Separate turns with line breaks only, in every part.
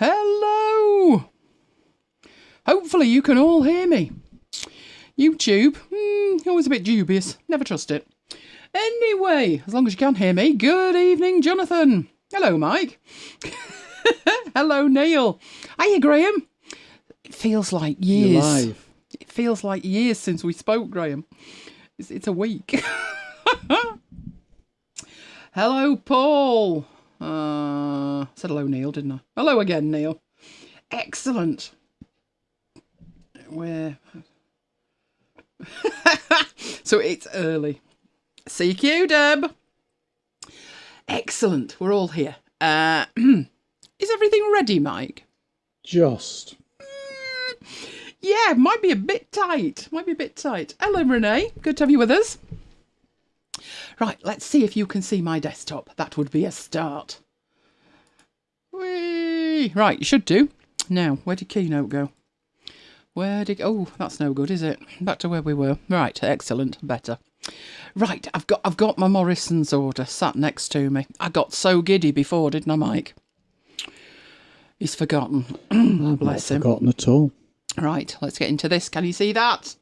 Hello! Hopefully you can all hear me. YouTube, always a bit dubious. Never trust it. Anyway, as long as you can hear me, good evening, Jonathan. Hello, Mike. Hello, Neil. Hiya, Graham. It feels like years.
You're live.
It feels like years since we spoke, Graham. It's a week. Hello, Paul. Said hello, Neil, didn't I? Hello again, Neil. Excellent. Where? So it's early. CQ, Deb. Excellent. We're all here. Is everything ready, Mike?
Just.
Yeah, might be a bit tight. Hello, Renee. Good to have you with us. Right, let's see if you can see my desktop. That would be a start. Whee! Right, you should do. Now, where did Keynote go? Oh, that's no good, is it? Back to where we were. Right, excellent. Better. Right, I've got my Morrison's order sat next to me. I got so giddy before, didn't I, Mike? He's forgotten. Bless him.
Not forgotten at all.
Right, let's get into this. Can you see that?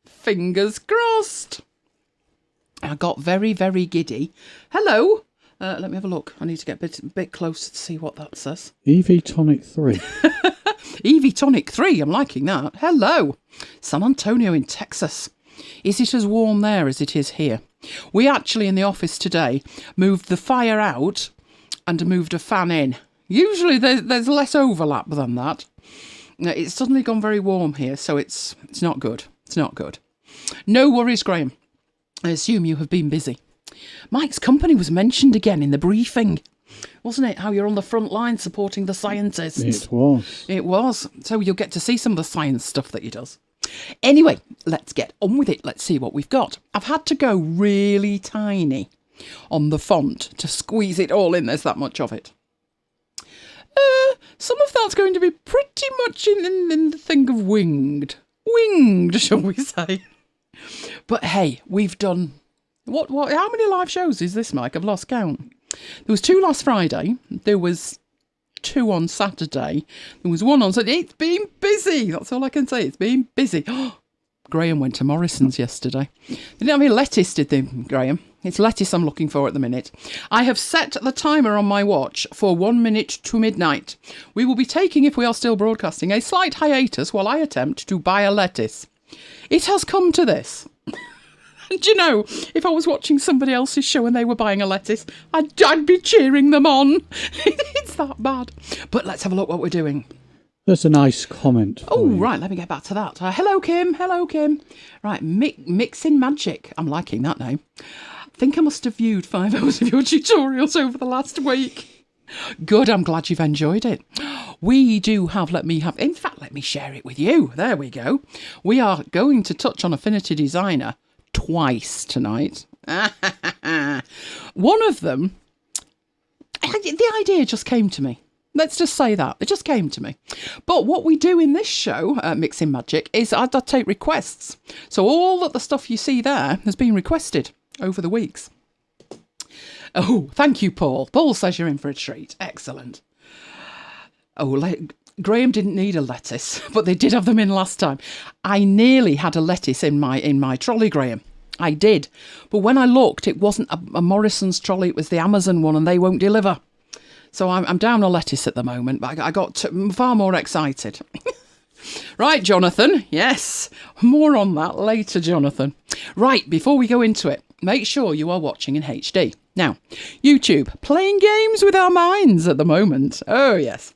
Fingers crossed. I got very, very giddy. Hello. Let me have a look. I need to get a bit closer to see what that says.
EV Tonic 3.
EV Tonic 3, I'm liking that. Hello. San Antonio in Texas. Is it as warm there as it is here? We actually, in the office today, moved the fire out and moved a fan in. Usually there's less overlap than that. It's suddenly gone very warm here, so it's not good. It's not good. No worries, Graham. I assume you have been busy. Mike's company was mentioned again in the briefing, wasn't it? How you're on the front line supporting the scientists.
It was.
It was. So you'll get to see some of the science stuff that he does. Anyway, let's get on with it. Let's see what we've got. I've had to go really tiny on the font to squeeze it all in. There's that much of it. Some of that's going to be pretty much in the thing of winged. Winged, shall we say. But hey, we've done... What? How many live shows is this, Mike? I've lost count. There was 2 last Friday. There was 2 on Saturday. There was 1 on Sunday. It's been busy. That's all I can say. It's been busy. Graham went to Morrison's yesterday. They didn't have any lettuce, did they, Graham? It's lettuce I'm looking for at the minute. I have set the timer on my watch for 1 minute to midnight. We will be taking, if we are still broadcasting, a slight hiatus while I attempt to buy a lettuce. It has come to this. Do you know, if I was watching somebody else's show and they were buying a lettuce, I'd be cheering them on. It's that bad. But let's have a look what we're doing.
There's a nice comment.
Oh, right, let me get back to that. Hello, Kim. Hello, Kim. Right, Mixing Magic. I'm liking that name. I think I must have viewed 5 hours of your tutorials over the last week. Good, I'm glad you've enjoyed it. We do have, in fact, let me share it with you. There we go. We are going to touch on Affinity Designer twice tonight. One of them, the idea just came to me. Let's just say that. It just came to me. But what we do in this show, Mixing Magic, is I take requests. So all of the stuff you see there has been requested over the weeks. Oh, thank you, Paul. Paul says you're in for a treat. Excellent. Oh, Graham didn't need a lettuce, but they did have them in last time. I nearly had a lettuce in my trolley, Graham. I did. But when I looked, it wasn't a Morrison's trolley, it was the Amazon one, and they won't deliver. So I'm down a lettuce at the moment, but I got far more excited. Right, Jonathan. Yes, more on that later, Jonathan. Right, before we go into it, make sure you are watching in HD. Now, YouTube, playing games with our minds at the moment. Oh, yes.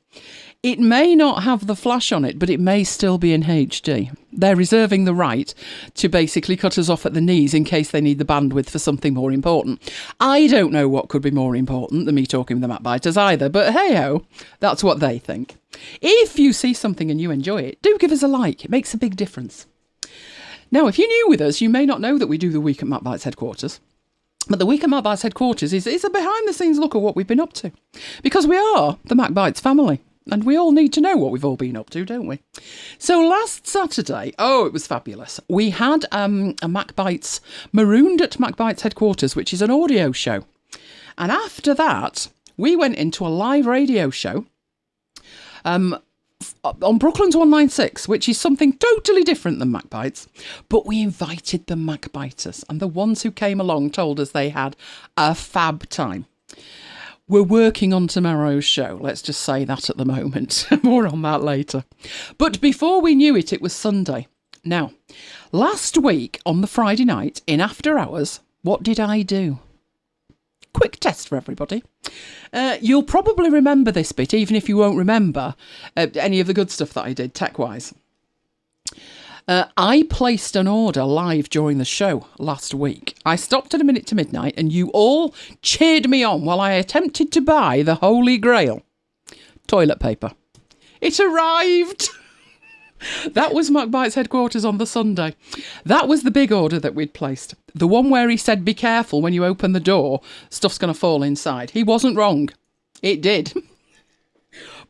It may not have the flash on it, but it may still be in HD. They're reserving the right to basically cut us off at the knees in case they need the bandwidth for something more important. I don't know what could be more important than me talking with the MacBites either, but hey-ho, that's what they think. If you see something and you enjoy it, do give us a like. It makes a big difference. Now, if you're new with us, you may not know that we do the Week at MacBites headquarters. But the Week at MacBites headquarters is a behind-the-scenes look at what we've been up to. Because we are the MacBites family. And we all need to know what we've all been up to, don't we? So last Saturday, it was fabulous. We had a MacBites, Marooned at MacBites headquarters, which is an audio show. And after that, we went into a live radio show on Brooklyn's 196, which is something totally different than MacBites. But we invited the MacBiters, and the ones who came along told us they had a fab time. We're working on tomorrow's show. Let's just say that at the moment. More on that later. But before we knew it, it was Sunday. Now, last week on the Friday night in After Hours, what did I do? Quick test for everybody. You'll probably remember this bit, even if you won't remember any of the good stuff that I did tech-wise. I placed an order live during the show last week. I stopped at a minute to midnight and you all cheered me on while I attempted to buy the Holy Grail. Toilet paper. It arrived! That was MacBites headquarters on the Sunday. That was the big order that we'd placed. The one where he said, be careful when you open the door, stuff's going to fall inside. He wasn't wrong. It did.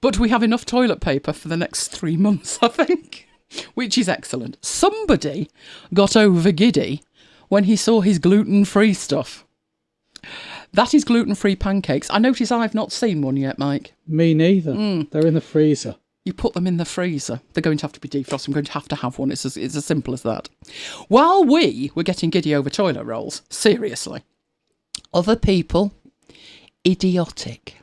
But we have enough toilet paper for the next 3 months, I think, which is excellent. Somebody got over giddy when he saw his gluten-free stuff. That is gluten-free pancakes. I notice I've not seen one yet, Mike.
Me neither. They're in the freezer.
You put them in the freezer. They're going to have to be defrosted. I'm going to have one. It's as simple as that. While we were getting giddy over toilet rolls, seriously, other people, idiotic.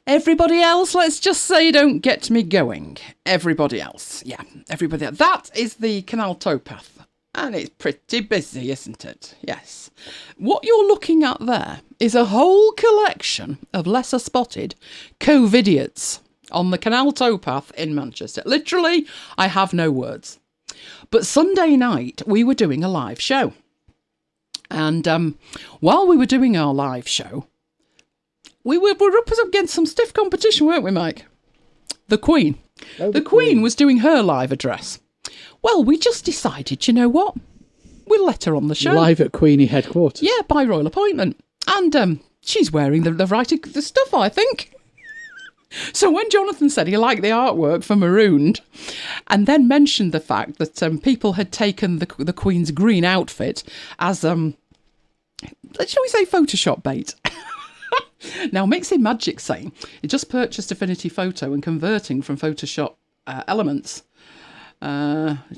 Everybody else, let's just say, don't get me going. Everybody else. Yeah, everybody else. That is the canal towpath. And it's pretty busy, isn't it? Yes. What you're looking at there is a whole collection of lesser spotted COVIDiots on the canal towpath in Manchester. Literally, I have no words. But Sunday night, we were doing a live show. And while we were doing our live show, we were up against some stiff competition, weren't we, Mike? The Queen.
Oh,
the Queen was doing her live address. Well, we just decided, you know what? We'll let her on the show.
Live at Queenie headquarters.
Yeah, by royal appointment. And she's wearing the the stuff, I think. So when Jonathan said he liked the artwork for Marooned, and then mentioned the fact that people had taken the Queen's green outfit as, shall we say, Photoshop bait. Now, Mixing Magic saying he just purchased Affinity Photo and converting from Photoshop elements.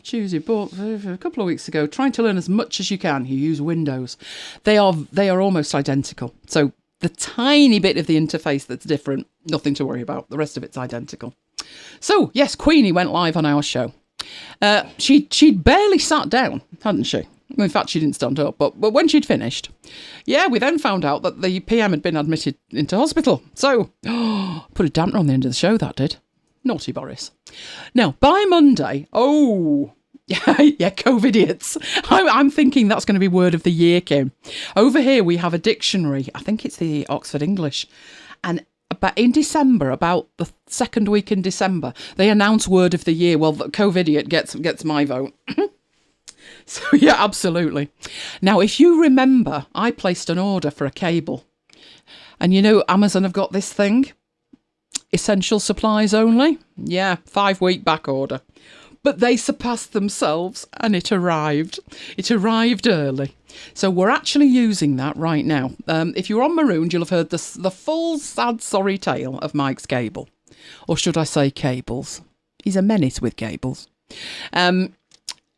Tuesday bought a couple of weeks ago, trying to learn as much as you can. You use Windows. They are almost identical. So the tiny bit of the interface that's different, nothing to worry about. The rest of it's identical. So, yes, Queenie went live on our show. She'd barely sat down, hadn't she? In fact, she didn't stand up. But when she'd finished, yeah, we then found out that the PM had been admitted into hospital. So, put a damper on the end of the show, that did. Naughty Boris. Now, by Monday, yeah, COVIDiots. I'm thinking that's going to be word of the year, Kim. Over here, we have a dictionary. I think it's the Oxford English. And in December, about the second week in December, they announce word of the year. Well, the COVIDiot gets my vote. So, yeah, absolutely. Now, if you remember, I placed an order for a cable. And, you know, Amazon have got this thing. Essential supplies only. Yeah, 5-week back order. But they surpassed themselves and it arrived. It arrived early. So we're actually using that right now. If you're on Marooned, you'll have heard the full sad, sorry tale of Mike's cable. Or should I say cables? He's a menace with cables.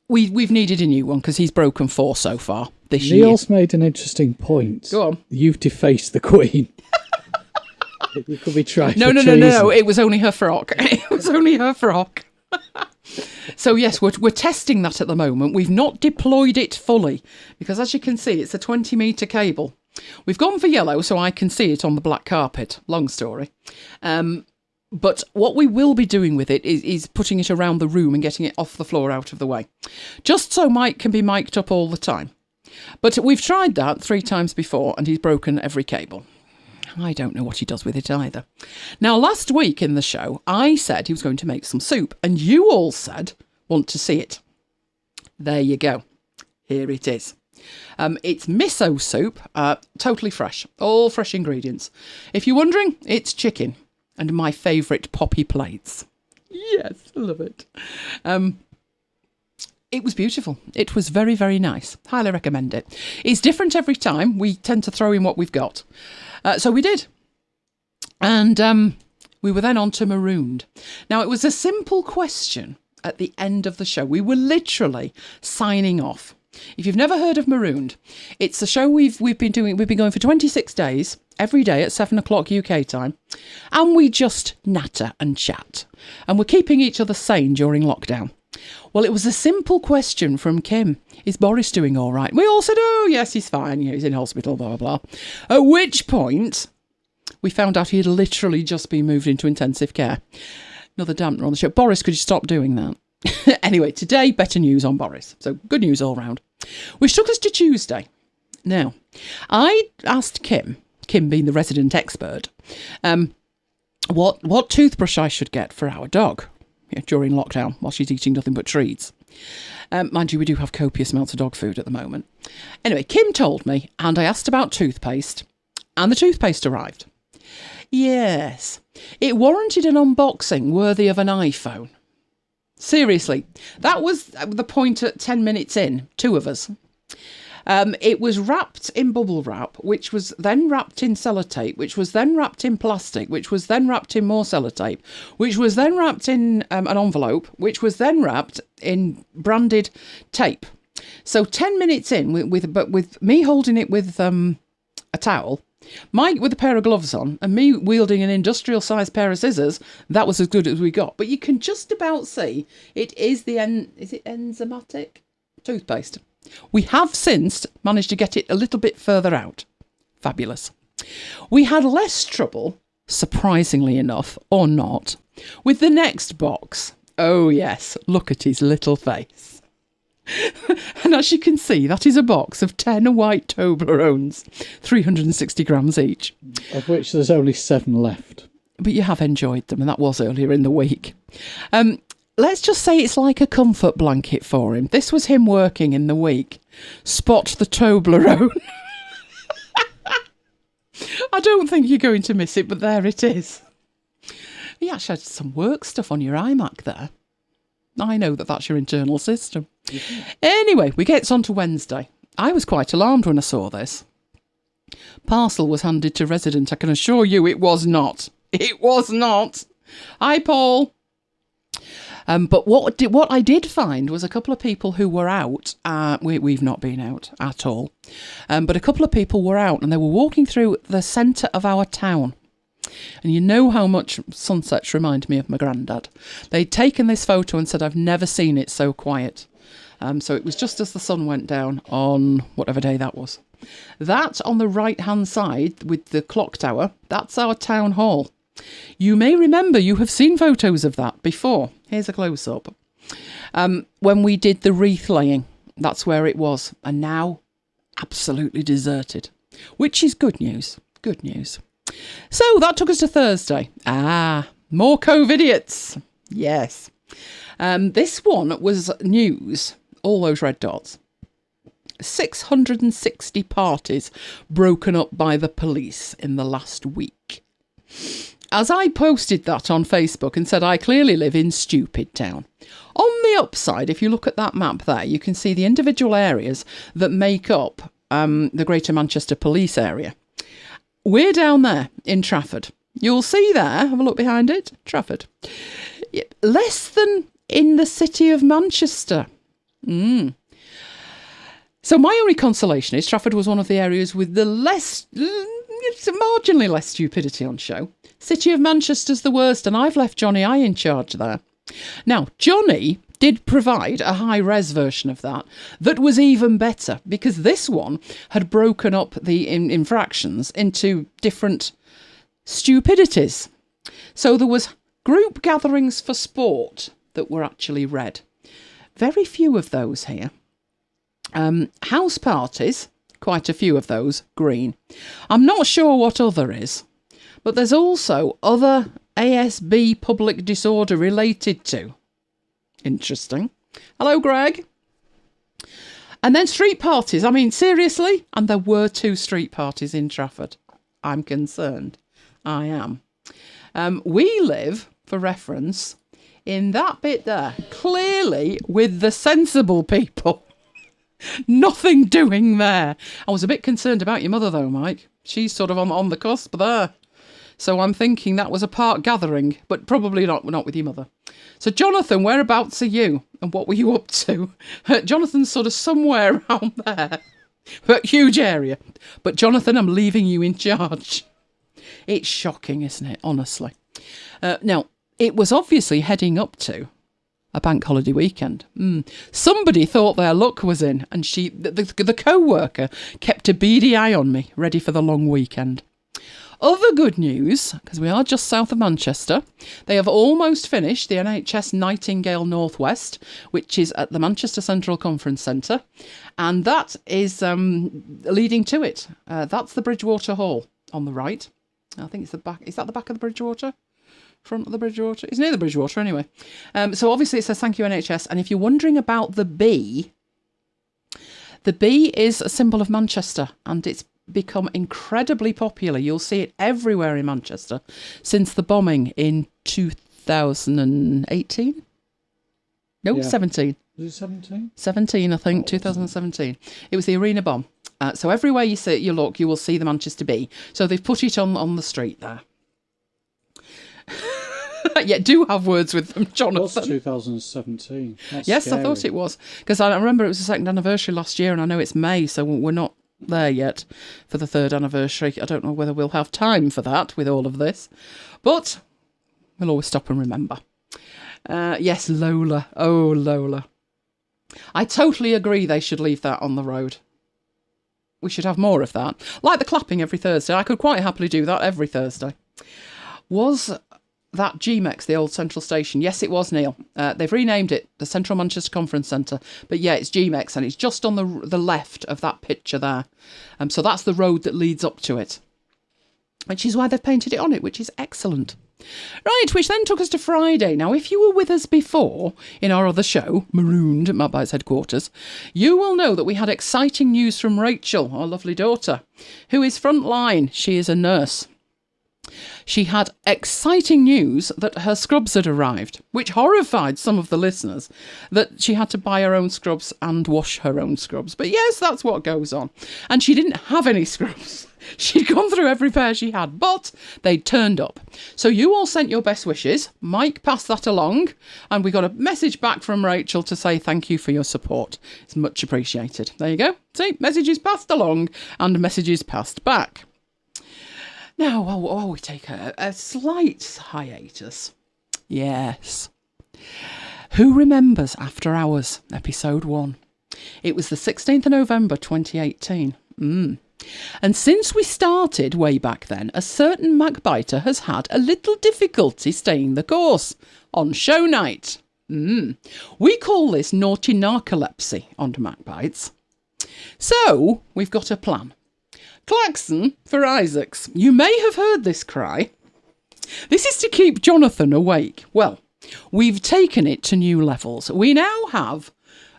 We've needed a new one because he's broken 4 so far this year.
Neil's made an interesting point.
Go on.
You've defaced the Queen. You could be tried
No. It was only her frock. It was only her frock. So, yes, we're testing that at the moment. We've not deployed it fully because, as you can see, it's a 20-metre cable. We've gone for yellow so I can see it on the black carpet. Long story. But what we will be doing with it is putting it around the room and getting it off the floor out of the way. Just so Mike can be mic'd up all the time. But we've tried that 3 times before and he's broken every cable. I don't know what he does with it either. Now, last week in the show, I said he was going to make some soup, and you all said, want to see it. There you go. Here it is. It's miso soup, totally fresh, all fresh ingredients. If you're wondering, it's chicken and my favourite poppy plates. Yes, I love it. It was beautiful. It was very, very nice. Highly recommend it. It's different every time. We tend to throw in what we've got. So we did. And We were then on to Marooned. Now, it was a simple question at the end of the show. We were literally signing off. If you've never heard of Marooned, it's a show we've been doing. We've been going for 26 days, every day at 7 o'clock UK time, and we just natter and chat, and we're keeping each other sane during lockdown. Well, it was a simple question from Kim. Is Boris doing all right? We all said, oh, yes, he's fine. You know, he's in hospital, blah, blah, blah. At which point, we found out he had literally just been moved into intensive care. Another dampener on the show. Boris, could you stop doing that? Anyway, today, better news on Boris. So good news all round. Which took us to Tuesday. Now, I asked Kim being the resident expert, what toothbrush I should get for our dog during lockdown while she's eating nothing but treats. Mind you, we do have copious amounts of dog food at the moment. Anyway, Kim told me, and I asked about toothpaste, and the toothpaste arrived. Yes, it warranted an unboxing worthy of an iPhone. Seriously, that was the point at 10 minutes in, two of us. It was wrapped in bubble wrap, which was then wrapped in sellotape, which was then wrapped in plastic, which was then wrapped in more sellotape, which was then wrapped in an envelope, which was then wrapped in branded tape. So 10 minutes in, with me holding it with a towel, Mike with a pair of gloves on, and me wielding an industrial-sized pair of scissors, that was as good as we got. But you can just about see it is is it enzymatic toothpaste. We have since managed to get it a little bit further out. Fabulous. We had less trouble, surprisingly enough, or not, with the next box. Oh yes, look at his little face. And as you can see, that is a box of 10 white Toblerones, 360 grams each.
Of which there's only 7 left.
But you have enjoyed them, and that was earlier in the week. Let's just say it's like a comfort blanket for him. This was him working in the week. Spot the Toblerone. I don't think you're going to miss it, but there it is. You actually had some work stuff on your iMac there. I know that's your internal system. Anyway, we get on to Wednesday. I was quite alarmed when I saw this. Parcel was handed to resident. I can assure you it was not. It was not. Hi, Paul. But what I did find was a couple of people who were out. We've not been out at all. But a couple of people were out, and they were walking through the centre of our town. And you know how much sunsets remind me of my granddad. They'd taken this photo and said, I've never seen it so quiet. So it was just as the sun went down on whatever day that was. That on the right-hand side with the clock tower, that's our town hall. You may remember you have seen photos of that before. Here's a close-up. When we did the wreath laying, that's where it was. And now, absolutely deserted. Which is good news. Good news. So that took us to Thursday. More COVIDiots. Yes. This one was news. All those red dots. 660 parties broken up by the police in the last week. As I posted that on Facebook and said I clearly live in Stupid Town. On the upside, if you look at that map there, you can see the individual areas that make up the Greater Manchester Police area. We're down there in Trafford. You'll see there, have a look behind it, Trafford. Less than in the city of Manchester. So my only consolation is Trafford was one of the areas with the marginally less stupidity on show. City of Manchester's the worst, and I've left Johnny I in charge there. Now, Johnny did provide a high-res version of that was even better, because this one had broken up the infractions into different stupidities. So there was group gatherings for sport that were actually red. Very few of those here. House parties, quite a few of those, green. I'm not sure what other is, but there's also other ASB public disorder related to. Interesting. Hello, Greg. And then street parties. I mean, seriously? And there were 2 street parties in Trafford. I'm concerned. I am. We live, for reference, in that bit there, clearly with the sensible people. Nothing doing there. I was a bit concerned about your mother, though, Mike. She's sort of on the cusp there. So I'm thinking that was a park gathering, but probably not with your mother. So Jonathan, whereabouts are you? And what were you up to? Jonathan's sort of somewhere around there. But huge area. But Jonathan, I'm leaving you in charge. It's shocking, isn't it? Honestly. Now, it was obviously heading up to a bank holiday weekend. Somebody thought their luck was in, and the co-worker kept a beady eye on me, ready for the long weekend. Other good news, because we are just south of Manchester, they have almost finished the NHS Nightingale Northwest, which is at the Manchester Central Conference Centre, and that is leading to it. That's the Bridgewater Hall on the right. I think it's the back. Is that the back of the Bridgewater? Front of the Bridgewater? It's near the Bridgewater anyway. So obviously it says thank you NHS, and if you're wondering about the B is a symbol of Manchester, and it's become incredibly popular. You'll see it everywhere in Manchester since the bombing in 2018. No, 17.
Was it 17?
17, I think, 2017. It was the arena bomb. So everywhere you look, you will see the Manchester Bee. So they've put it on the street there. Yeah, do have words with them, Jonathan.
It was 2017. That's
yes,
scary.
I thought it was. Because I remember it was the second anniversary last year, and I know it's May, so we're not there yet for the third anniversary. I don't know whether we'll have time for that with all of this. But we'll always stop and remember. Yes, Lola. Oh, Lola. I totally agree they should leave that on the road. We should have more of that. Like the clapping every Thursday. I could quite happily do that every Thursday. Was that GMEX, the old central station? Yes, it was, Neil. They've renamed it the Central Manchester Conference Centre. But yeah, it's GMEX, and it's just on the left of that picture there. So that's the road that leads up to it. Which is why they've painted it on it, which is excellent. Right, which then took us to Friday. Now, if you were with us before in our other show, Marooned at MacBites headquarters, you will know that we had exciting news from Rachel, our lovely daughter, who is frontline. She is a nurse. She had exciting news that her scrubs had arrived, which horrified some of the listeners, that she had to buy her own scrubs and wash her own scrubs. But yes, that's what goes on. And she didn't have any scrubs. She'd gone through every pair she had, but they'd turned up. So you all sent your best wishes. Mike passed that along, and we got a message back from Rachel to say thank you for your support. It's much appreciated. There you go. See, messages passed along and messages passed back. Now, while we take a slight hiatus. Yes. Who remembers After Hours, episode 1? It was the 16th of November 2018. And since we started way back then, a certain MacBiter has had a little difficulty staying the course on show night. We call this naughty narcolepsy on MacBites. So, we've got a plan. Klaxon for Isaacs. You may have heard this cry. This is to keep Jonathan awake. Well, we've taken it to new levels. We now have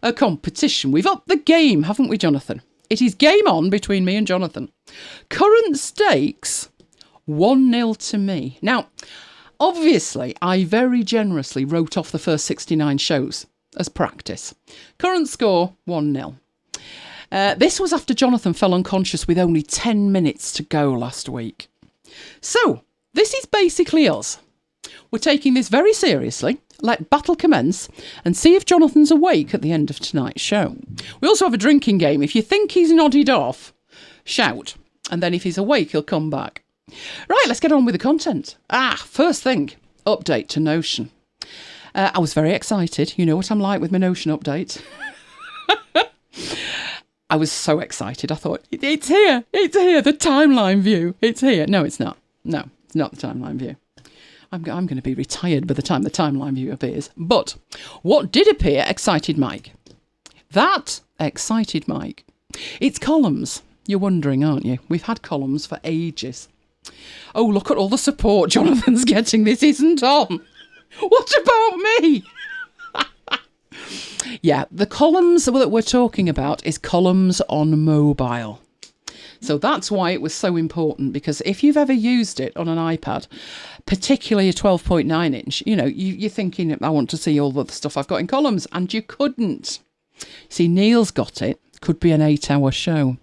a competition. We've upped the game, haven't we, Jonathan? It is game on between me and Jonathan. Current stakes, 1-0 to me. Now, obviously, I very generously wrote off the first 69 shows as practice. Current score, 1-0. This was after Jonathan fell unconscious with only 10 minutes to go last week. So, this is basically us. We're taking this very seriously. Let battle commence and see if Jonathan's awake at the end of tonight's show. We also have a drinking game. If you think he's nodded off, shout. And then if he's awake, he'll come back. Right, let's get on with the content. First thing, update to Notion. I was very excited. You know what I'm like with my Notion update. I was so excited. I thought, it's here. It's here. The timeline view. It's here. No, it's not. No, it's not the timeline view. I'm going to be retired by the time the timeline view appears. But what did appear excited Mike. That excited Mike. It's columns. You're wondering, aren't you? We've had columns for ages. Oh, look at all the support Jonathan's getting. This isn't on. What about me? Yeah, the columns that we're talking about is columns on mobile. So that's why it was so important, because if you've ever used it on an iPad, particularly a 12.9 inch, you know, you're thinking, I want to see all the stuff I've got in columns, and you couldn't. See, Neil's got it. Could be an 8-hour show.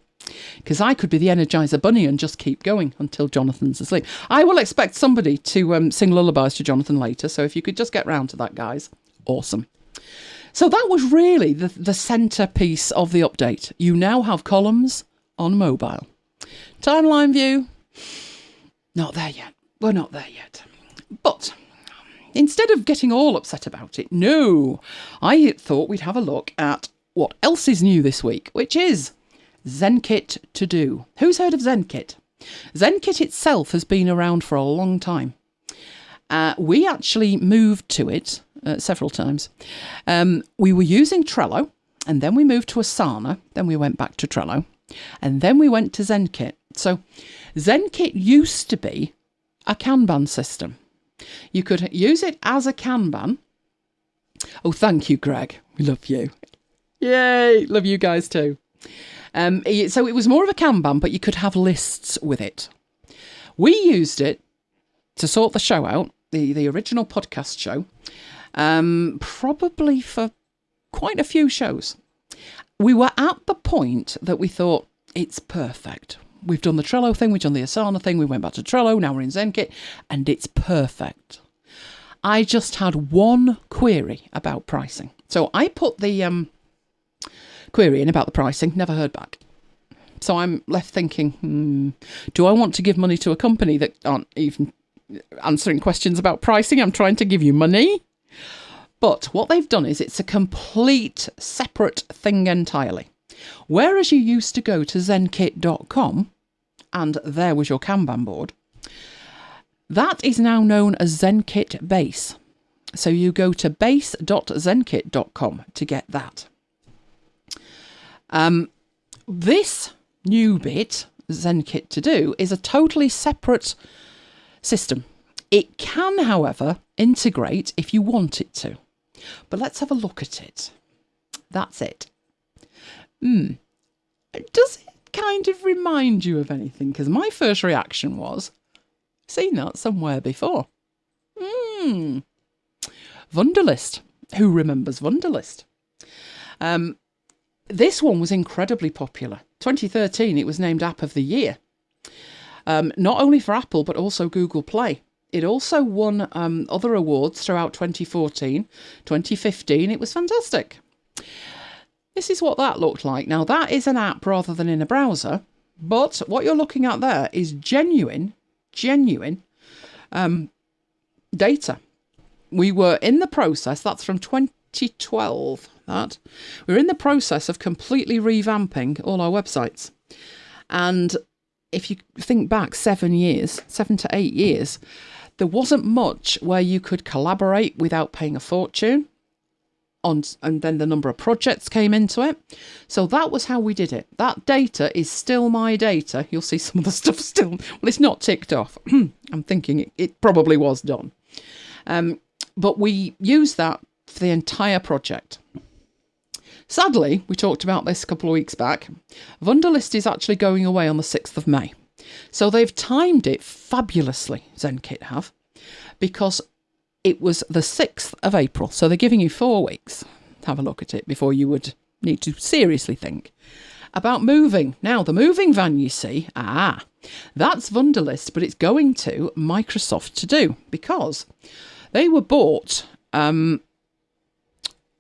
because I could be the Energizer Bunny and just keep going until Jonathan's asleep. I will expect somebody to sing lullabies to Jonathan later, so if you could just get round to that, guys, awesome. So that was really the centrepiece of the update. You now have columns on mobile. Timeline view, not there yet. We're not there yet. But instead of getting all upset about it, no, I thought we'd have a look at what else is new this week, which is Zenkit To Do. Who's heard of Zenkit? Zenkit itself has been around for a long time. We actually moved to it several times. We were using Trello, and then we moved to Asana, then we went back to Trello, and then we went to Zenkit. So Zenkit used to be a Kanban system. You could use it as a Kanban. Oh, thank you, Greg. We love you. Yay! Love you guys too. So it was more of a Kanban, but you could have lists with it. We used it to sort the show out, the original podcast show, probably for quite a few shows. We were at the point that we thought, it's perfect. We've done the Trello thing, we've done the Asana thing, we went back to Trello, now we're in Zenkit, and it's perfect. I just had one query about pricing. So I put the query in about the pricing, never heard back. So I'm left thinking, do I want to give money to a company that aren't even answering questions about pricing? I'm trying to give you money. But what they've done is it's a complete separate thing entirely. Whereas you used to go to zenkit.com and there was your Kanban board, that is now known as Zenkit Base. So you go to base.zenkit.com to get that. This new bit, Zenkit To Do, is a totally separate system. It can, however, integrate if you want it to. But let's have a look at it. That's it. Does it kind of remind you of anything? Because my first reaction was, seen that somewhere before. Wunderlist. Who remembers Wunderlist? This one was incredibly popular. 2013, it was named App of the Year. Not only for Apple, but also Google Play. It also won other awards throughout 2014, 2015. It was fantastic. This is what that looked like. Now, that is an app rather than in a browser, but what you're looking at there is genuine data. We were in the process, that's from 2012, we're in the process of completely revamping all our websites. And if you think back 7 to 8 years, there wasn't much where you could collaborate without paying a fortune. And then the number of projects came into it. So that was how we did it. That data is still my data. You'll see some of the stuff still, well, it's not ticked off. I'm thinking it probably was done. But we used that for the entire project. Sadly, we talked about this a couple of weeks back. Wunderlist is actually going away on the 6th of May. So they've timed it fabulously, Zenkit have, because it was the 6th of April. So they're giving you 4 weeks to have a look at it before you would need to seriously think about moving. Now, the moving van, you see, that's Wunderlist, but it's going to Microsoft To Do because they were bought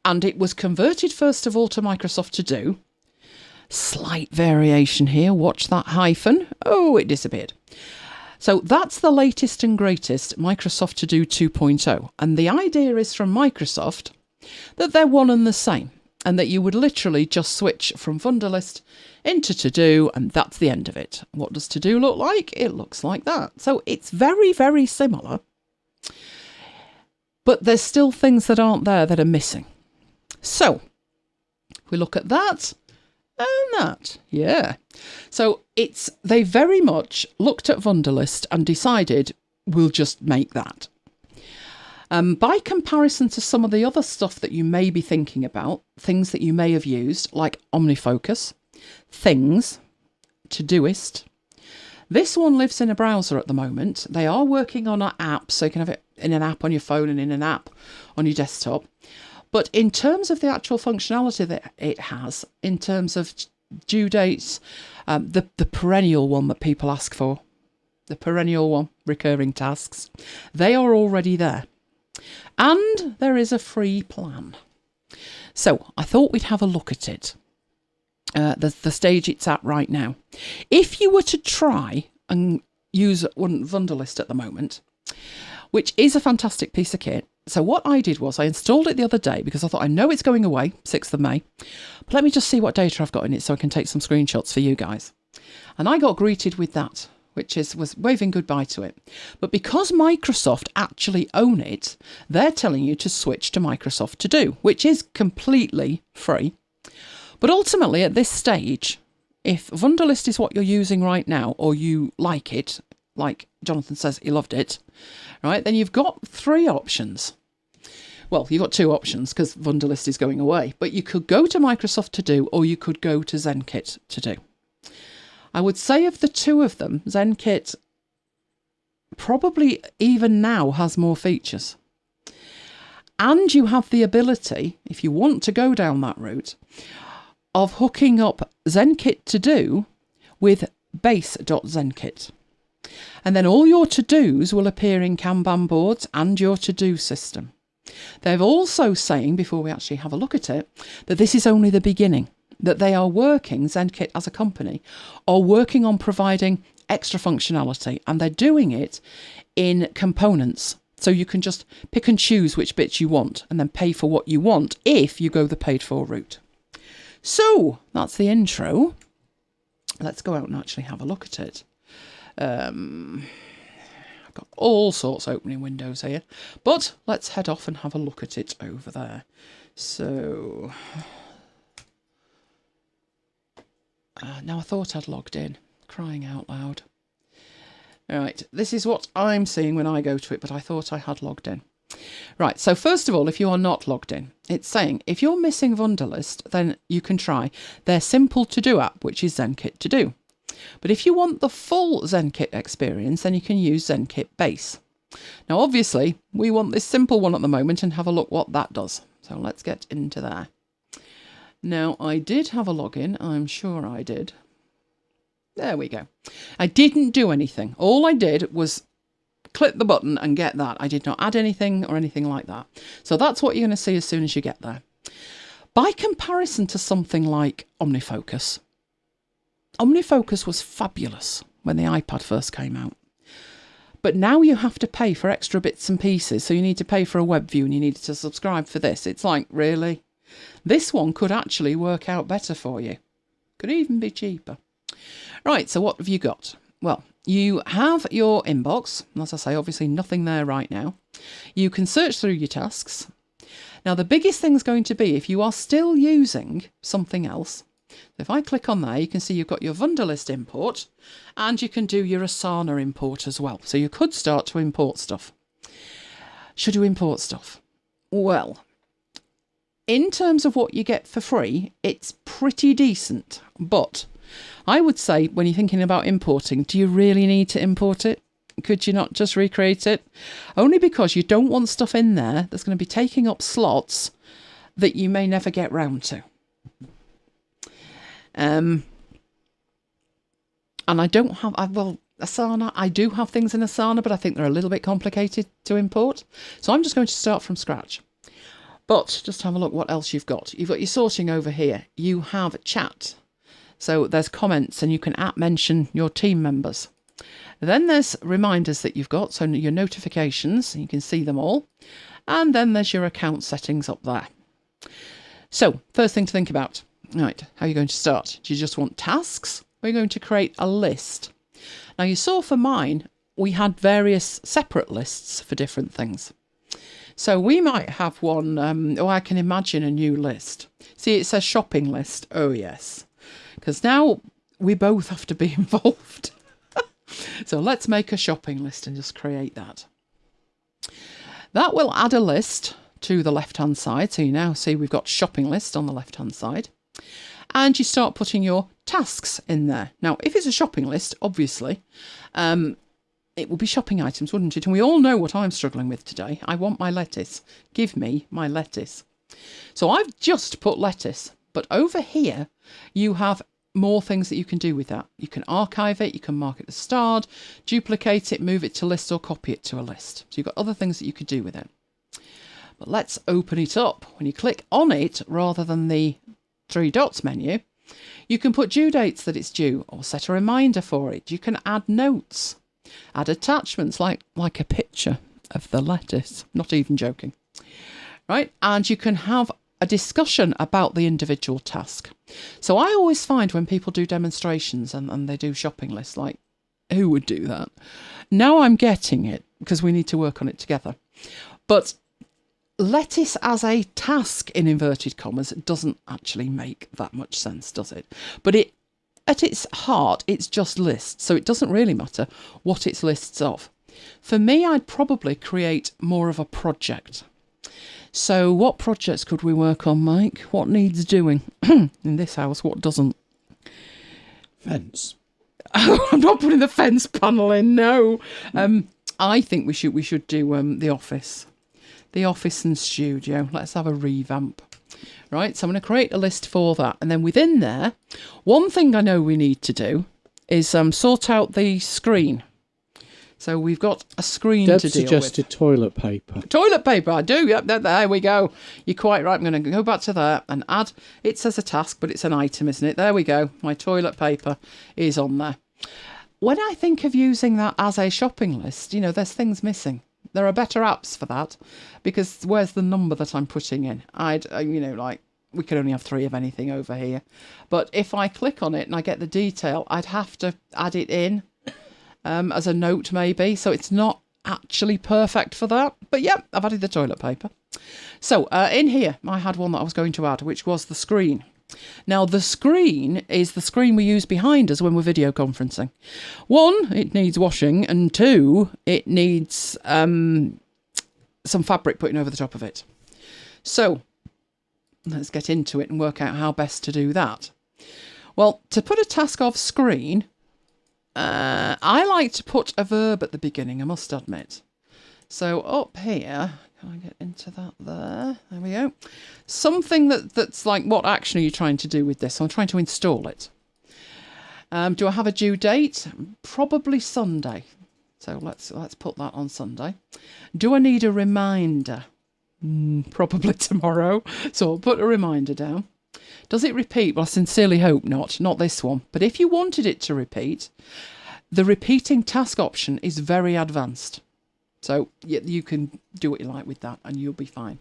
and it was converted first of all to Microsoft To Do. Slight variation here. Watch that hyphen. Oh, it disappeared. So that's the latest and greatest Microsoft To Do 2.0. And the idea is from Microsoft that they're one and the same and that you would literally just switch from Wunderlist into To Do and that's the end of it. What does To Do look like? It looks like that. So it's very, very similar. But there's still things that aren't there that are missing. So if we look at that and that, yeah. So they very much looked at Wunderlist and decided we'll just make that. By comparison to some of the other stuff that you may be thinking about, things that you may have used, like OmniFocus, Things, Todoist. This one lives in a browser at the moment. They are working on an app, so you can have it in an app on your phone and in an app on your desktop. But in terms of the actual functionality that it has, in terms of due dates, the perennial one that people ask for, the perennial one, recurring tasks, they are already there. And there is a free plan. So I thought we'd have a look at it. The stage it's at right now. If you were to try and use Wunderlist at the moment, which is a fantastic piece of kit. So what I did was I installed it the other day because I thought, I know it's going away, 6th of May, but let me just see what data I've got in it so I can take some screenshots for you guys. And I got greeted with that, which was waving goodbye to it. But because Microsoft actually own it, they're telling you to switch to Microsoft To Do, which is completely free. But ultimately, at this stage, if Wunderlist is what you're using right now, or you like it, like Jonathan says he loved it, right, then you've got 3 options. Well, you've got 2 options because Wunderlist is going away. But you could go to Microsoft To Do, or you could go to Zenkit To Do. I would say of the 2 of them, Zenkit probably even now has more features. And you have the ability, if you want to go down that route, of hooking up Zenkit To Do with base.zenkit. And then all your to-dos will appear in Kanban boards and your to-do system. They're also saying, before we actually have a look at it, that this is only the beginning, that they are working, Zenkit as a company, are working on providing extra functionality, and they're doing it in components. So you can just pick and choose which bits you want and then pay for what you want if you go the paid for route. So that's the intro. Let's go out and actually have a look at it. I've got all sorts opening windows here, but let's head off and have a look at it over there. So now I thought I'd logged in, crying out loud. All right, this is what I'm seeing when I go to it, but I thought I had logged in. Right, so first of all, if you are not logged in, it's saying if you're missing Wunderlist, then you can try their simple to-do app, which is Zenkit To Do. But if you want the full Zenkit experience, then you can use Zenkit Base. Now, obviously, we want this simple one at the moment and have a look what that does. So let's get into there. Now, I did have a login. I'm sure I did. There we go. I didn't do anything. All I did was click the button and get that. I did not add anything or anything like that. So that's what you're going to see as soon as you get there. By comparison to something like OmniFocus, OmniFocus was fabulous when the iPad first came out. But now you have to pay for extra bits and pieces. So you need to pay for a web view and you need to subscribe for this. It's like, really? This one could actually work out better for you. Could even be cheaper. Right, so what have you got? Well, you have your inbox. As I say, obviously nothing there right now. You can search through your tasks. Now, the biggest thing's going to be if you are still using something else. If I click on there, you can see you've got your Wunderlist import and you can do your Asana import as well. So you could start to import stuff. Should you import stuff? Well, in terms of what you get for free, it's pretty decent. But I would say when you're thinking about importing, do you really need to import it? Could you not just recreate it? Only because you don't want stuff in there that's going to be taking up slots that you may never get round to. And I don't have, Asana, I do have things in Asana, but I think they're a little bit complicated to import. So I'm just going to start from scratch. But just have a look what else you've got. You've got your sorting over here. You have chat. So there's comments and you can mention your team members. Then there's reminders that you've got. So your notifications, you can see them all. And then there's your account settings up there. So first thing to think about. Right, how are you going to start? Do you just want tasks? Or are you going to create a list? Now you saw for mine, we had various separate lists for different things. So we might have one, I can imagine a new list. See, it says shopping list. Oh, yes. Because now we both have to be involved. So let's make a shopping list and just create that. That will add a list to the left-hand side. So you now see we've got shopping list on the left-hand side. And you start putting your tasks in there. Now, if it's a shopping list, obviously, it will be shopping items, wouldn't it? And we all know what I'm struggling with today. I want my lettuce. Give me my lettuce. So I've just put lettuce. But over here, you have more things that you can do with that. You can archive it, you can mark it as starred, duplicate it, move it to lists, or copy it to a list. So you've got other things that you could do with it. But let's open it up. When you click on it, rather than the three dots menu, you can put due dates that it's due, or set a reminder for it. You can add notes, add attachments like a picture of the lettuce. Not even joking. Right? And you can have a discussion about the individual task. So I always find when people do demonstrations and they do shopping lists, like, who would do that? Now I'm getting it, because we need to work on it together. But lettuce as a task, in inverted commas, doesn't actually make that much sense, does it? But at its heart, it's just lists, so it doesn't really matter what it's lists of. For me, I'd probably create more of a project. So what projects could we work on, Mike? What needs doing? In this house, what doesn't?
Fence.
Oh, I'm not putting the fence panel in, no. I think we should do the office. The office and studio. Let's have a revamp. Right, so I'm going to create a list for that. And then within there, one thing I know we need to do is sort out the screen. So we've got a screen
Deb
to deal with.
suggested toilet paper.
Toilet paper, I do. Yep, there we go. You're quite right. I'm going to go back to there and add. It says a task, but it's an item, isn't it? There we go. My toilet paper is on there. When I think of using that as a shopping list, you know, there's things missing. There are better apps for that, because where's the number that I'm putting in? You know, like, we could only have 3 of anything over here. But if I click on it and I get the detail, I'd have to add it in as a note maybe. So it's not actually perfect for that. But yeah, I've added the toilet paper. So in here, I had one that I was going to add, which was the screen. Now, the screen is the screen we use behind us when we're video conferencing. 1, it needs washing, and 2, it needs some fabric putting over the top of it. So let's get into it and work out how best to do that. Well, to put a task off screen, I like to put a verb at the beginning, I must admit. So up here, can I get into that there? There we go. Something that's like, what action are you trying to do with this? I'm trying to install it. Do I have a due date? Probably Sunday. So let's put that on Sunday. Do I need a reminder? Probably tomorrow. So I'll put a reminder down. Does it repeat? Well, I sincerely hope not. Not this one. But if you wanted it to repeat, the repeating task option is very advanced. So you can do what you like with that and you'll be fine.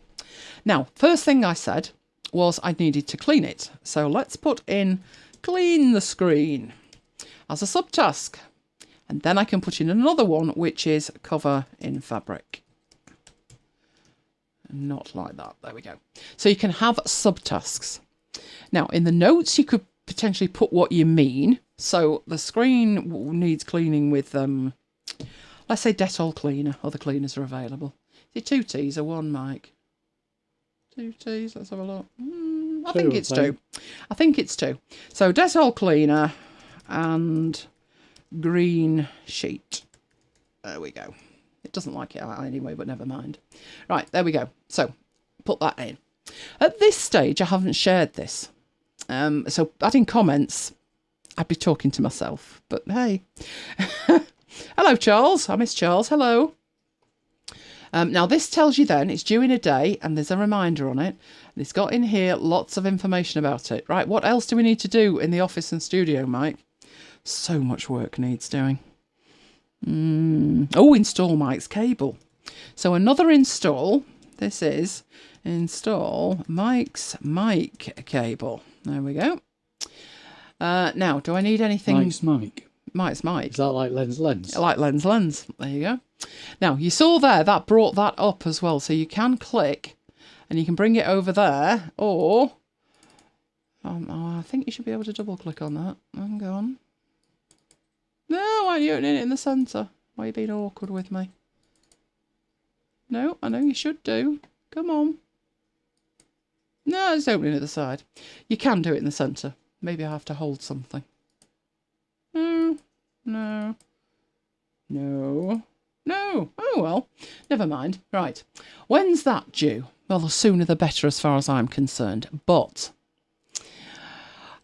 Now, first thing I said was I needed to clean it. So let's put in clean the screen as a subtask. And then I can put in another one, which is cover in fabric. Not like that. There we go. So you can have subtasks. Now, in the notes, you could potentially put what you mean. So the screen needs cleaning with, let's say, Dettol cleaner. Other cleaners are available. Is it 2 T's or 1, Mike? 2 T's. Let's have a look. I think it's 2. I think it's 2. So Dettol cleaner and green sheet. There we go. It doesn't like it anyway, but never mind. Right, there we go. So put that in. At this stage, I haven't shared this. So adding comments, I'd be talking to myself. But hey. Hello, Charles. I miss Charles. Hello. Now, this tells you then it's due in a day, and there's a reminder on it. And it's got in here lots of information about it. Right, what else do we need to do in the office and studio, Mike? So much work needs doing. Oh, install Mike's cable. So another install. This is install Mike's mic cable. There we go. Now, do I need anything?
Mike's mic.
Mike's mic.
Is that like lens?
Like lens. There you go. Now, you saw there, that brought that up as well. So you can click and you can bring it over there, or I think you should be able to double click on that. Hang on. No, why aren't you opening it in the centre? Why are you being awkward with me? No, I know you should do. Come on. No, it's opening at the side. You can do it in the centre. Maybe I have to hold something. No. Oh, well, never mind. Right. When's that due? Well, the sooner the better as far as I'm concerned. But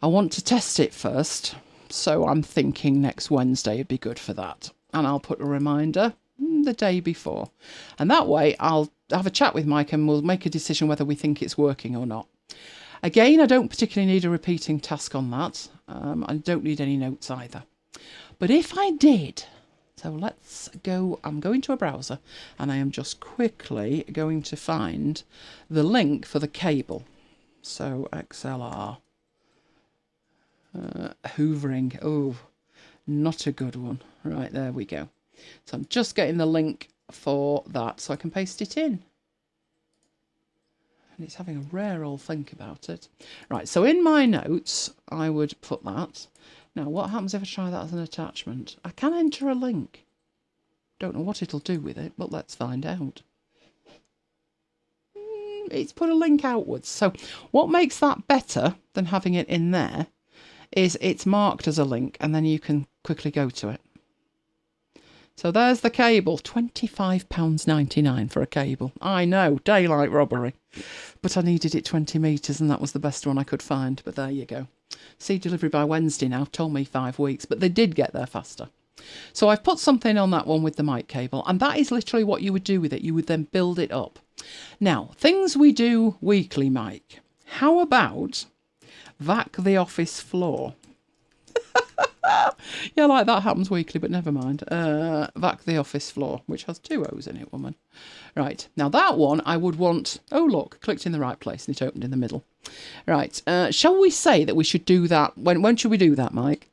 I want to test it first. So I'm thinking next Wednesday would be good for that. And I'll put a reminder the day before. And that way I'll have a chat with Mike and we'll make a decision whether we think it's working or not. Again, I don't particularly need a repeating task on that. I don't need any notes either. But if I did, so let's go, I'm going to a browser and I am just quickly going to find the link for the cable. So XLR. Hoovering. Oh, not a good one. Right, there we go. So I'm just getting the link for that so I can paste it in. And it's having a rare old think about it. Right, so in my notes, I would put that. Now, what happens if I try that as an attachment? I can enter a link. Don't know what it'll do with it, but let's find out. It's put a link outwards. So what makes that better than having it in there is it's marked as a link and then you can quickly go to it. So there's the cable, £25.99 for a cable. I know, daylight robbery. But I needed it 20 metres and that was the best one I could find. But there you go. See, delivery by Wednesday now, told me 5 weeks, but they did get there faster. So I've put something on that one with the mic cable, and that is literally what you would do with it. You would then build it up. Now, things we do weekly, Mike. How about vac the office floor? Yeah, like that happens weekly, but never mind. Vac the office floor, which has 2 O's in it, woman. Right, now that one I would want... Oh, look, clicked in the right place and it opened in the middle. Right, shall we say that we should do that? When should we do that, Mike?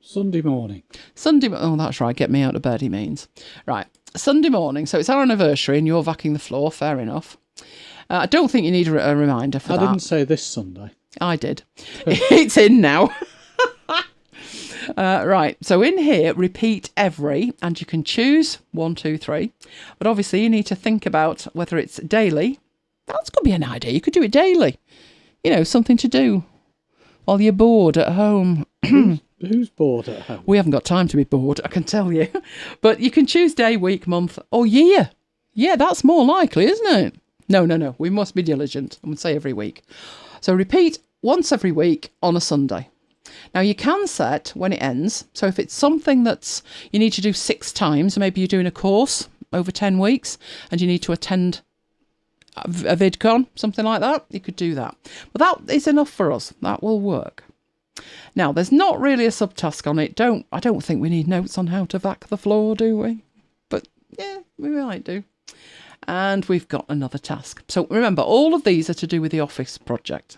Sunday morning.
Sunday... Oh, that's right, get me out of bed, he means. Right, Sunday morning, so it's our anniversary and you're vacking the floor, fair enough. I don't think you need a reminder for that.
I didn't say this Sunday.
I did. It's in now. Right, so in here, repeat every, and you can choose 1, 2, 3. But obviously you need to think about whether it's daily. That's going to be an idea. You could do it daily. You know, something to do while you're bored at home.
Who's bored at home?
We haven't got time to be bored, I can tell you. But you can choose day, week, month, or year. Yeah, that's more likely, isn't it? No. We must be diligent. I would say every week. So repeat once every week on a Sunday. Now, you can set when it ends. So if it's something that's you need to do 6 times, maybe you're doing a course over 10 weeks and you need to attend a VidCon, something like that, you could do that. But that is enough for us. That will work. Now, there's not really a subtask on it. I don't think we need notes on how to vac the floor, do we? But yeah, we might do. And we've got another task. So remember, all of these are to do with the office project.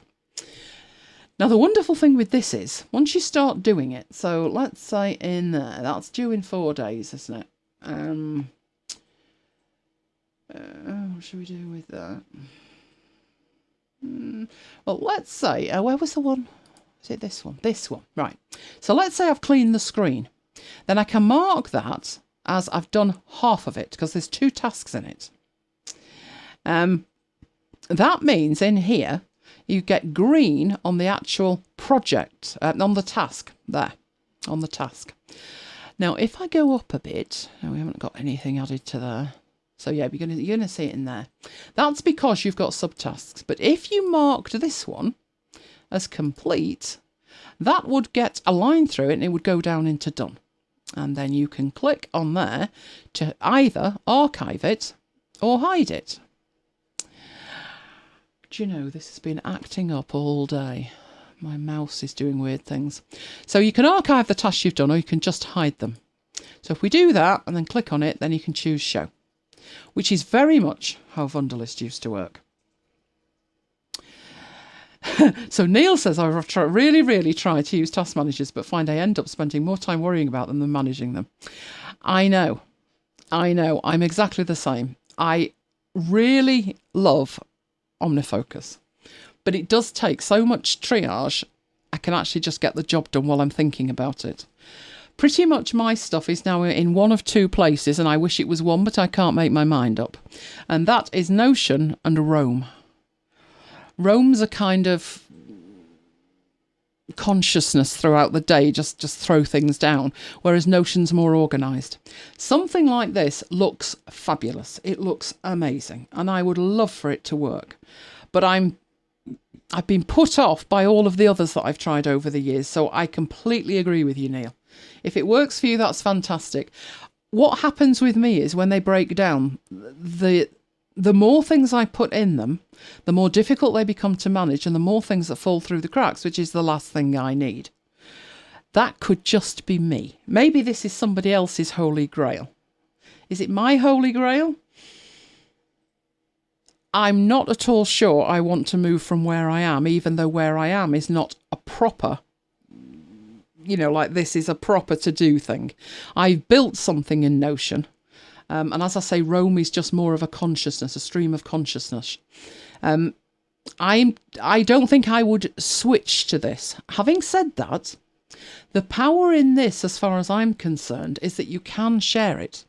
Now, the wonderful thing with this is, once you start doing it, so let's say in there, that's due in 4 days, isn't it? What should we do with that? Well, let's say, where was the one? Is it this one? This one, right. So let's say I've cleaned the screen. Then I can mark that as I've done half of it, because there's 2 tasks in it. That means in here, you get green on the actual project, on the task, there, on the task. Now, if I go up a bit, we haven't got anything added to there. So yeah, you're going to see it in there. That's because you've got subtasks. But if you marked this one as complete, that would get a line through it and it would go down into done. And then you can click on there to either archive it or hide it. Do you know, this has been acting up all day. My mouse is doing weird things. So you can archive the tasks you've done or you can just hide them. So if we do that and then click on it, then you can choose show, which is very much how Wunderlist used to work. So Neil says, I've really tried to use task managers, but find I end up spending more time worrying about them than managing them. I know. I'm exactly the same. I really love OmniFocus, but it does take so much triage. I can actually just get the job done while I'm thinking about it. Pretty much my stuff is now in one of 2 places, and I wish it was one, but I can't make my mind up. And that is Notion and Roam. Roam's a kind of consciousness throughout the day, just throw things down, whereas Notion's more organised. Something like this looks fabulous. It looks amazing, and I would love for it to work. But I'm I've been put off by all of the others that I've tried over the years. So I completely agree with you, Neil. If it works for you, that's fantastic. What happens with me is when they break down, the more things I put in them, the more difficult they become to manage and the more things that fall through the cracks, which is the last thing I need. That could just be me. Maybe this is somebody else's holy grail. Is it my holy grail? I'm not at all sure I want to move from where I am, even though where I am is not a proper, like this is a proper to-do thing. I've built something in Notion. And as I say, Rome is just more of a consciousness, a stream of consciousness. I don't think I would switch to this. Having said that, the power in this, as far as I'm concerned, is that you can share it.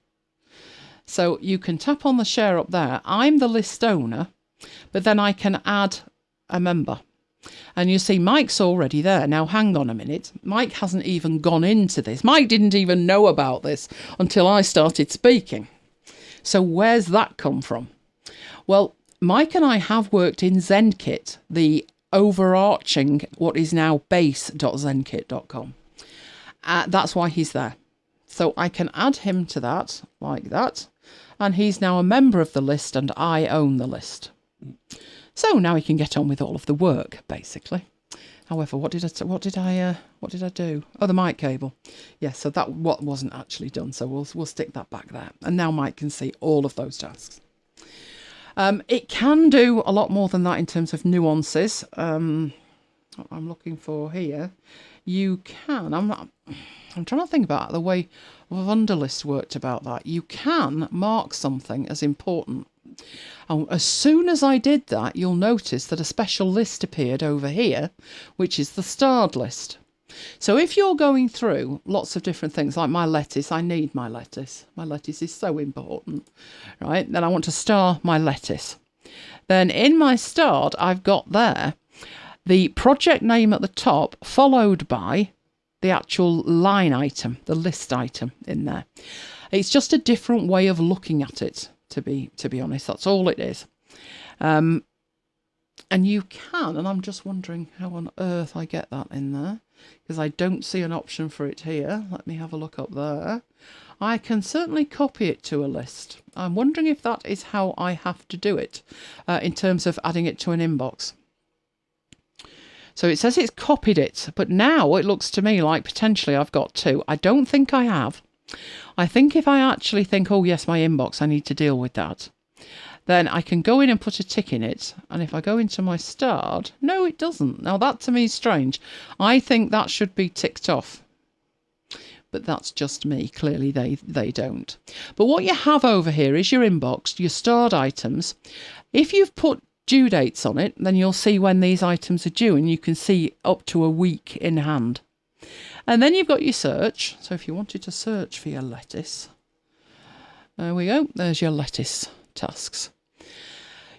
So you can tap on the share up there. I'm the list owner, but then I can add a member. And you see Mike's already there. Now, hang on a minute. Mike hasn't even gone into this. Mike didn't even know about this until I started speaking. So where's that come from? Well, Mike and I have worked in Zenkit, the overarching what is now base.zenkit.com. That's why he's there. So I can add him to that, like that. And he's now a member of the list and I own the list. So now he can get on with all of the work, basically. However, what did I do? Oh, the mic cable. Yes, so that wasn't actually done. So we'll stick that back there. And now Mike can see all of those tasks. It can do a lot more than that in terms of nuances. What I'm looking for here. You can. I'm trying to think about the way Wunderlist worked about that. You can mark something as important. And as soon as I did that, you'll notice that a special list appeared over here, which is the starred list. So if you're going through lots of different things, like my lettuce, I need my lettuce. My lettuce is so important, right? Then I want to star my lettuce. Then in my starred, I've got there the project name at the top, followed by the actual line item, the list item in there. It's just a different way of looking at it, to be honest. That's all it is. And you can, and I'm just wondering how on earth I get that in there, because I don't see an option for it here. Let me have a look up there. I can certainly copy it to a list. I'm wondering if that is how I have to do it in terms of adding it to an inbox. So it says it's copied it, but now it looks to me like potentially I've got two. I don't think I have. I think if I actually think, oh yes, my inbox, I need to deal with that, then I can go in and put a tick in it. And if I go into my starred, no, it doesn't. Now that to me is strange. I think that should be ticked off. But that's just me. Clearly they don't. But what you have over here is your inbox, your starred items. If you've put due dates on it, then you'll see when these items are due, and you can see up to a week in hand. And then you've got your search. So if you wanted to search for your lettuce, there we go. There's your lettuce tasks.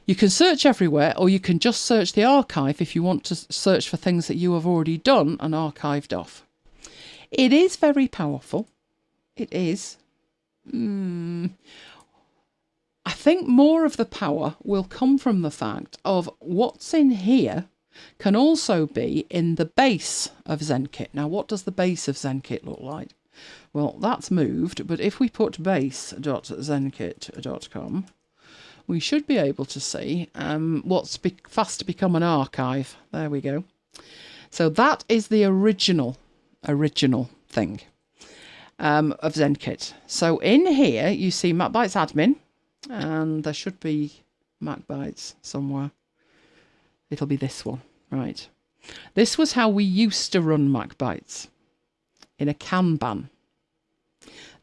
You can search everywhere, or you can just search the archive if you want to search for things that you have already done and archived off. It is very powerful. It is. I think more of the power will come from the fact of what's in here can also be in the base of Zenkit. Now, what does the base of Zenkit look like? Well, that's moved, but if we put base.zenkit.com, we should be able to see what's fast to become an archive. There we go. So that is the original thing of Zenkit. So in here, you see MacBites admin, and there should be MacBites somewhere. It'll be this one, right? This was how we used to run MacBites, in a Kanban.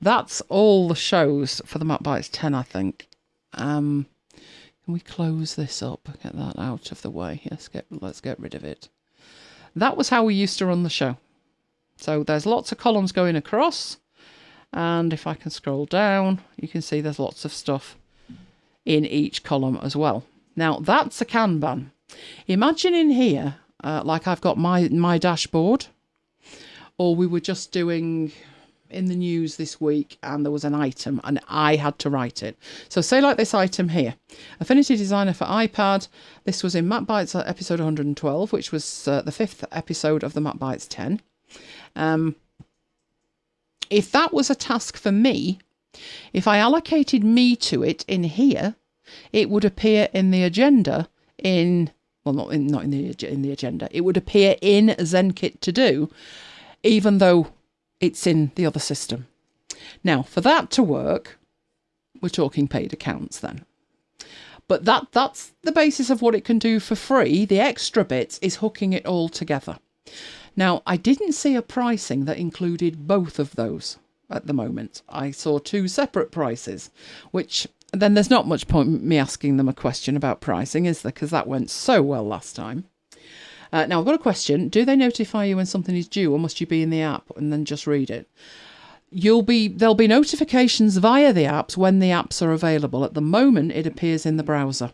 That's all the shows for the MacBites 10, I think. Can we close this up? Get that out of the way. Let's get rid of it. That was how we used to run the show. So there's lots of columns going across, and if I can scroll down, you can see there's lots of stuff in each column as well. Now that's a Kanban. Imagine in here, like I've got my dashboard, or we were just doing, in the news this week and there was an item and I had to write it. So say like this item here, Affinity Designer for iPad. This was in MacBites episode 112, which was the 5th episode of the MacBites 10. If that was a task for me, if I allocated me to it in here, it would appear in the agenda in, well, not in the agenda. It would appear in Zenkit To Do, even though it's in the other system. Now, for that to work, we're talking paid accounts then. But that's the basis of what it can do for free. The extra bits is hooking it all together. Now, I didn't see a pricing that included both of those at the moment. I saw 2 separate prices, which then there's not much point me asking them a question about pricing, is there? Because that went so well last time. Now, I've got a question. Do they notify you when something is due, or must you be in the app and then just read it? There'll be notifications via the apps when the apps are available. At the moment, it appears in the browser.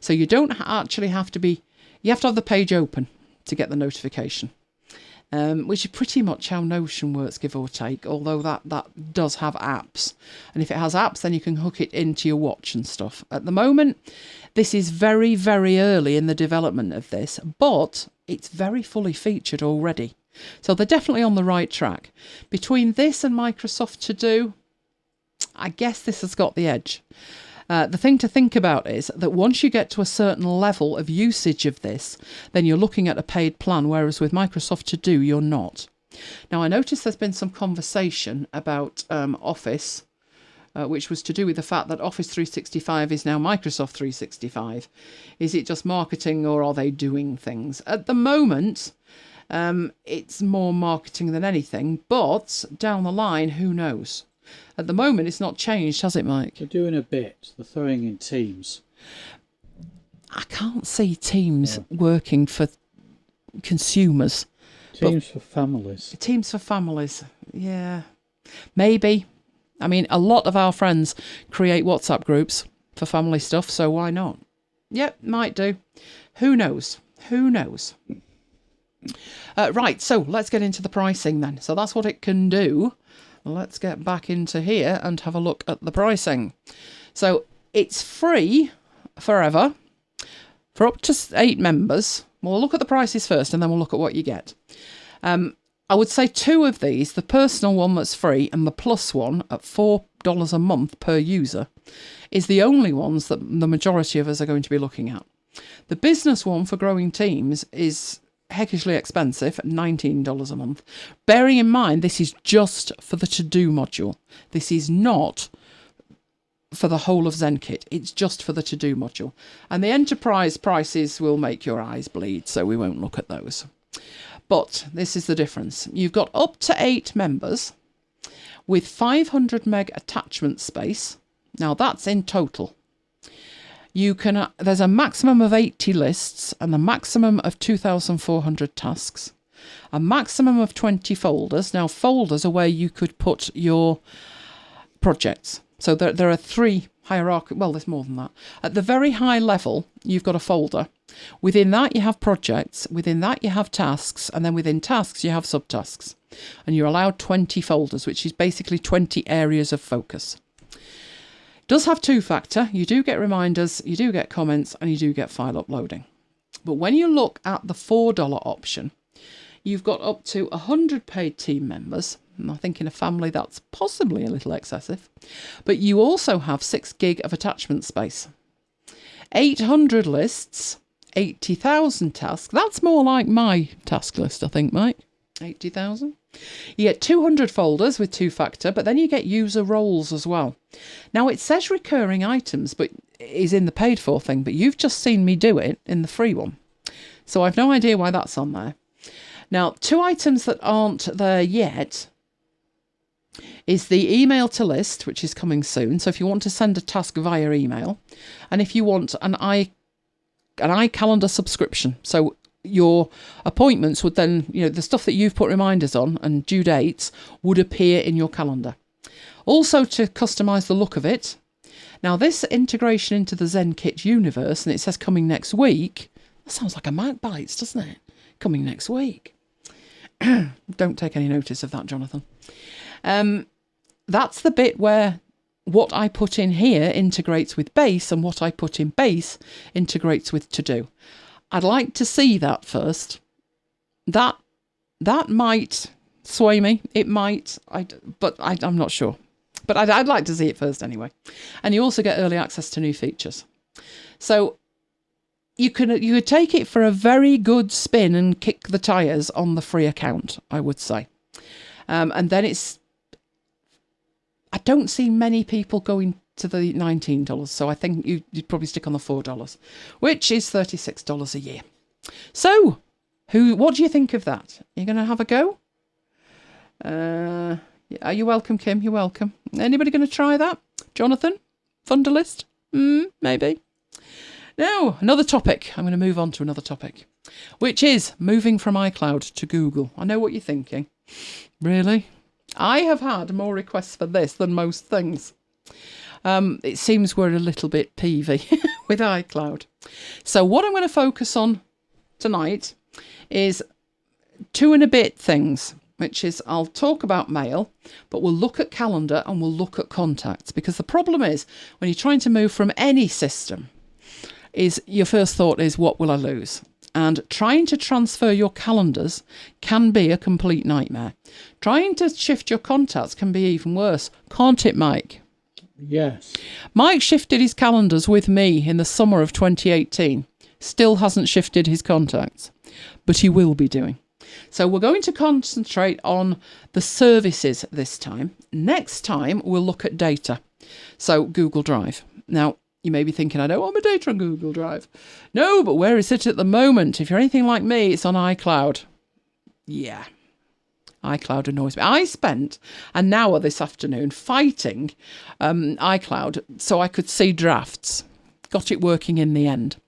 So you don't actually have to be, you have to have the page open to get the notification. Which is pretty much how Notion works, give or take, although that does have apps. And if it has apps, then you can hook it into your watch and stuff. At the moment, this is very, very early in the development of this, but it's very fully featured already. So they're definitely on the right track. Between this and Microsoft To Do, I guess this has got the edge. The thing to think about is that once you get to a certain level of usage of this, then you're looking at a paid plan, whereas with Microsoft To Do, you're not. Now, I noticed there's been some conversation about Office, which was to do with the fact that Office 365 is now Microsoft 365. Is it just marketing, or are they doing things? At the moment, it's more marketing than anything, but down the line, who knows? At the moment, it's not changed, has it, Mike?
They're doing a bit. They're throwing in Teams.
I can't see Teams working for consumers.
Teams for families.
Teams for families, yeah. Maybe. I mean, a lot of our friends create WhatsApp groups for family stuff, so why not? Yep, might do. Who knows? Who knows? Right, so let's get into the pricing then. So that's what it can do. Let's get back into here and have a look at the pricing. So it's free forever for up to 8 members. We'll look at the prices first and then we'll look at what you get. I would say 2 of these, the personal one that's free and the plus one at $4 a month per user, is the only ones that the majority of us are going to be looking at. The business one for growing teams is heckishly expensive at $19 a month. Bearing in mind, this is just for the to-do module. This is not for the whole of Zenkit. It's just for the to-do module. And the enterprise prices will make your eyes bleed, so we won't look at those. But this is the difference. You've got up to 8 members with 500 meg attachment space. Now that's in total. You can, there's a maximum of 80 lists and a maximum of 2,400 tasks, a maximum of 20 folders. Now, folders are where you could put your projects. So there are 3 hierarchical, well, there's more than that. At the very high level, you've got a folder. Within that, you have projects. Within that, you have tasks. And then within tasks, you have subtasks. And you're allowed 20 folders, which is basically 20 areas of focus. Does have 2-factor. You do get reminders, you do get comments, and you do get file uploading. But when you look at the $4 option, you've got up to 100 paid team members. And I think in a family that's possibly a little excessive. But you also have 6 gig of attachment space. 800 lists, 80,000 tasks. That's more like my task list, I think, Mike. 80,000. You get 200 folders with 2-factor, but then you get user roles as well. Now, it says recurring items, but is in the paid for thing, but you've just seen me do it in the free one. So I've no idea why that's on there. Now, 2 items that aren't there yet is the email to list, which is coming soon. So if you want to send a task via email, and if you want an iCalendar subscription, so your appointments would then, the stuff that you've put reminders on and due dates would appear in your calendar. Also to customize the look of it. Now this integration into the Zenkit universe, and it says coming next week. That sounds like a MacBites, doesn't it? Coming next week. Don't take any notice of that, Jonathan. That's the bit where what I put in here integrates with base, and what I put in base integrates with To Do. I'd like to see that first. That might sway me. It might, but I'm not sure. But I'd like to see it first anyway. And you also get early access to new features. So you could take it for a very good spin and kick the tyres on the free account, I would say. And then I don't see many people going to the $19, so I think you'd probably stick on the $4, which is $36 a year. So, what do you think of that? You're going to have a go? Are you welcome, Kim? You're welcome. Anybody going to try that? Jonathan? Fundalist? Maybe. Now, another topic. I'm going to move on to another topic, which is moving from iCloud to Google. I know what you're thinking. Really? I have had more requests for this than most things. It seems we're a little bit peevy with iCloud. So what I'm going to focus on tonight is 2 and a bit things, which is I'll talk about mail, but we'll look at calendar and we'll look at contacts, because the problem is when you're trying to move from any system is your first thought is, what will I lose? And trying to transfer your calendars can be a complete nightmare. Trying to shift your contacts can be even worse. Can't it, Mike?
Yes.
Mike shifted his calendars with me in the summer of 2018. Still hasn't shifted his contacts, but he will be doing. So we're going to concentrate on the services this time. Next time, we'll look at data. So Google Drive. Now, you may be thinking, I don't want my data on Google Drive. No, but where is it at the moment? If you're anything like me, it's on iCloud. Yeah, iCloud annoys me. I spent an hour this afternoon fighting iCloud so I could see drafts. Got it working in the end.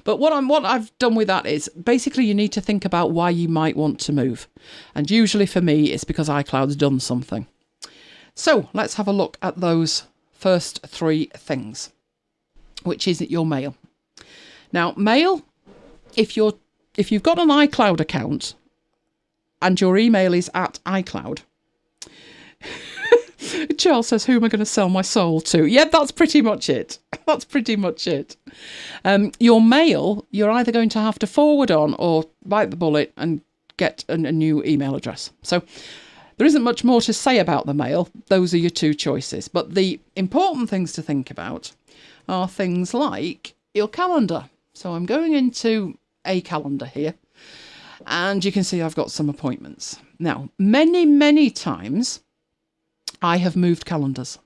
But what I've done with that is basically you need to think about why you might want to move. And usually for me, it's because iCloud's done something. So let's have a look at those first 3 things, which is your mail. Now, mail, if you've got an iCloud account and your email is at iCloud, Charles says, who am I going to sell my soul to? Yeah, that's pretty much it. That's pretty much it. Your mail, you're either going to have to forward on or bite the bullet and get a new email address. So there isn't much more to say about the mail. Those are your 2 choices. But the important things to think about are things like your calendar. So I'm going into a calendar here, and you can see I've got some appointments. Now, many, many times I have moved calendars.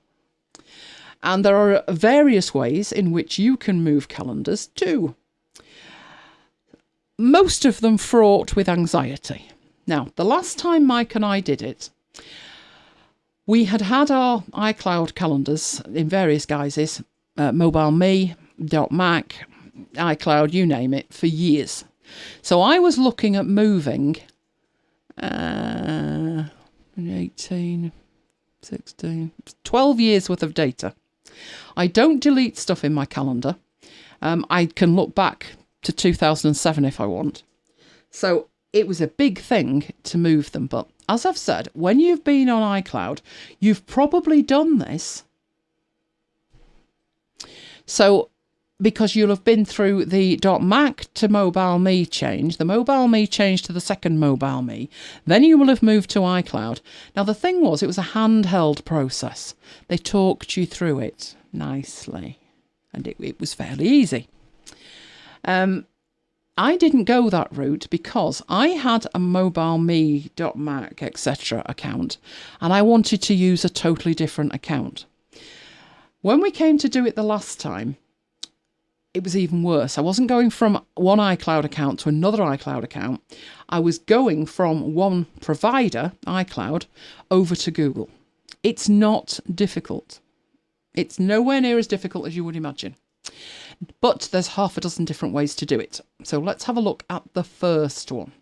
And there are various ways in which you can move calendars too. Most of them fraught with anxiety. Now, the last time Mike and I did it, we had our iCloud calendars in various guises, MobileMe, .Mac, iCloud, you name it, for years. So I was looking at moving 18, 16, 12 years worth of data. I don't delete stuff in my calendar. I can look back to 2007 if I want. So it was a big thing to move them. But as I've said, when you've been on iCloud, you've probably done this. So because you'll have been through the .Mac to MobileMe change, the MobileMe change to the second MobileMe, then you will have moved to iCloud. Now, the thing was, it was a handheld process. They talked you through it nicely, and it was fairly easy. I didn't go that route because I had a MobileMe, .Mac, etc. account, and I wanted to use a totally different account. When we came to do it the last time, it was even worse. I wasn't going from one iCloud account to another iCloud account. I was going from one provider, iCloud, over to Google. It's not difficult. It's nowhere near as difficult as you would imagine. But there's half a dozen different ways to do it. So let's have a look at the first one.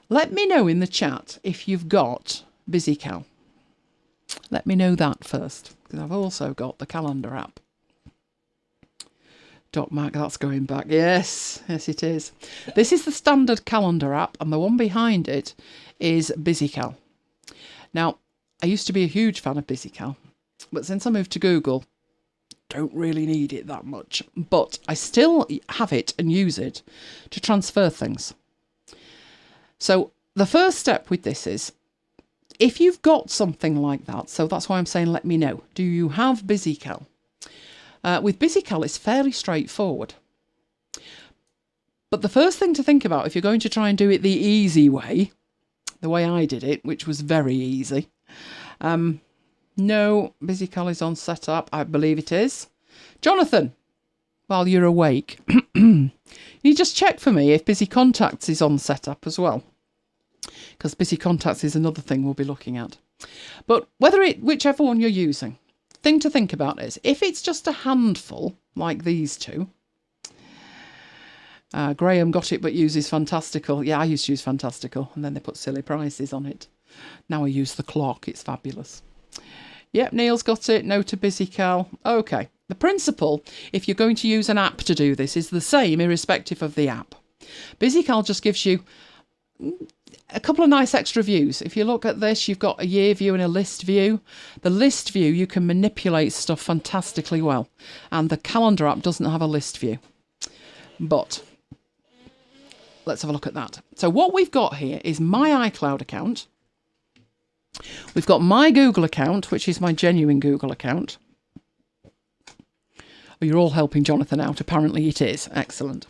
Let me know in the chat if you've got BusyCal. Let me know that first, because I've also got the calendar app. .Mac, that's going back. Yes, it is. This is the standard calendar app, and the one behind it is BusyCal. Now, I used to be a huge fan of BusyCal, but since I moved to Google, don't really need it that much. But I still have it and use it to transfer things. So the first step with this is, if you've got something like that, so that's why I'm saying let me know. Do you have BusyCal? With BusyCal, it's fairly straightforward. But the first thing to think about, if you're going to try and do it the easy way, the way I did it, which was very easy. No, BusyCal is on setup. I believe it is. Jonathan, while you're awake, you just check for me if Busy Contacts is on setup as well. Because Busy Contacts is another thing we'll be looking at. But whichever one you're using, thing to think about is, if it's just a handful, like these two, Graham got it but uses Fantastical. Yeah, I used to use Fantastical, and then they put silly prices on it. Now I use the clock. It's fabulous. Yep, Neil's got it. No to BusyCal. Okay. The principle, if you're going to use an app to do this, is the same irrespective of the app. BusyCal just gives you a couple of nice extra views. If you look at this, you've got a year view and a list view. The list view, you can manipulate stuff fantastically well. And the calendar app doesn't have a list view. But let's have a look at that. So what we've got here is my iCloud account. We've got my Google account, which is my genuine Google account. Oh, you're all helping Jonathan out. Apparently it is. Excellent.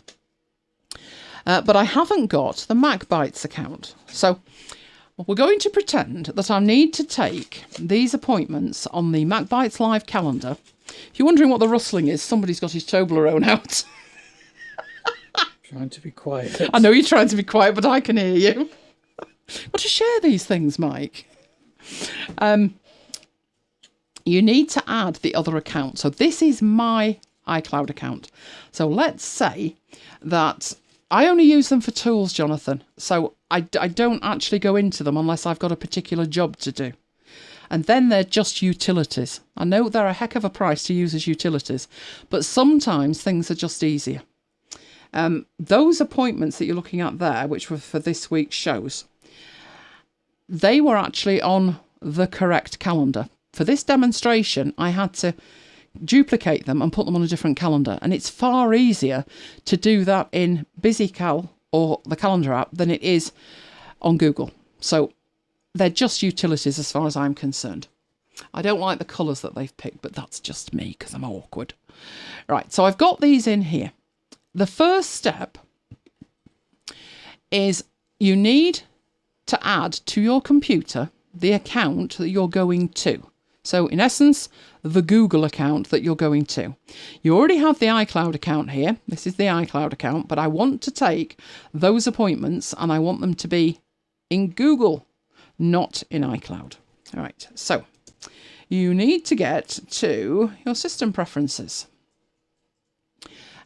But I haven't got the MacBites account. So we're going to pretend that I need to take these appointments on the MacBites live calendar. If you're wondering what the rustling is, somebody's got his Toblerone out.
Trying to be quiet.
I know you're trying to be quiet, but I can hear you. Got to share these things, Mike. You need to add the other account. So this is my iCloud account. So let's say that I only use them for tools, Jonathan. So I don't actually go into them unless I've got a particular job to do. And then they're just utilities. I know they're a heck of a price to use as utilities, but sometimes things are just easier. Those appointments that you're looking at there, which were for this week's shows, they were actually on the correct calendar. For this demonstration, I had to duplicate them and put them on a different calendar. And it's far easier to do that in BusyCal or the calendar app than it is on Google. So they're just utilities as far as I'm concerned. I don't like the colours that they've picked, but that's just me because I'm awkward. Right, so I've got these in here. The first step is you need to add to your computer the account that you're going to. So in essence, the Google account that you're going to. You already have the iCloud account here. This is the iCloud account, but I want to take those appointments and I want them to be in Google, not in iCloud. All right, so you need to get to your system preferences.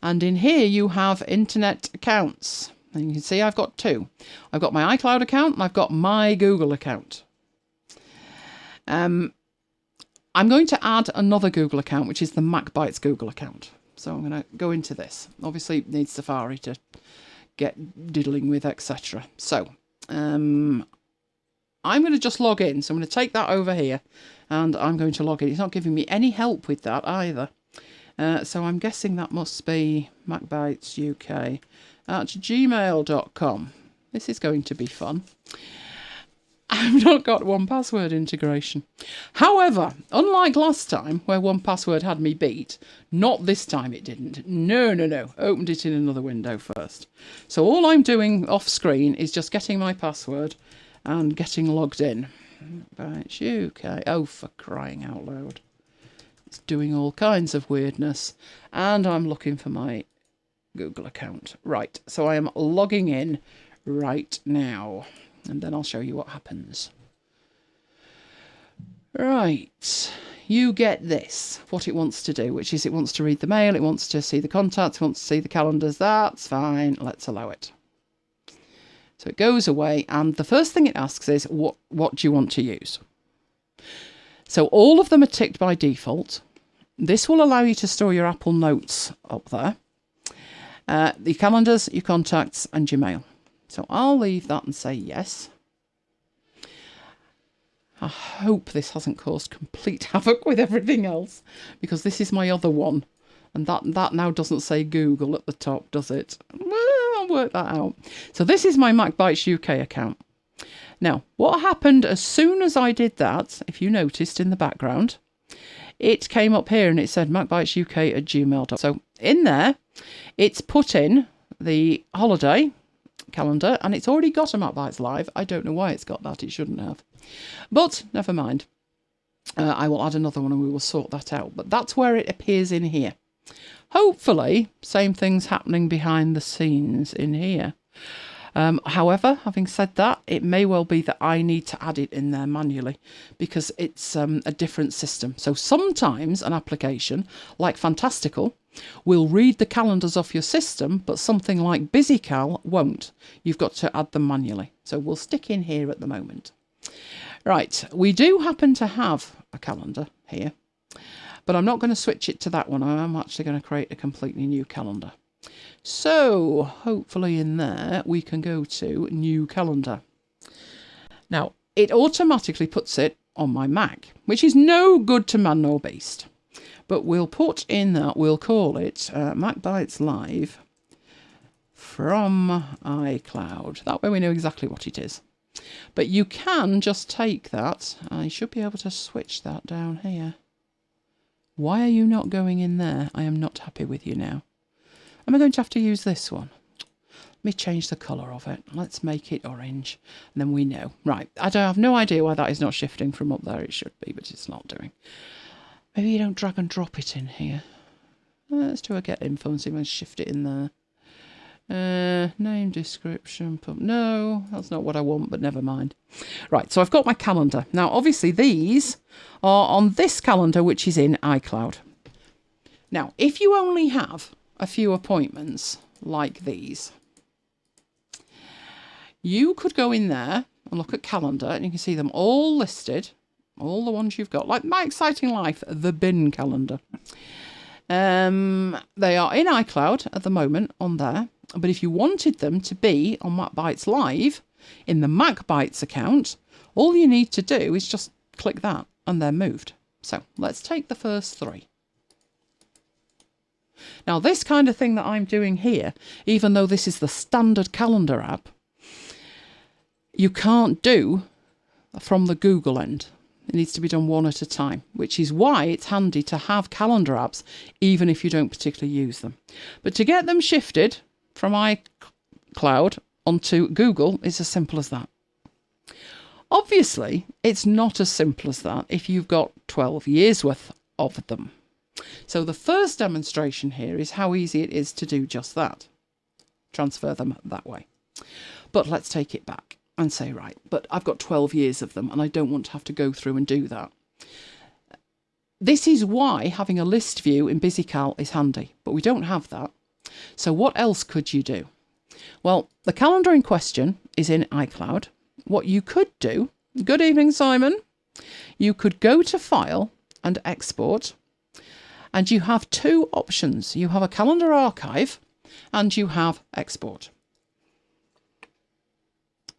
And in here you have internet accounts. And you can see I've got two. I've got my iCloud account and I've got my Google account. I'm going to add another Google account, which is the MacBites Google account. So I'm going to go into this. Obviously it needs Safari to get diddling with, etc. So I'm going to just log in. So I'm going to take that over here and I'm going to log in. It's not giving me any help with that either. So I'm guessing that must be macbitesuk@gmail.com. This is going to be fun. I've not got 1Password integration. However, unlike last time where 1Password had me beat, not this time it didn't. No. Opened it in another window first. So all I'm doing off screen is just getting my password and getting logged in. MacBites UK. Oh, for crying out loud. It's doing all kinds of weirdness. And I'm looking for my Google account. Right, so I am logging in right now. And then I'll show you what happens. Right, you get this, what it wants to do, which is it wants to read the mail, it wants to see the contacts, it wants to see the calendars. That's fine, let's allow it. So it goes away, and the first thing it asks is, what do you want to use? So all of them are ticked by default. This will allow you to store your Apple Notes up there. The calendars, your contacts, and your mail. So I'll leave that and say yes. I hope this hasn't caused complete havoc with everything else, because this is my other one. And that now doesn't say Google at the top, does it? Well, I'll work that out. So this is my MacBites UK account. Now, what happened as soon as I did that, if you noticed in the background, it came up here and it said macbitesuk@gmail.com. So in there, it's put in the holiday calendar, and it's already got a MacBites Live. I don't know why it's got that. It shouldn't have. But never mind. I will add another one and we will sort that out. But that's where it appears in here. Hopefully, same thing's happening behind the scenes in here. However, having said that, it may well be that I need to add it in there manually because it's a different system. So sometimes an application like Fantastical will read the calendars off your system, but something like BusyCal won't. You've got to add them manually. So we'll stick in here at the moment. Right, we do happen to have a calendar here, but I'm not going to switch it to that one. I'm actually going to create a completely new calendar. So hopefully in there we can go to new calendar. Now it automatically puts it on my Mac, which is no good to man nor beast. But we'll put in that, we'll call it MacBites Live from iCloud. That way we know exactly what it is. But you can just take that. I should be able to switch that down here. Why are you not going in there? I am not happy with you now. Am I going to have to use this one? Let me change the colour of it. Let's make it orange. And then we know. Right. I have no idea why that is not shifting from up there. It should be, but it's not doing. Maybe you don't drag and drop it in here. Let's do a get info and see if I can shift it in there. Name, description. No, that's not what I want, but never mind. Right, so I've got my calendar. Now, obviously, these are on this calendar, which is in iCloud. Now, if you only have a few appointments like these, you could go in there and look at calendar, and you can see them all listed, all the ones you've got, like My Exciting Life, the bin calendar. They are in iCloud at the moment on there. But if you wanted them to be on MacBites Live in the MacBites account, all you need to do is just click that and they're moved. So let's take the first three. Now this kind of thing that I'm doing here, even though this is the standard calendar app, you can't do from the Google end. It needs to be done one at a time, which is why it's handy to have calendar apps, even if you don't particularly use them. But to get them shifted from iCloud onto Google, it's as simple as that. Obviously, it's not as simple as that if you've got 12 years worth of them. So the first demonstration here is how easy it is to do just that. Transfer them that way. But let's take it back and say, right, but I've got 12 years of them and I don't want to have to go through and do that. This is why having a list view in BusyCal is handy, but we don't have that. So what else could you do? Well, the calendar in question is in iCloud. What you could do, good evening, Simon, you could go to File and Export, and you have two options. You have a calendar archive and you have Export.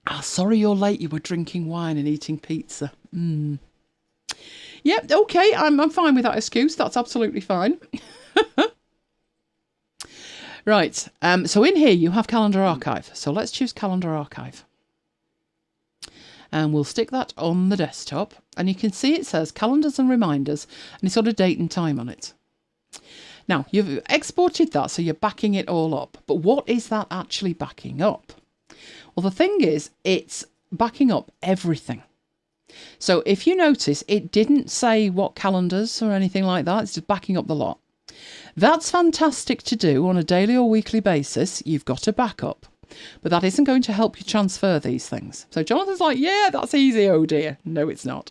Ah, sorry you're late. You were drinking wine and eating pizza. Yep, okay, I'm fine with that excuse. That's absolutely fine. Right, so in here you have Calendar Archive. So let's choose Calendar Archive. And we'll stick that on the desktop. And you can see it says Calendars and Reminders, and it's got a date and time on it. Now, you've exported that, so you're backing it all up. But what is that actually backing up? Well, the thing is, it's backing up everything. So if you notice, it didn't say what calendars or anything like that. It's just backing up the lot. That's fantastic to do on a daily or weekly basis. You've got a backup, but that isn't going to help you transfer these things. So Jonathan's like, yeah, that's easy. Oh dear. No, it's not.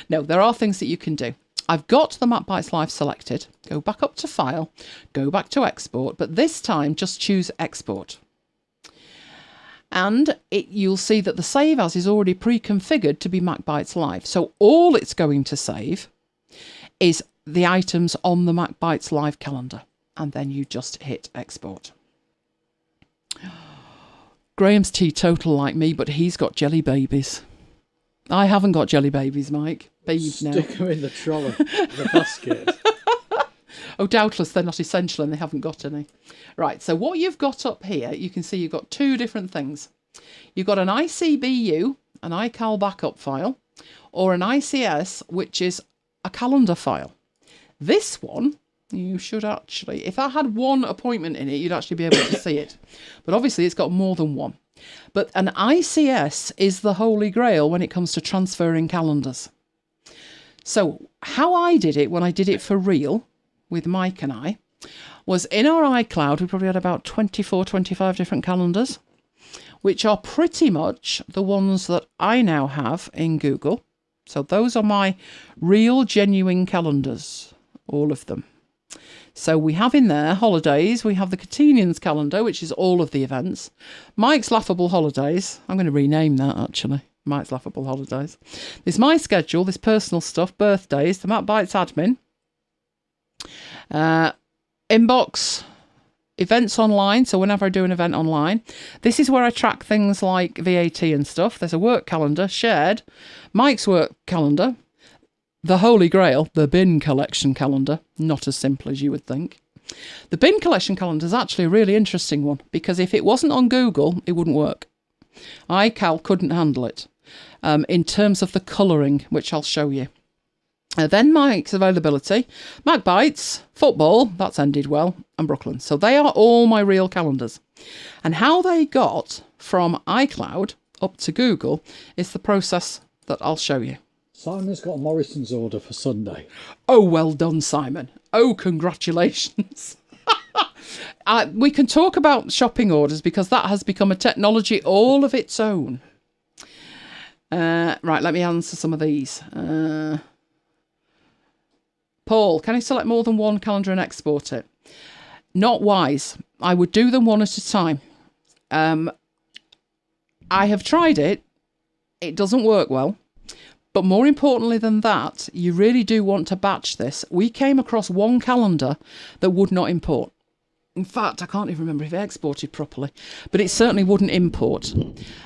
No, there are things that you can do. I've got the MacBites Live selected. Go back up to File, go back to Export, but this time just choose Export. And you'll see that the Save As is already pre-configured to be MacBites Live. So all it's going to save is the items on the MacBites Live calendar. And then you just hit Export. Graham's teetotal like me, but he's got jelly babies. I haven't got jelly babies, Mike. Beeve now.
Stick them in the trolley, the basket.
Oh, doubtless they're not essential and they haven't got any. Right, so what you've got up here, you can see you've got two different things. You've got an ICBU, an iCal backup file, or an ICS, which is a calendar file. This one, you should actually, if I had one appointment in it, you'd actually be able to see it. But obviously it's got more than one. But an ICS is the holy grail when it comes to transferring calendars. So how I did it when I did it for real, with Mike and I, was in our iCloud, we probably had about 24, 25 different calendars, which are pretty much the ones that I now have in Google. So those are my real, genuine calendars, all of them. So we have in there holidays, we have the Catenians calendar, which is all of the events. Mike's Laughable Holidays, I'm going to rename that actually, Mike's Laughable Holidays. There's my schedule, this personal stuff, birthdays, the MacBites admin, inbox, events online, so whenever I do an event online. This is where I track things like VAT and stuff. There's a work calendar, shared, Mike's work calendar, the holy grail, the bin collection calendar, not as simple as you would think. The bin collection calendar is actually a really interesting one because if it wasn't on Google, it wouldn't work. iCal couldn't handle it in terms of the colouring, which I'll show you. Then Mike's availability, MacBites, football, that's ended well, and Brooklyn. So they are all my real calendars. And how they got from iCloud up to Google is the process that I'll show you.
Simon's got a Morrison's order for Sunday.
Oh, well done, Simon. Oh, congratulations. We can talk about shopping orders because that has become a technology all of its own. Right, let me answer some of these. Paul, can I select more than one calendar and export it? Not wise. I would do them one at a time. I have tried it. It doesn't work well. But more importantly than that, you really do want to batch this. We came across one calendar that would not import. In fact, I can't even remember if it exported properly, but it certainly wouldn't import.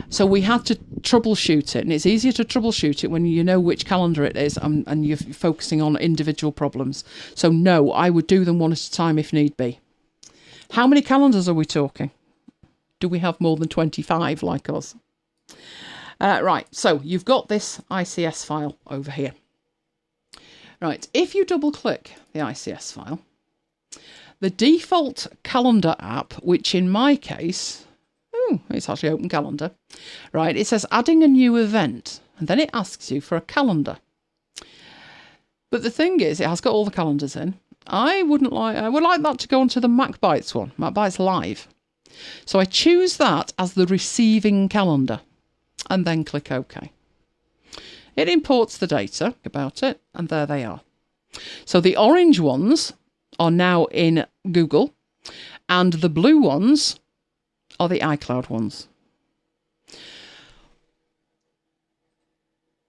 So we had to troubleshoot it, and it's easier to troubleshoot it when you know which calendar it is and you're focusing on individual problems. So no, I would do them one at a time if need be. How many calendars are we talking? Do we have more than 25 like us? Right, so you've got this ICS file over here. Right, if you double click the ICS file, the default calendar app, which in my case, it's actually Open Calendar, right, it says adding a new event, and then it asks you for a calendar. But the thing is, it has got all the calendars in. I would like that to go onto the MacBites one, MacBites Live. So I choose that as the receiving calendar. And then click OK. It imports the data about it, and there they are. So the orange ones are now in Google, and the blue ones are the iCloud ones.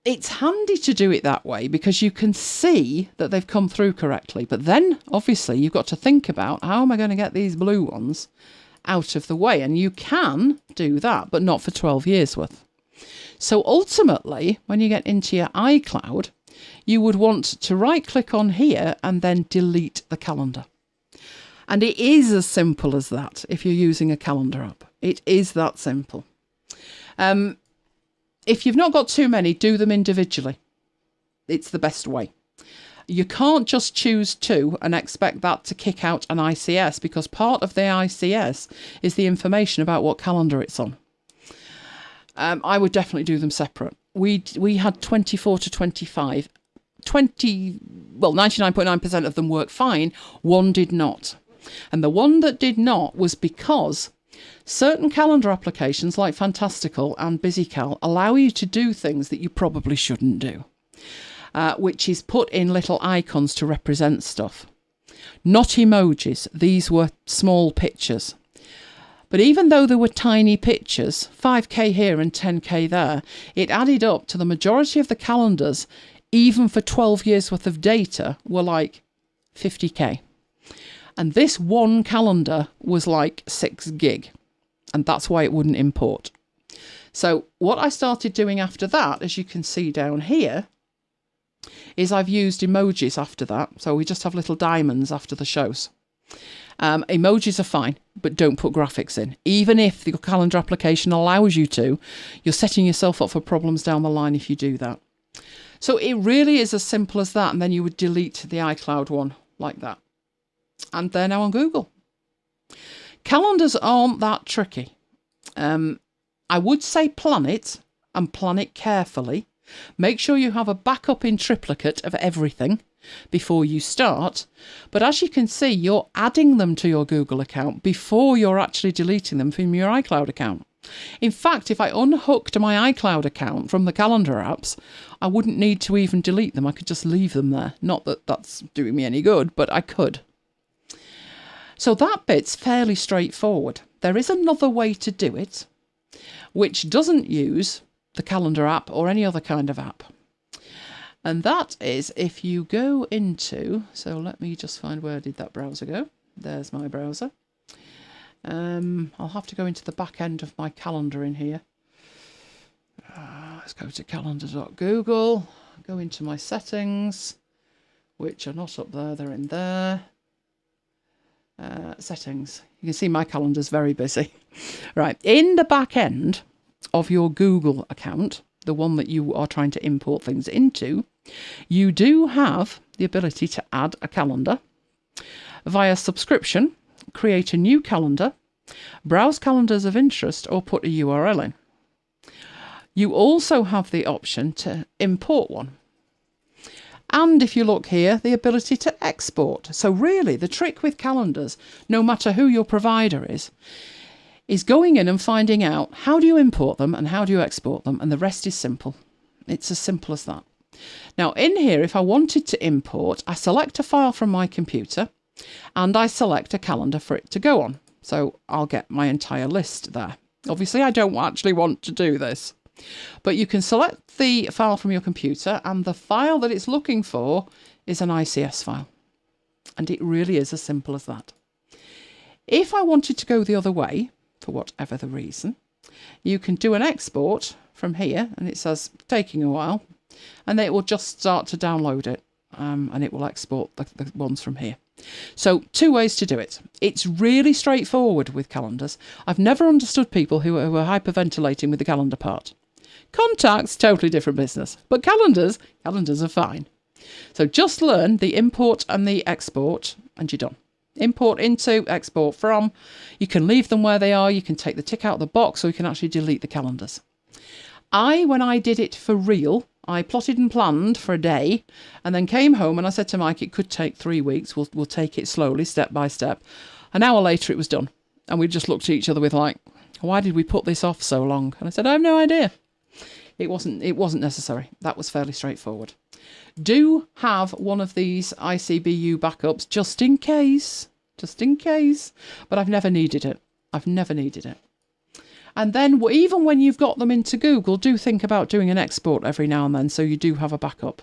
It's handy to do it that way because you can see that they've come through correctly. But then, obviously, you've got to think about how am I going to get these blue ones out of the way? And you can do that, but not for 12 years worth. So ultimately, when you get into your iCloud, you would want to right-click on here and then delete the calendar. And it is as simple as that if you're using a calendar app. It is that simple. If you've not got too many, do them individually. It's the best way. You can't just choose two and expect that to kick out an ICS because part of the ICS is the information about what calendar it's on. I would definitely do them separate. We had 24 to 25. 99.9% of them worked fine. One did not. And the one that did not was because certain calendar applications like Fantastical and BusyCal allow you to do things that you probably shouldn't do, which is put in little icons to represent stuff. Not emojis. These were small pictures. But even though there were tiny pictures, 5k here and 10k there, it added up to the majority of the calendars, even for 12 years worth of data, were like 50k. And this one calendar was like 6 gig. And that's why it wouldn't import. So what I started doing after that, as you can see down here, is I've used emojis after that. So we just have little diamonds after the shows. Emojis are fine, but don't put graphics in. Even if the calendar application allows you to, you're setting yourself up for problems down the line if you do that. So it really is as simple as that. And then you would delete the iCloud one like that. And they're now on Google. Calendars aren't that tricky. I would say plan it, and plan it carefully. Make sure you have a backup in triplicate of everything before you start. But as you can see, you're adding them to your Google account before you're actually deleting them from your iCloud account. In fact, if I unhooked my iCloud account from the calendar apps, I wouldn't need to even delete them. I could just leave them there. Not that that's doing me any good, but I could. So that bit's fairly straightforward. There is another way to do it, which doesn't use the calendar app or any other kind of app. And that is if you go into, so let me just find, where did that browser go? There's my browser. I'll have to go into the back end of my calendar in here. Let's go to calendar.google, go into my settings, which are not up there, they're in there. Settings. You can see my calendar's very busy. Right, in the back end of your Google account, the one that you are trying to import things into, you do have the ability to add a calendar via subscription, create a new calendar, browse calendars of interest, or put a URL in. You also have the option to import one. And if you look here, the ability to export. So really, the trick with calendars, no matter who your provider is going in and finding out how do you import them and how do you export them, and the rest is simple. It's as simple as that. Now in here, if I wanted to import, I select a file from my computer and I select a calendar for it to go on. So I'll get my entire list there. Obviously, I don't actually want to do this, but you can select the file from your computer, and the file that it's looking for is an ICS file. And it really is as simple as that. If I wanted to go the other way, for whatever the reason, you can do an export from here, and it says taking a while, and then it will just start to download it, and it will export the ones from here. So 2 ways to do it. It's really straightforward with calendars. I've never understood people who are hyperventilating with the calendar part. Contacts, totally different business. But calendars are fine. So just learn the import and the export, and you're done. Import into, export from. You can leave them where they are. You can take the tick out of the box, or you can actually delete the calendars. When I did it for real, I plotted and planned for a day, and then came home and I said to Mike, it could take 3 weeks. We'll take it slowly, step by step. An hour later, it was done. And we just looked at each other with like, why did we put this off so long? And I said, I have no idea. It wasn't necessary. That was fairly straightforward. Do have one of these ICBU backups just in case, but I've never needed it. And then even when you've got them into Google, do think about doing an export every now and then, so you do have a backup.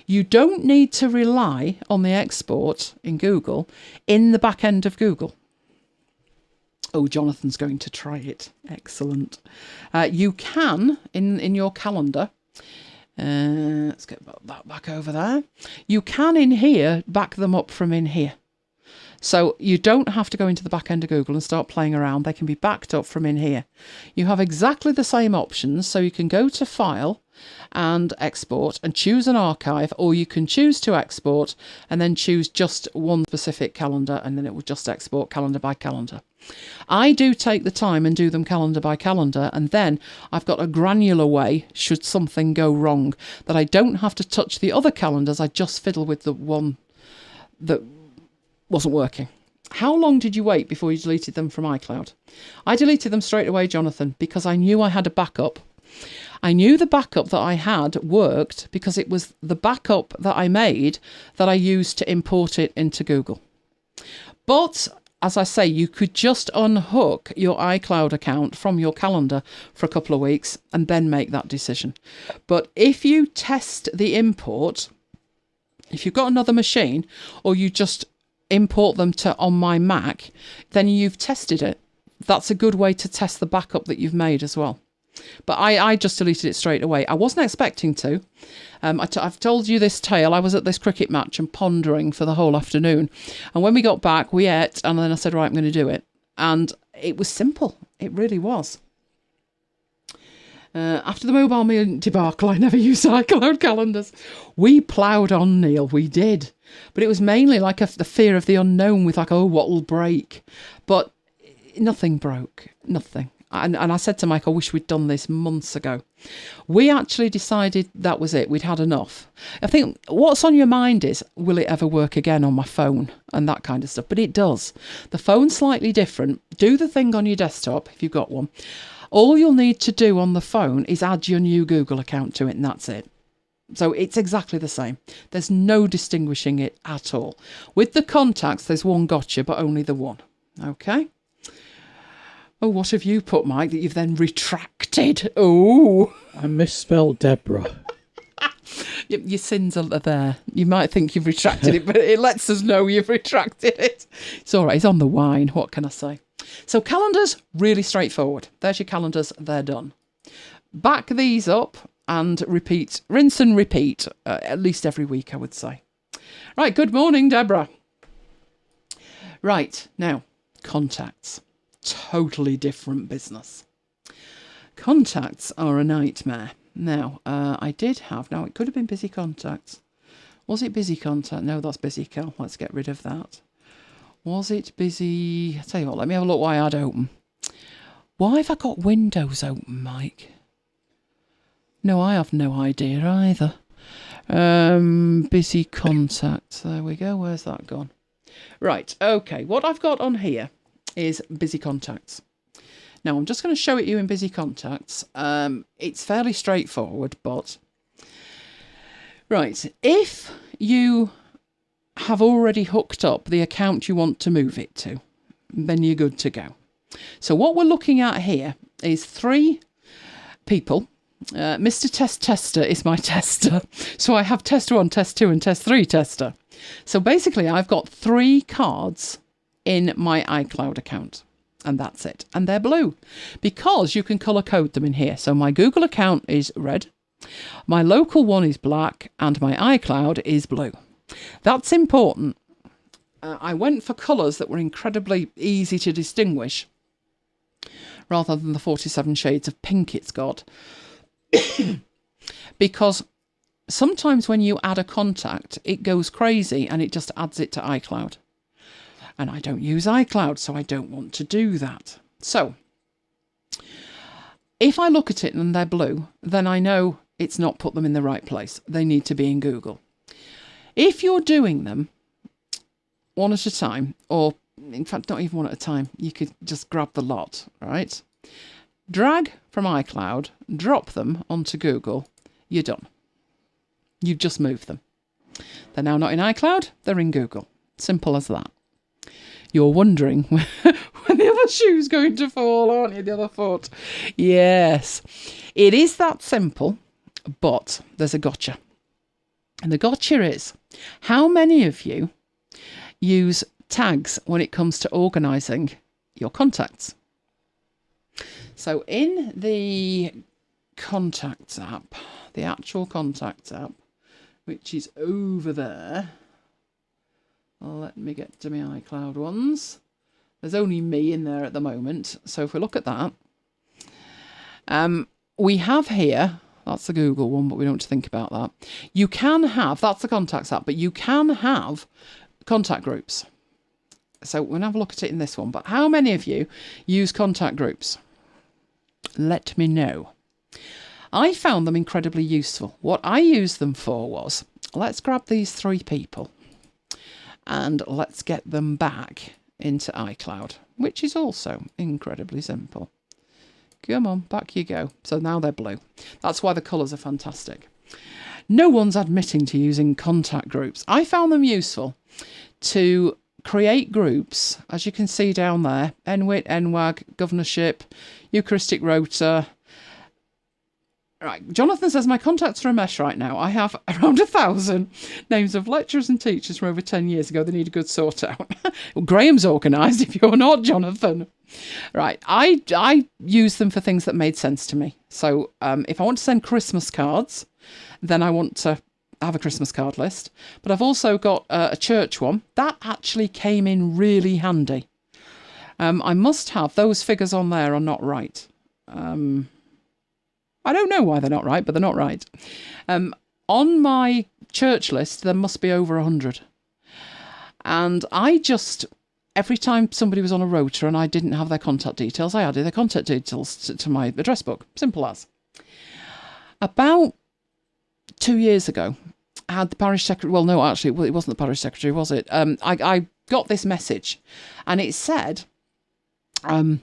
You don't need to rely on the export in Google in the back end of Google. Oh, Jonathan's going to try it. Excellent. You can, in your calendar, let's get that back over there. You can in here back them up from in here. So you don't have to go into the back end of Google and start playing around. They can be backed up from in here. You have exactly the same options. So you can go to File and Export and choose an archive, or you can choose to export and then choose just one specific calendar, and then it will just export calendar by calendar. I do take the time and do them calendar by calendar, and then I've got a granular way should something go wrong that I don't have to touch the other calendars. I just fiddle with the one that wasn't working. How long did you wait before you deleted them from iCloud? I deleted them straight away, Jonathan, because I knew I had a backup. I knew the backup that I had worked because it was the backup that I made that I used to import it into Google. But as I say, you could just unhook your iCloud account from your calendar for a couple of weeks and then make that decision. But if you test the import, if you've got another machine, or you just import them to on my Mac, then you've tested it. That's a good way to test the backup that you've made as well. But I just deleted it straight away. I wasn't expecting to. I've told you this tale. I was at this cricket match and pondering for the whole afternoon. And when we got back, we ate, and then I said, right, I'm going to do it. And it was simple. It really was. After the mobile me debacle, I never used iCloud calendars. We ploughed on, Neil. We did. But it was mainly like the fear of the unknown with like, oh, what'll break? But nothing broke. Nothing. And I said to Mike, I wish we'd done this months ago. We actually decided that was it. We'd had enough. I think what's on your mind is, will it ever work again on my phone and that kind of stuff? But it does. The phone's slightly different. Do the thing on your desktop if you've got one. All you'll need to do on the phone is add your new Google account to it, and that's it. So it's exactly the same. There's no distinguishing it at all. With the contacts, there's one gotcha, but only the one. Okay? Oh, what have you put, Mike, that you've then retracted? Oh.
I misspelled Deborah.
Your sins are there. You might think you've retracted it, but it lets us know you've retracted it. It's all right. It's on the wine. What can I say? So calendars, really straightforward. There's your calendars. They're done. Back these up and repeat. Rinse and repeat. At least every week, I would say. Right. Good morning, Deborah. Right. Now, contacts. Totally different business. Contacts are a nightmare. Now, I did have... Now, it could have been busy contacts. Was it busy contact? No, that's busy cal. Let's get rid of that. Was it busy... I'll tell you what, let me have a look why I had open. Why have I got Windows open, Mike? No, I have no idea either. Busy contacts. There we go. Where's that gone? Right, okay. What I've got on here is busy contacts. Now, I'm just going to show it you in busy contacts. It's fairly straightforward, but... Right, if you have already hooked up the account you want to move it to, then you're good to go. So what we're looking at here is 3 people. Mr. Test Tester is my tester. So I have test 1, test 2 and test 3 tester. So basically I've got 3 cards in my iCloud account. And that's it. And they're blue because you can colour code them in here. So my Google account is red, my local one is black, and my iCloud is blue. That's important. I went for colours that were incredibly easy to distinguish rather than the 47 shades of pink it's got. Because sometimes when you add a contact, it goes crazy and it just adds it to iCloud. And I don't use iCloud, so I don't want to do that. So, if I look at it and they're blue, then I know it's not put them in the right place. They need to be in Google. If you're doing them one at a time, or in fact, not even one at a time, you could just grab the lot, right? Drag from iCloud, drop them onto Google, you're done. You've just moved them. They're now not in iCloud, they're in Google. Simple as that. You're wondering when the other shoe's going to fall, aren't you? The other foot. Yes, it is that simple, but there's a gotcha. And the gotcha is, how many of you use tags when it comes to organising your contacts? So in the contacts app, the actual contacts app, which is over there, let me get to my iCloud ones. There's only me in there at the moment. So if we look at that, we have here, that's the Google one, but we don't have to think about that. You can have, that's the contacts app, but you can have contact groups. So we'll have a look at it in this one. But how many of you use contact groups? Let me know. I found them incredibly useful. What I used them for was, let's grab these 3 people. And let's get them back into iCloud, which is also incredibly simple. Come on, back you go. So now they're blue. That's why the colours are fantastic. No one's admitting to using contact groups. I found them useful to create groups, as you can see down there, NWIT, NWAG, Governorship, Eucharistic Rota. Right, Jonathan says, my contacts are a mess right now. I have around 1,000 names of lecturers and teachers from over 10 years ago. They need a good sort out. Well, Graham's organised if you're not, Jonathan. Right. I use them for things that made sense to me. So if I want to send Christmas cards, then I want to have a Christmas card list. But I've also got a church one. That actually came in really handy. I must have those figures on there are not right. I don't know why they're not right, but they're not right. On my church list, there must be over 100. And I just, every time somebody was on a rota and I didn't have their contact details, I added their contact details to my address book. Simple as. About 2 years ago, I had the parish secretary, well, no, actually, it wasn't the parish secretary, was it? I got this message and it said, I'm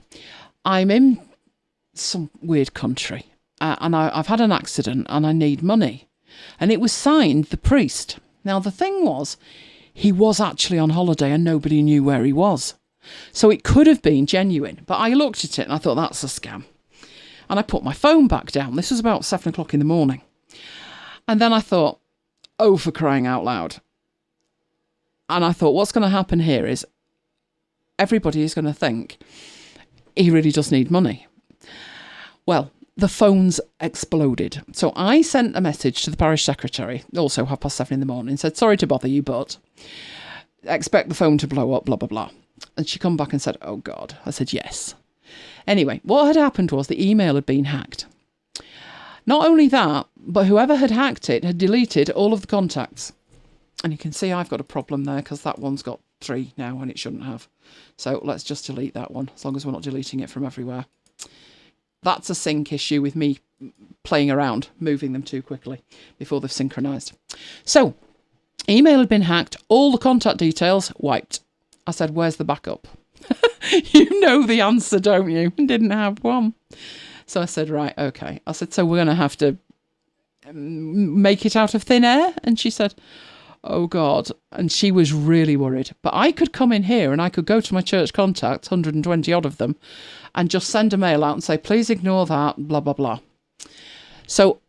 in some weird country and I've had an accident and I need money. And it was signed the priest. Now, the thing was, he was actually on holiday and nobody knew where he was. So it could have been genuine. But I looked at it and I thought, that's a scam. And I put my phone back down. This was about 7 o'clock in the morning. And then I thought, oh, for crying out loud. And I thought, what's going to happen here is everybody is going to think he really does need money. Well, the phones exploded. So I sent a message to the parish secretary, also 7:30 in the morning, said, sorry to bother you, but expect the phone to blow up, blah, blah, blah. And she come back and said, oh, God. I said, yes. Anyway, what had happened was the email had been hacked. Not only that, but whoever had hacked it had deleted all of the contacts. And you can see I've got a problem there because that one's got 3 now and it shouldn't have. So let's just delete that one, as long as we're not deleting it from everywhere. That's a sync issue with me playing around, moving them too quickly before they've synchronized. So, email had been hacked, all the contact details wiped. I said, where's the backup? You know the answer, don't you? Didn't have one. So I said, right, okay. I said, so we're going to have to make it out of thin air? And she said, oh, God. And she was really worried. But I could come in here and I could go to my church contacts, 120 odd of them, and just send a mail out and say, please ignore that, blah, blah, blah. So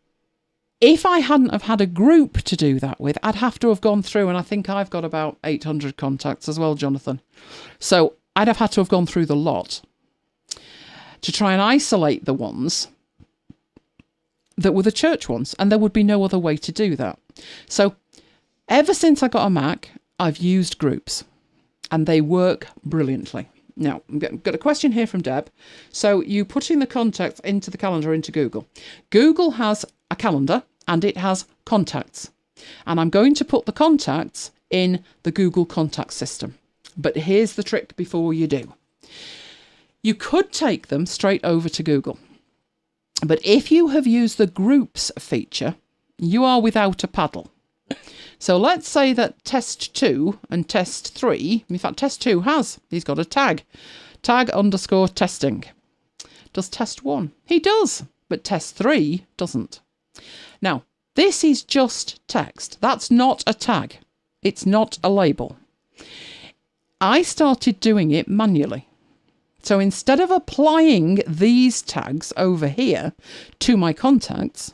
if I hadn't have had a group to do that with, I'd have to have gone through, and I think I've got about 800 contacts as well, Jonathan. So I'd have had to have gone through the lot to try and isolate the ones that were the church ones, and there would be no other way to do that. So ever since I got a Mac, I've used groups, and they work brilliantly. Now, I've got a question here from Deb. So you putting the contacts into the calendar into Google. Google has a calendar and it has contacts. And I'm going to put the contacts in the Google contact system. But here's the trick before you do. You could take them straight over to Google. But if you have used the groups feature, you are without a paddle. So let's say that test 2 and test 3, in fact, test 2 he's got a tag _testing. Does test 1? He does, but test 3 doesn't. Now, this is just text. That's not a tag. It's not a label. I started doing it manually. So instead of applying these tags over here to my contacts,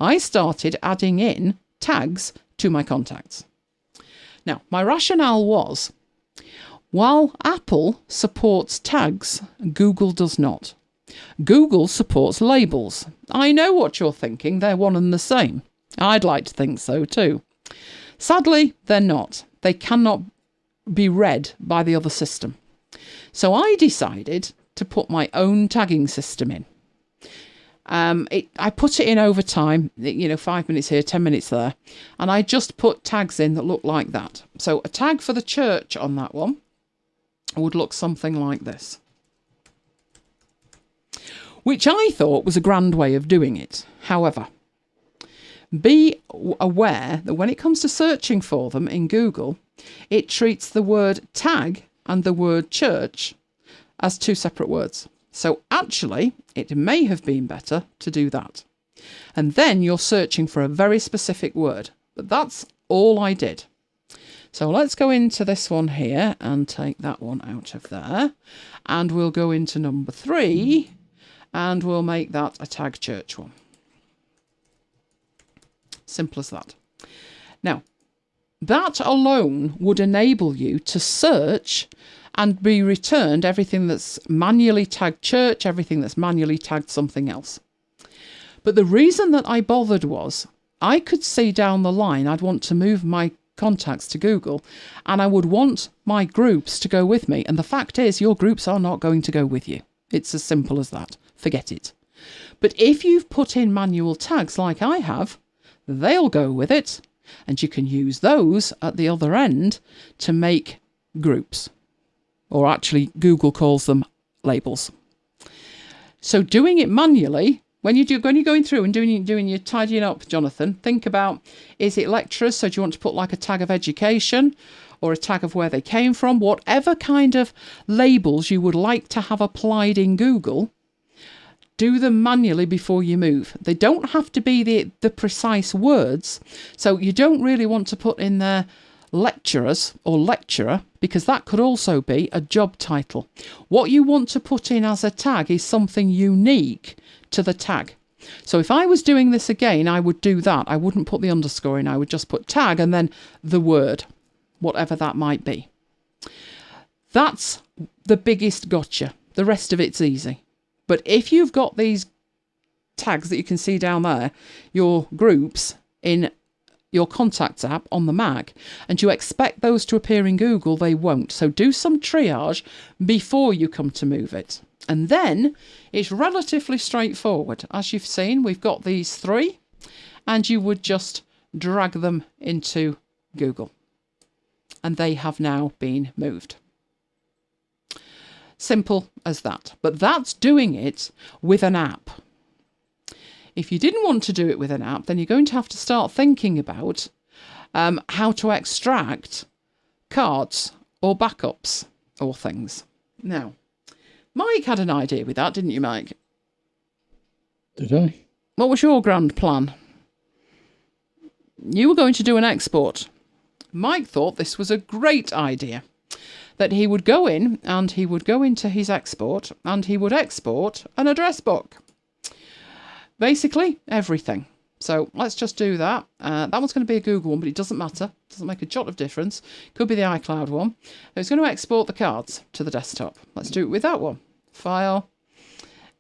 I started adding in tags to my contacts. Now, my rationale was, while Apple supports tags, Google does not. Google supports labels. I know what you're thinking, they're one and the same. I'd like to think so too. Sadly, they're not. They cannot be read by the other system. So I decided to put my own tagging system in. I put it in over time, 5 minutes here, 10 minutes there. And I just put tags in that look like that. So a tag for the church on that one would look something like this. Which I thought was a grand way of doing it. However, be aware that when it comes to searching for them in Google, it treats the word tag and the word church as 2 separate words. So actually, it may have been better to do that. And then you're searching for a very specific word. But that's all I did. So let's go into this one here and take that one out of there. And we'll go into number 3 and we'll make that a tag church one. Simple as that. Now, that alone would enable you to search and be returned everything that's manually tagged church, everything that's manually tagged something else. But the reason that I bothered was I could see down the line I'd want to move my contacts to Google, and I would want my groups to go with me. And the fact is, your groups are not going to go with you. It's as simple as that. Forget it. But if you've put in manual tags like I have, they'll go with it, and you can use those at the other end to make groups. Or actually, Google calls them labels. So doing it manually, when you're going through and doing your tidying up, Jonathan, think about, is it lecturers? So do you want to put like a tag of education or a tag of where they came from? Whatever kind of labels you would like to have applied in Google, do them manually before you move. They don't have to be the precise words. So you don't really want to put in there lecturers or lecturer, because that could also be a job title. What you want to put in as a tag is something unique to the tag. So if I was doing this again, I would do that. I wouldn't put the underscore in. I would just put tag and then the word, whatever that might be. That's the biggest gotcha. The rest of it's easy. But if you've got these tags that you can see down there, your groups in your contacts app on the Mac, and you expect those to appear in Google, they won't. So do some triage before you come to move it. And then it's relatively straightforward. As you've seen, we've got these three, and you would just drag them into Google. And they have now been moved. Simple as that. But that's doing it with an app. If you didn't want to do it with an app, then you're going to have to start thinking about how to extract cards or backups or things. Now, Mike had an idea with that, didn't you, Mike?
Did I?
What was your grand plan? You were going to do an export. Mike thought this was a great idea, that he would go in and he would go into his export and he would export an address book. Basically, everything. So let's just do that. That one's going to be a Google one, but it doesn't matter. It doesn't make a jot of difference. Could be the iCloud one. It's going to export the cards to the desktop. Let's do it with that one. File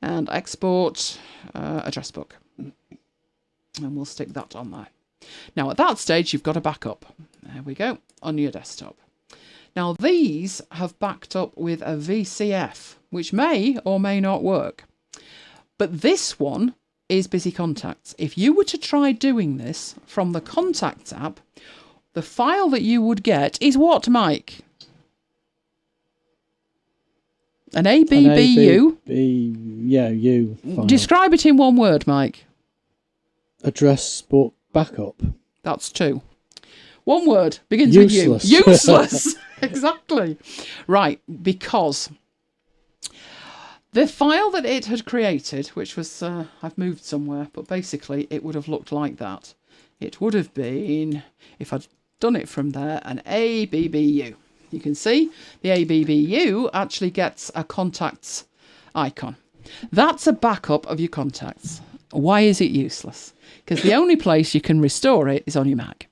and export address book. And we'll stick that on there. Now, at that stage, you've got a backup. There we go, on your desktop. Now, these have backed up with a VCF, which may or may not work. But this one is Busy Contacts. If you were to try doing this from the Contacts app, the file that you would get is what, Mike? An ABBU?
U file.
Describe it in one word, Mike.
Address book backup.
That's two. One word, begins
Useless.
with U. Useless. Exactly. Right, because the file that it had created, which was, I've moved somewhere, but basically it would have looked like that. It would have been, if I'd done it from there, an ABBU. You can see the ABBU actually gets a contacts icon. That's a backup of your contacts. Why is it useless? Because the only place you can restore it is on your Mac.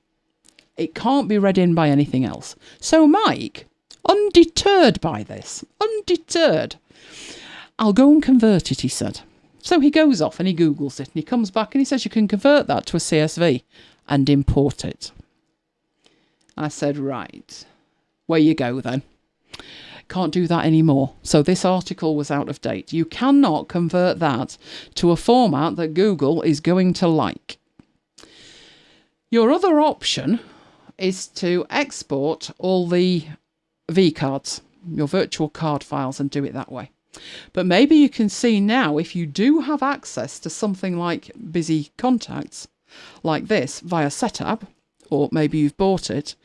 It can't be read in by anything else. So Mike, undeterred by this, I'll go and convert it, he said. So he goes off and he Googles it and he comes back and he says you can convert that to a CSV and import it. I said, right, where you go then. Can't do that anymore. So this article was out of date. You cannot convert that to a format that Google is going to like. Your other option is to export all the V cards, your virtual card files, and do it that way. But maybe you can see now, if you do have access to something like Busy Contacts, like this, via Setup, or maybe you've bought it,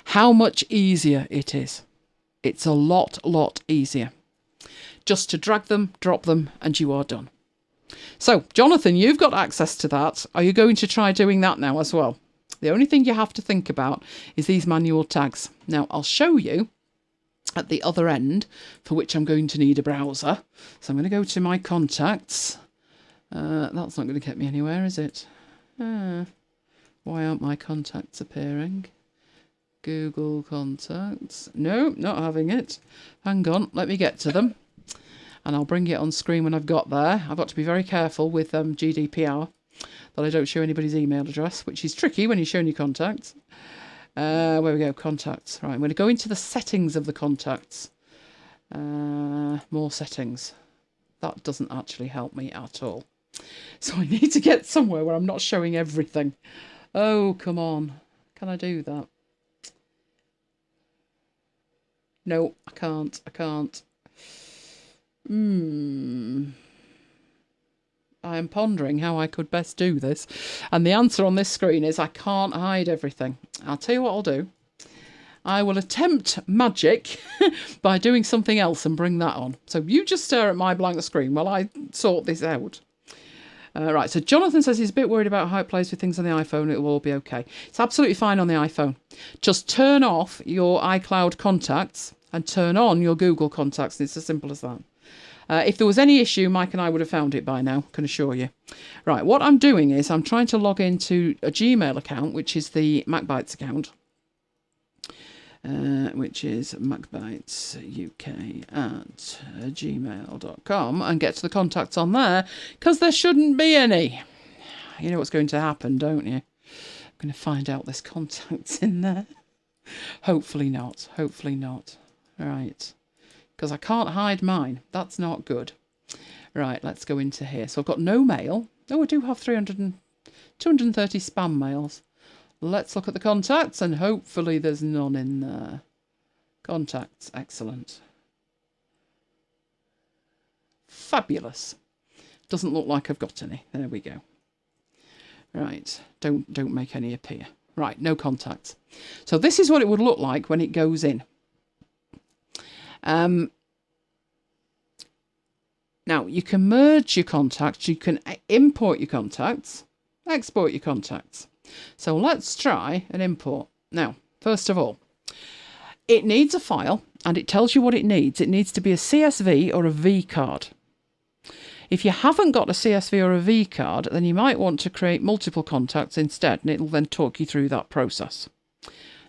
how much easier it is. It's a lot easier. Just to drag them, drop them, and you are done. So, Jonathan, you've got access to that. Are you going to try doing that now as well? The only thing you have to think about is these manual tags. Now, I'll show you at the other end, for which I'm going to need a browser. So I'm going to go to my contacts. That's not going to get me anywhere, is it? Why aren't my contacts appearing? Google contacts. No, not having it. Hang on, let me get to them. And I'll bring it on screen when I've got there. I've got to be very careful with GDPR that I don't show anybody's email address, which is tricky when you're showing your contacts. Where we go, contacts. Right, I'm going to go into the settings of the contacts. More settings. That doesn't actually help me at all. So I need to get somewhere where I'm not showing everything. Oh, come on. Can I do that? No, I can't. I can't. I am pondering how I could best do this. And the answer on this screen is I can't hide everything. I'll tell you what I'll do. I will attempt magic by doing something else and bring that on. So you just stare at my blank screen while I sort this out. Right, so Jonathan says he's a bit worried about how it plays with things on the iPhone. It will all be okay. It's absolutely fine on the iPhone. Just turn off your iCloud contacts and turn on your Google contacts. It's as simple as that. If there was any issue, Mike and I would have found it by now, can assure you. Right, what I'm doing is I'm trying to log into a Gmail account, which is the MacBites account. Which is MacBites UK at gmail.com, and get to the contacts on there, because there shouldn't be any. You know what's going to happen, don't you? I'm going to find out there's contacts in there. Hopefully not. Hopefully not. Right. Because I can't hide mine. That's not good. Right, let's go into here. So I've got no mail. Oh, I do have 230 spam mails. Let's look at the contacts, and hopefully there's none in there. Contacts, excellent. Fabulous. Doesn't look like I've got any. There we go. Right, don't make any appear. Right, no contacts. So this is what it would look like when it goes in. Now, you can merge your contacts, you can import your contacts, export your contacts. So let's try an import. Now, first of all, it needs a file, and it tells you what it needs. It needs to be a CSV or a V card. If you haven't got a CSV or a V card, then you might want to create multiple contacts instead, and it'll then talk you through that process.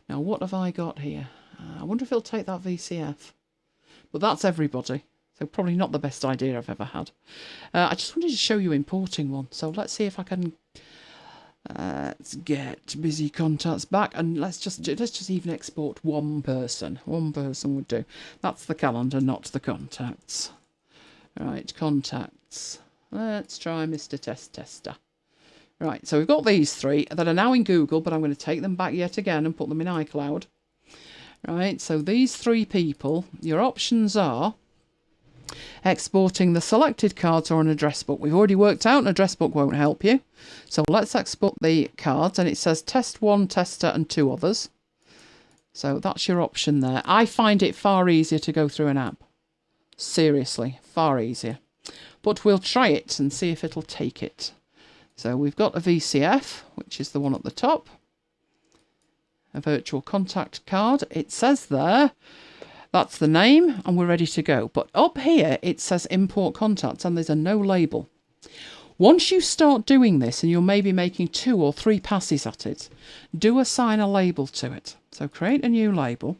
Now, what have I got here? I wonder if it'll take that VCF. But that's everybody. So probably not the best idea I've ever had. I just wanted to show you importing one. So let's see if I can... let's get busy contacts back, and let's just even export one person. One person would do. That's the calendar, not the contacts. Right, contacts. Let's try Mr. Tester. Right, so we've got these three that are now in Google, but I'm going to take them back yet again and put them in iCloud. Right, so these three people, your options are exporting the selected cards or an address book. We've already worked out an address book won't help you. So let's export the cards, and it says test one, tester, and two others. So that's your option there. I find it far easier to go through an app. Seriously, far easier. But we'll try it and see if it'll take it. So we've got a VCF, which is the one at the top. A virtual contact card. It says there, that's the name, and we're ready to go. But up here, it says import contacts, and there's a no label. Once you start doing this, and you're maybe making 2 or 3 passes at it, do assign a label to it. So create a new label,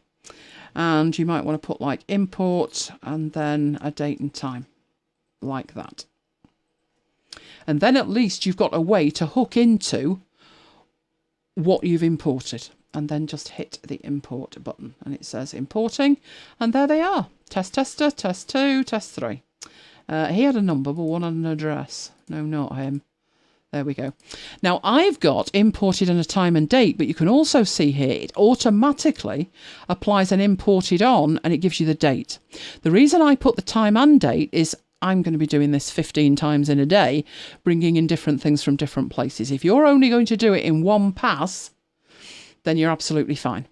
and you might want to put like import, and then a date and time, like that. And then at least you've got a way to hook into what you've imported. And then just hit the import button, and it says importing, and there they are. Test tester, test 2, test 3. He had a number, but one had an address. No, not him. There we go. Now I've got imported and a time and date, but you can also see here it automatically applies an imported on, and it gives you the date. The reason I put the time and date is I'm going to be doing this 15 times in a day, bringing in different things from different places. If you're only going to do it in one pass, then you're absolutely fine.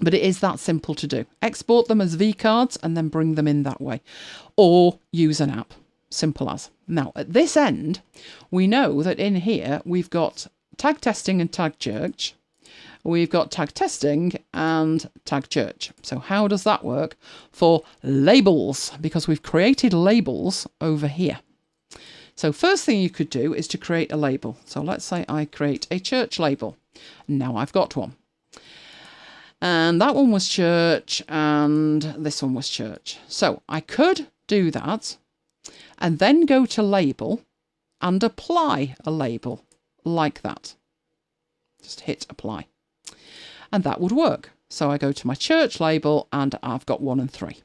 But it is that simple to do. Export them as V cards and then bring them in that way. Or use an app. Simple as. Now, at this end, we know that in here we've got tag testing and tag church. We've got tag testing and tag church. So how does that work for labels? Because we've created labels over here. So first thing you could do is to create a label. So let's say I create a church label. Now I've got one. And that one was church, and this one was church. So I could do that and then go to label and apply a label like that. Just hit apply. And that would work. So I go to my church label and I've got 1 and 3.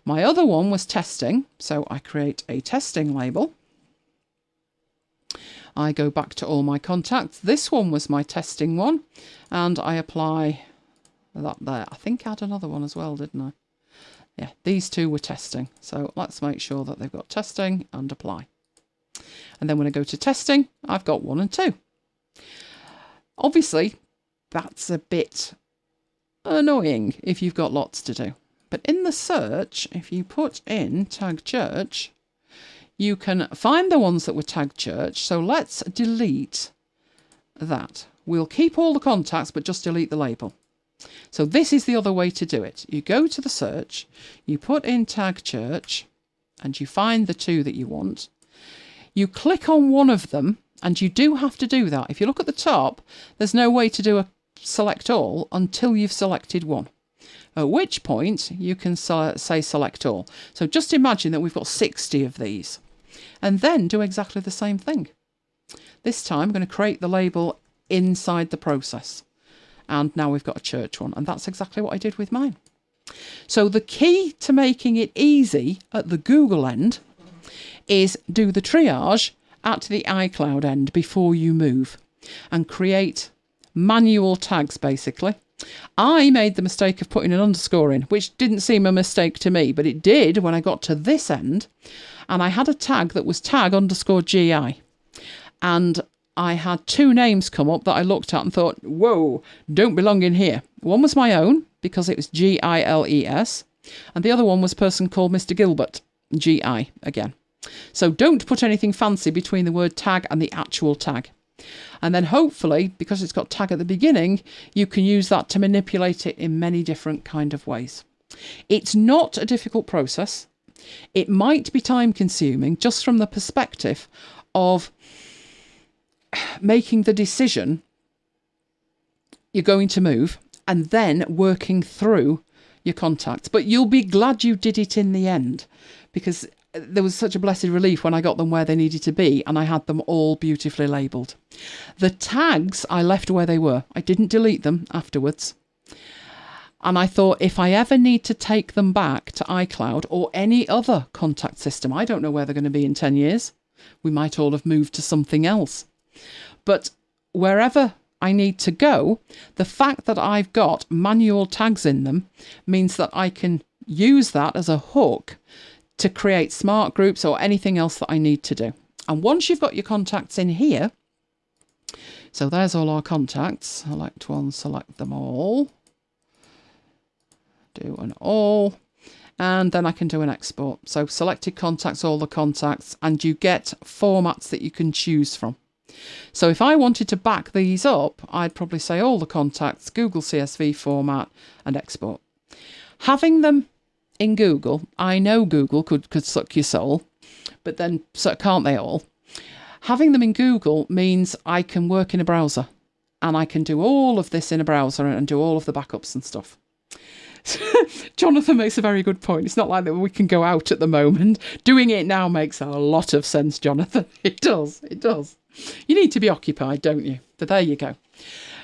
My other one was testing. So I create a testing label. I go back to all my contacts. This one was my testing one. And I apply that there. I think I had another one as well, didn't I? Yeah, these two were testing. So let's make sure that they've got testing and apply. And then when I go to testing, I've got 1 and 2. Obviously, that's a bit annoying if you've got lots to do. But in the search, if you put in tag church, you can find the ones that were tagged church. So let's delete that. We'll keep all the contacts, but just delete the label. So this is the other way to do it. You go to the search, you put in tag church, and you find the 2 that you want. You click on one of them, and you do have to do that. If you look at the top, there's no way to do a select all until you've selected one. At which point you can say select all. So just imagine that we've got 60 of these, and then do exactly the same thing. This time I'm going to create the label inside the process. And now we've got a church one, and that's exactly what I did with mine. So the key to making it easy at the Google end is do the triage at the iCloud end before you move and create manual tags, basically. I made the mistake of putting an underscore in, which didn't seem a mistake to me, but it did when I got to this end, and I had a tag that was tag_GI, and I had 2 names come up that I looked at and thought, whoa, don't belong in here. One was my own, because it was GILES, and the other one was a person called Mr. Gilbert, GI again. So don't put anything fancy between the word tag and the actual tag. And then hopefully, because it's got tag at the beginning, you can use that to manipulate it in many different kind of ways. It's not a difficult process. It might be time consuming just from the perspective of making the decision you're going to move and then working through your contacts. But you'll be glad you did it in the end, because there was such a blessed relief when I got them where they needed to be and I had them all beautifully labelled. The tags I left where they were. I didn't delete them afterwards. And I thought, if I ever need to take them back to iCloud or any other contact system, I don't know where they're going to be in 10 years. We might all have moved to something else. But wherever I need to go, the fact that I've got manual tags in them means that I can use that as a hook to create smart groups or anything else that I need to do. And once you've got your contacts in here, so there's all our contacts. Select one, select them all. Do an all. And then I can do an export. So selected contacts, all the contacts, and you get formats that you can choose from. So if I wanted to back these up, I'd probably say all the contacts, Google CSV format, and export. Having them in Google, I know Google could suck your soul, but then so can't they all? Having them in Google means I can work in a browser, and I can do all of this in a browser and do all of the backups and stuff. Jonathan makes a very good point. It's not like that we can go out at the moment. Doing it now makes a lot of sense, Jonathan. It does. It does. You need to be occupied, don't you? But there you go.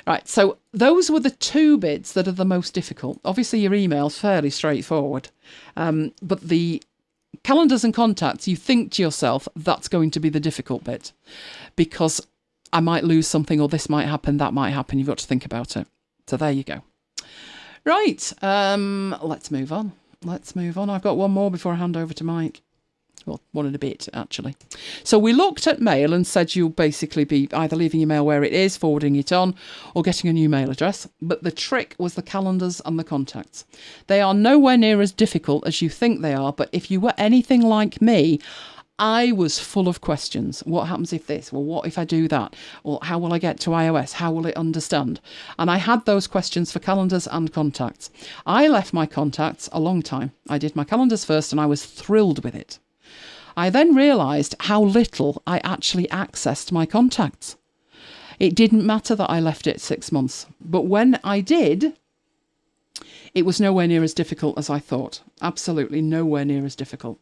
Right, so those were the 2 bits that are the most difficult. Obviously, your email's fairly straightforward. But the calendars and contacts, you think to yourself, that's going to be the difficult bit. Because I might lose something, or this might happen, that might happen. You've got to think about it. So there you go. Right, let's move on. Let's move on. I've got one more before I hand over to Mike. Well, one and a bit, actually. So we looked at mail and said you'll basically be either leaving your mail where it is, forwarding it on, or getting a new mail address. But the trick was the calendars and the contacts. They are nowhere near as difficult as you think they are, but if you were anything like me, I was full of questions. What happens if this? Well, what if I do that? Well, how will I get to iOS? How will it understand? And I had those questions for calendars and contacts. I left my contacts a long time. I did my calendars first and I was thrilled with it. I then realised how little I actually accessed my contacts. It didn't matter that I left it 6 months. But when I did, It was nowhere near as difficult as I thought. Absolutely nowhere near as difficult.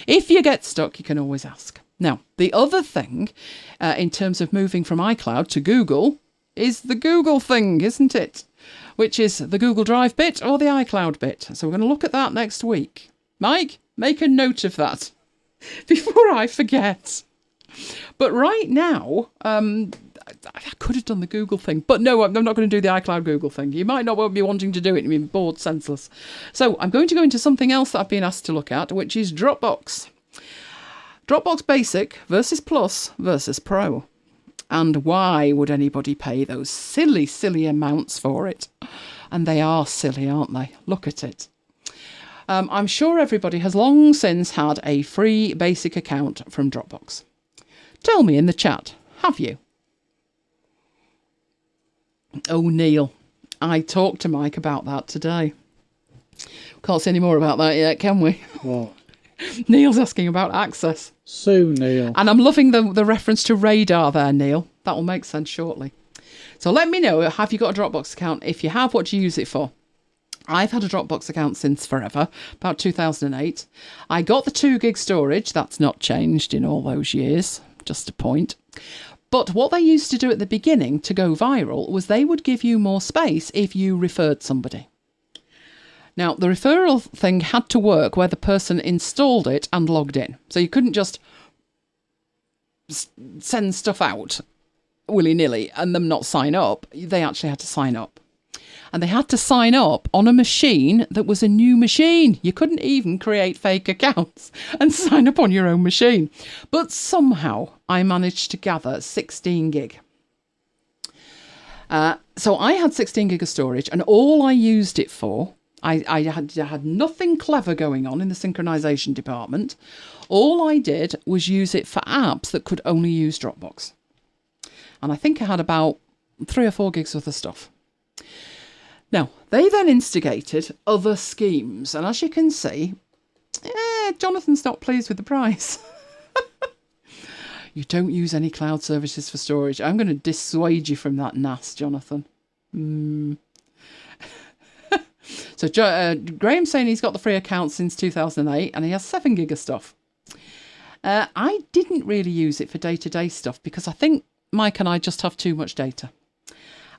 If you get stuck, you can always ask. Now, the other thing in terms of moving from iCloud to Google is the Google thing, isn't it? Which is the Google Drive bit or the iCloud bit. So we're going to look at that next week. Mike, make a note of that before I forget. But right now, I could have done the Google thing, but no, I'm not going to do the iCloud Google thing. You might not be wanting to do it. You've been bored senseless. So I'm going to go into something else that I've been asked to look at, which is Dropbox. Dropbox Basic versus Plus versus Pro. And why would anybody pay those silly, silly amounts for it? And they are silly, aren't they? Look at it. I'm sure everybody has long since had a free basic account from Dropbox. Tell me in the chat, have you? Oh, Neil, I talked to Mike about that today. Can't say any more about that yet, can we?
What?
Neil's asking about access.
Soon, Neil.
And I'm loving the reference to radar there, Neil. That will make sense shortly. So let me know, have you got a Dropbox account? If you have, what do you use it for? I've had a Dropbox account since forever, about 2008. I got the 2 gig storage. That's not changed in all those years, just a point. But what they used to do at the beginning to go viral was they would give you more space if you referred somebody. Now, the referral thing had to work where the person installed it and logged in. So you couldn't just send stuff out willy-nilly and them not sign up. They actually had to sign up. And they had to sign up on a machine that was a new machine. You couldn't even create fake accounts and sign up on your own machine. But somehow I managed to gather 16 gig. So I had 16 gig of storage, and all I used it for, I had nothing clever going on in the synchronization department. All I did was use it for apps that could only use Dropbox. And I think I had about 3 or 4 gigs worth of stuff. Now, they then instigated other schemes. And as you can see, Jonathan's not pleased with the price. You don't use any cloud services for storage. I'm going to dissuade you from that NAS, Jonathan. So Graham's saying he's got the free account since 2008 and he has 7 gig of stuff. I didn't really use it for day-to-day stuff because I think Mike and I just have too much data.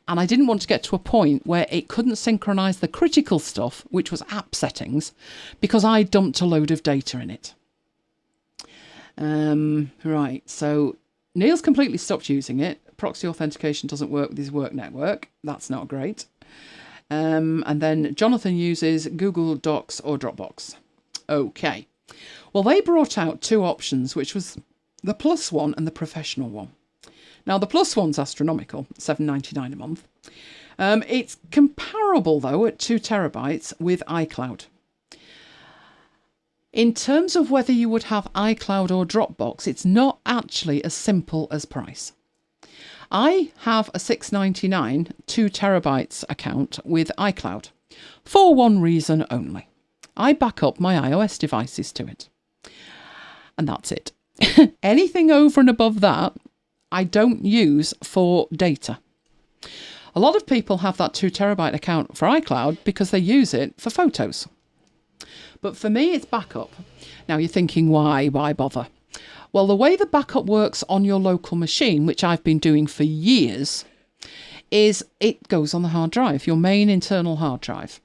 And I didn't want to get to a point where it couldn't synchronise the critical stuff, which was app settings, because I dumped a load of data in it. Right, so Neil's completely stopped using it. Proxy authentication doesn't work with his work network. That's not great. And then Jonathan uses Google Docs or Dropbox. Okay. Well, they brought out 2 options, which was the Plus one and the Professional one. Now, the Plus one's astronomical, $7.99 a month. It's comparable, though, at 2 terabytes with iCloud. In terms of whether you would have iCloud or Dropbox, it's not actually as simple as price. I have a $6.99 2 terabytes account with iCloud for one reason only. I back up my iOS devices to it. And that's it. Anything over and above that, I don't use for data. A lot of people have that 2 terabyte account for iCloud because they use it for photos. But for me, it's backup. Now you're thinking, why bother? Well, the way the backup works on your local machine, which I've been doing for years, is it goes on the hard drive, your main internal hard drive.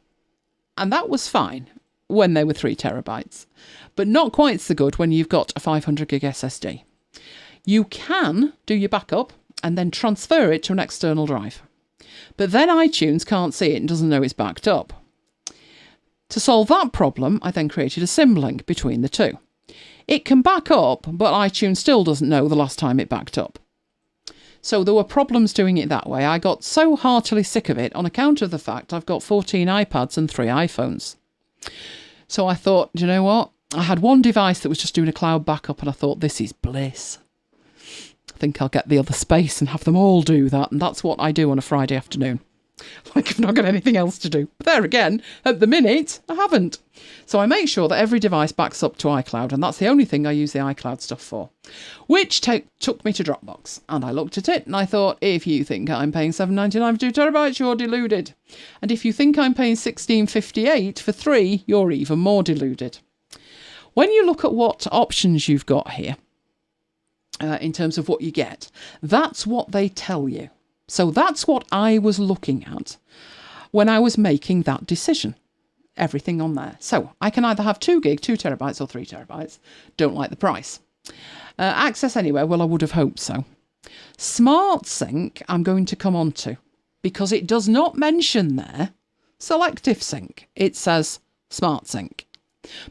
And that was fine when they were 3 terabytes, but not quite so good when you've got a 500 gig SSD. You can do your backup and then transfer it to an external drive. But then iTunes can't see it and doesn't know it's backed up. To solve that problem, I then created a symlink between the two. It can back up, but iTunes still doesn't know the last time it backed up. So there were problems doing it that way. I got so heartily sick of it on account of the fact I've got 14 iPads and 3 iPhones. So I thought, you know what? I had one device that was just doing a cloud backup and I thought, this is bliss. I think I'll get the other space and have them all do that. And that's what I do on a Friday afternoon. Like I've not got anything else to do. But there again, at the minute, I haven't. So I make sure that every device backs up to iCloud, and that's the only thing I use the iCloud stuff for. Which took me to DropBox, and I looked at it and I thought, if you think I'm paying $7.99 for 2 terabytes, you're deluded. And if you think I'm paying $16.58 for 3, you're even more deluded. When you look at what options you've got here, in terms of what you get, that's what they tell you. So that's what I was looking at when I was making that decision. Everything on there. So I can either have 2 gig, 2 terabytes or 3 terabytes. Don't like the price. Access anywhere. Well, I would have hoped so. Smart Sync I'm going to come on to because it does not mention there selective sync. It says Smart Sync.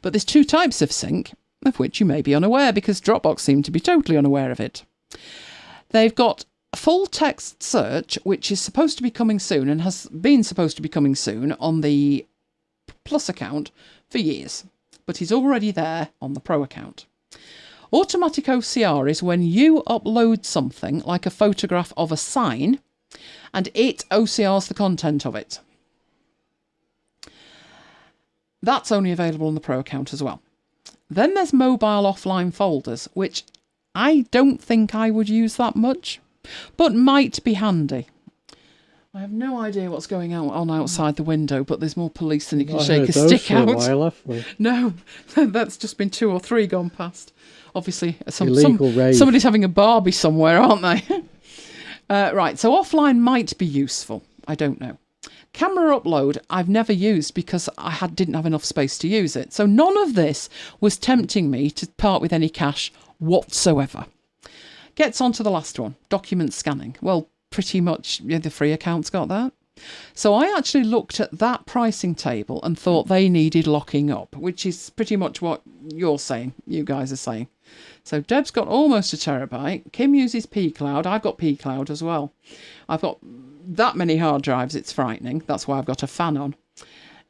But there's 2 types of sync, of which you may be unaware because Dropbox seem to be totally unaware of it. They've got full text search, which is supposed to be coming soon and has been supposed to be coming soon on the Plus account for years, but is already there on the Pro account. Automatic OCR is when you upload something like a photograph of a sign and it OCRs the content of it. That's only available on the Pro account as well. Then there's mobile offline folders, which I don't think I would use that much, but might be handy. I have no idea what's going on outside the window, but there's more police than you can shake a stick out. No, that's just been 2 or 3 gone past. Obviously, somebody's having a Barbie somewhere, aren't they? Right, so offline might be useful. I don't know. Camera upload I've never used because I didn't have enough space to use it. So none of this was tempting me to part with any cash whatsoever. Gets on to the last one, document scanning. Well, pretty much the free account's got that. So I actually looked at that pricing table and thought they needed locking up, which is pretty much what you're saying, you guys are saying. So Deb's got almost a terabyte. Kim uses pCloud. I've got pCloud as well. I've got that many hard drives, it's frightening. That's why I've got a fan on.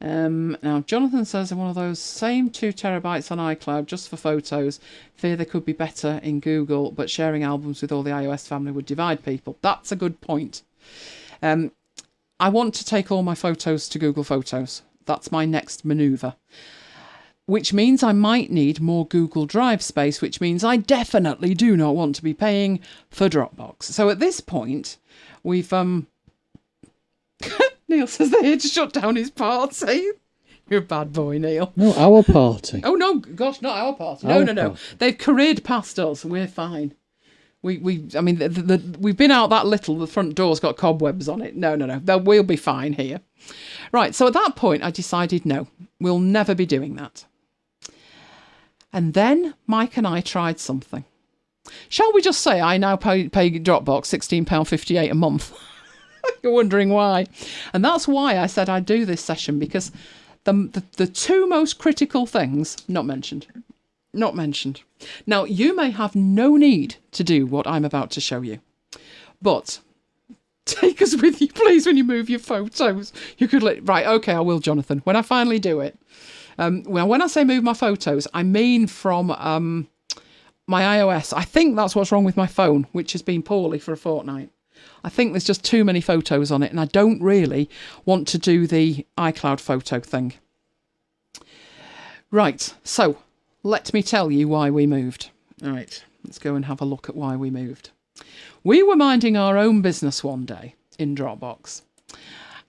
Now, Jonathan says one of those same 2 terabytes on iCloud just for photos. Fear they could be better in Google, but sharing albums with all the iOS family would divide people. That's a good point. I want to take all my photos to Google Photos. That's my next manoeuvre. Which means I might need more Google Drive space, which means I definitely do not want to be paying for Dropbox. So at this point, we've... Neil says they're here to shut down his party. You're a bad boy, Neil.
No, our party.
Oh, no, gosh, not our party. No. They've careered past us. We're fine. We've been out that little. The front door's got cobwebs on it. No. We'll be fine here. Right, so at that point, I decided, no, we'll never be doing that. And then Mike and I tried something. Shall we just say I now pay Dropbox £16.58 a month? You're wondering why. And that's why I said I'd do this session, because the 2 most critical things, not mentioned. Now, you may have no need to do what I'm about to show you, but take us with you, please, when you move your photos. You could right, okay, I will, Jonathan, when I finally do it. Well, when I say move my photos, I mean from my iOS. I think that's what's wrong with my phone, which has been poorly for a fortnight. I think there's just too many photos on it, and I don't really want to do the iCloud photo thing. Right, so let me tell you why we moved. All right, let's go and have a look at why we moved. We were minding our own business one day in Dropbox,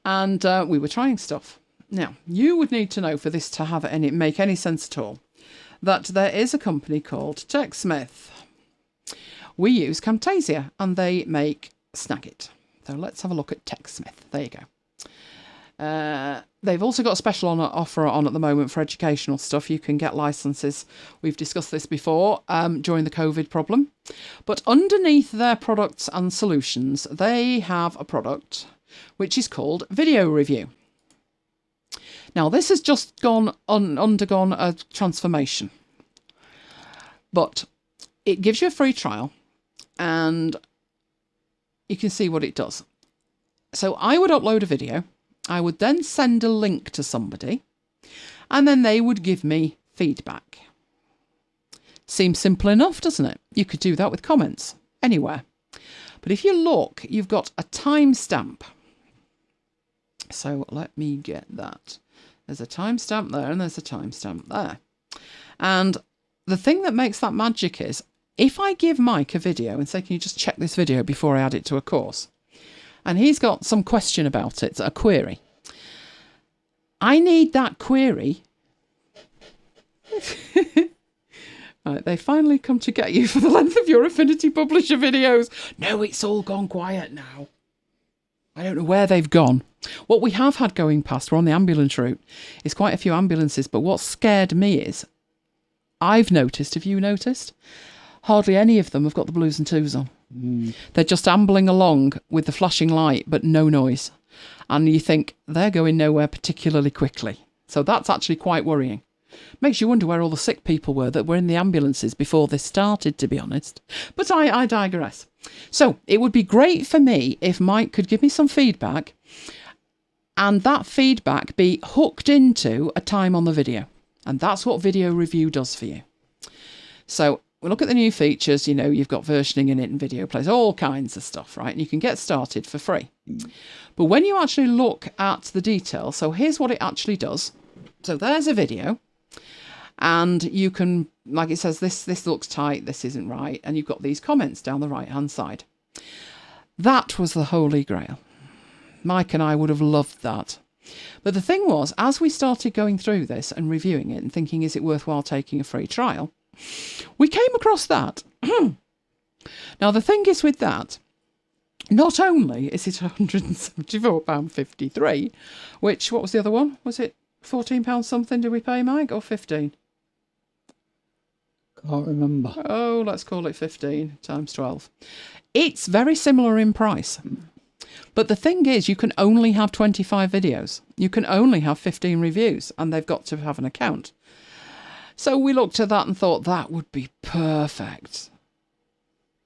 and we were trying stuff. Now, you would need to know for this to make any sense at all, that there is a company called TechSmith. We use Camtasia, and they make Snagit. So let's have a look at TechSmith. There you go. They've also got a special offer on at the moment for educational stuff. You can get licenses. We've discussed this before during the COVID problem. But underneath their products and solutions, they have a product which is called Video Review. Now, this has just undergone a transformation. But it gives you a free trial, and you can see what it does. So I would upload a video. I would then send a link to somebody, and then they would give me feedback. Seems simple enough, doesn't it? You could do that with comments anywhere. But if you look, you've got a timestamp. So let me get that. There's a timestamp there and there's a timestamp there. And the thing that makes that magic is, if I give Mike a video and say, can you just check this video before I add it to a course? And he's got some question about it, a query. I need that query. Right, they finally come to get you for the length of your Affinity Publisher videos. No, it's all gone quiet now. I don't know where they've gone. What we have had going past, we're on the ambulance route, is quite a few ambulances. But what scared me is, I've noticed, have you noticed? Hardly any of them have got the blues and twos on. They're just ambling along with the flashing light, but no noise. And you think they're going nowhere particularly quickly. So that's actually quite worrying. Makes you wonder where all the sick people were that were in the ambulances before this started, to be honest. But I digress. So it would be great for me if Mike could give me some feedback, and that feedback be hooked into a time on the video. And that's what video review does for you. So we look at the new features, you know, you've got versioning in it and video plays, all kinds of stuff, right? And you can get started for free. But when you actually look at the detail, so here's what it actually does. So there's a video. And you can, like it says, this looks tight, this isn't right. And you've got these comments down the right-hand side. That was the holy grail. Mike and I would have loved that. But the thing was, as we started going through this and reviewing it and thinking, is it worthwhile taking a free trial? We came across that. Now, the thing is with that, not only is it £174.53, which, what was the other one? Was it £14 something did we pay, Mike, or 15?
Can't remember.
Oh, let's call it 15 times 12. It's very similar in price. But the thing is, you can only have 25 videos. You can only have 15 reviews, and they've got to have an account. So we looked at that and thought that would be perfect.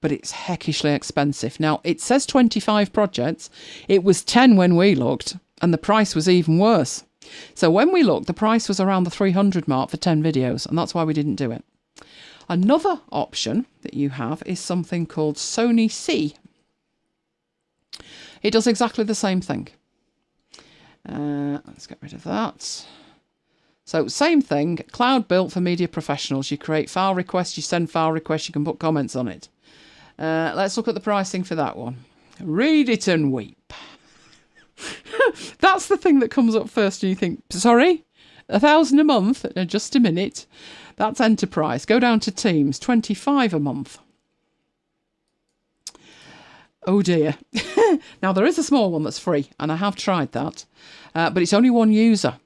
But it's heckishly expensive. Now, it says 25 projects. It was 10 when we looked, and the price was even worse. So when we looked, the price was around the 300 mark for 10 videos, and that's why we didn't do it. Another option that you have is something called Sony C. It does exactly the same thing. Let's get rid of that. So same thing, cloud built for media professionals. You create file requests, you send file requests, you can put comments on it. Let's look at the pricing for that one. Read it and weep. That's the thing that comes up first and you think, sorry, $1,000 a month? No, just a minute. That's enterprise. Go down to Teams, 25 a month. Oh dear. Now there is a small one that's free and I have tried that, but it's only one user.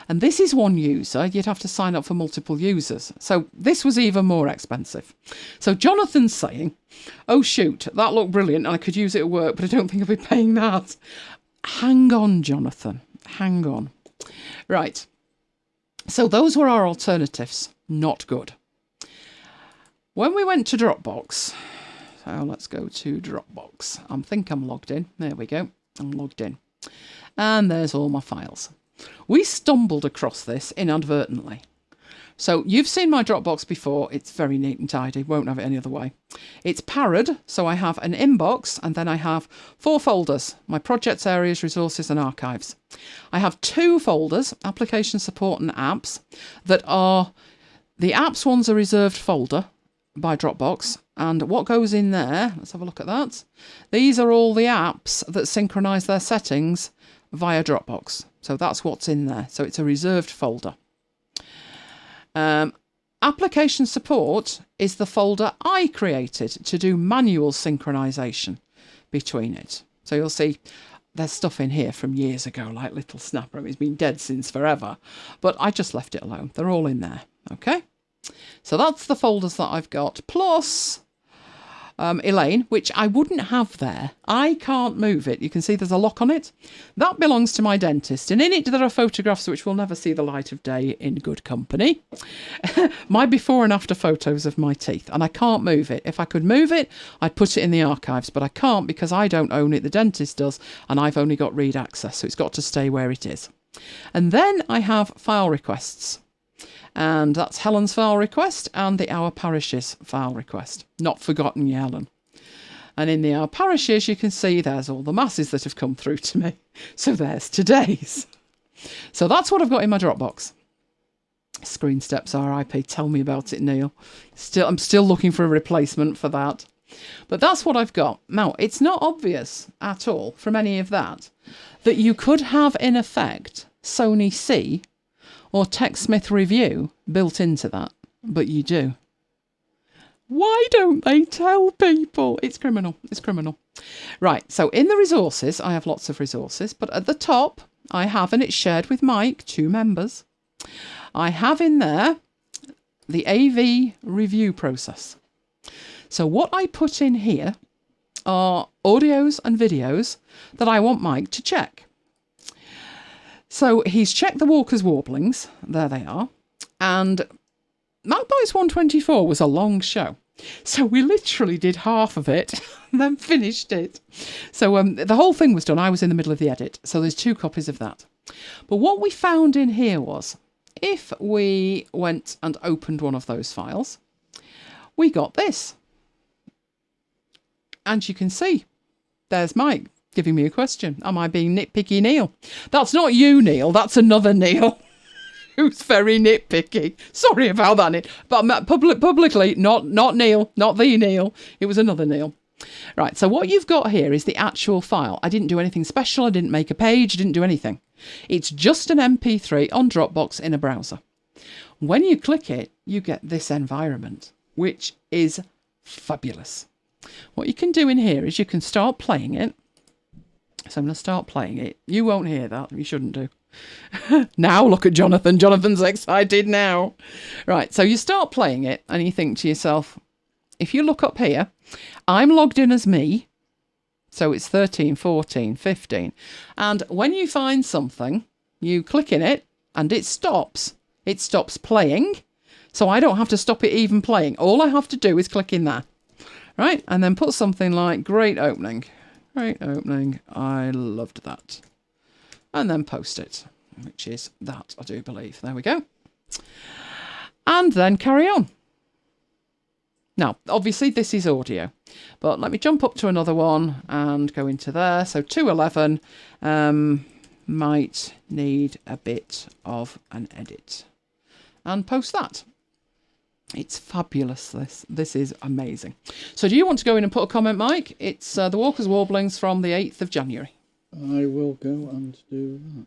And this is one user, you'd have to sign up for multiple users. So this was even more expensive. So Jonathan's saying, oh shoot, that looked brilliant and I could use it at work, but I don't think I'll be paying that. Hang on, Jonathan, hang on. Right. So those were our alternatives. Not good. When we went to DropBox, so let's go to DropBox. I think I'm logged in. There we go. I'm logged in. And there's all my files. We stumbled across this inadvertently. So you've seen my Dropbox before. It's very neat and tidy. Won't have it any other way. It's parrot. So I have an inbox and then I have 4 folders. My projects, areas, resources and archives. I have 2 folders, application support and apps, that are, the apps one's a reserved folder by Dropbox. And what goes in there, let's have a look at that. These are all the apps that synchronize their settings via Dropbox. So that's what's in there. So it's a reserved folder. Application support is the folder I created to do manual synchronization between it. So you'll see there's stuff in here from years ago, like Little Snapper. It's been dead since forever, but I just left it alone. They're all in there. Okay. So that's the folders that I've got, plus Elaine, which I wouldn't have there. I can't move it. You can see there's a lock on it. That belongs to my dentist, and in it there are photographs which will never see the light of day in good company. My before and after photos of my teeth, and I can't move it. If I could move it, I'd put it in the archives, but I can't because I don't own it. The dentist does, and I've only got read access, so it's got to stay where it is. And then I have file requests. And that's Helen's file request and the Our Parishes file request. Not forgotten, you, Helen. And in the Our Parishes, you can see there's all the masses that have come through to me. So there's today's. So that's what I've got in my Dropbox. Screen Steps RIP. Tell me about it, Neil. I'm still looking for a replacement for that. But that's what I've got. Now, it's not obvious at all from any of that you could have, in effect, Sony C or TechSmith Review built into that. But you do. Why don't they tell people? It's criminal. It's criminal. Right. So in the resources, I have lots of resources. But at the top, I have, and it's shared with Mike, 2 members, I have in there the AV review process. So what I put in here are audios and videos that I want Mike to check. So he's checked the Walker's Warblings. There they are. And MacBites 124 was a long show. So we literally did half of it and then finished it. So the whole thing was done. I was in the middle of the edit. So there's 2 copies of that. But what we found in here was, if we went and opened one of those files, we got this. And you can see, there's Mike giving me a question. Am I being nitpicky, Neil? That's not you, Neil. That's another Neil who's very nitpicky. Sorry about that, Neil. But publicly, not Neil, not the Neil. It was another Neil. Right, so what you've got here is the actual file. I didn't do anything special. I didn't make a page. I didn't do anything. It's just an MP3 on Dropbox in a browser. When you click it, you get this environment, which is fabulous. What you can do in here is you can start playing it. So I'm going to start playing it. You won't hear that. You shouldn't do. Now look at Jonathan. Jonathan's excited now. Right, so you start playing it and you think to yourself, if you look up here, I'm logged in as me. So it's 13, 14, 15. And when you find something, you click in it and it stops. It stops playing. So I don't have to stop it even playing. All I have to do is click in there. Right? And then put something like great opening. Great opening. I loved that. And then post it, which is that, I do believe. There we go. And then carry on. Now, obviously, this is audio, but let me jump up to another one and go into there. So 211 might need a bit of an edit and post that. It's fabulous, this. This is amazing. So do you want to go in and put a comment, Mike? It's the Walker's Warblings from the 8th of January.
I will go and do that.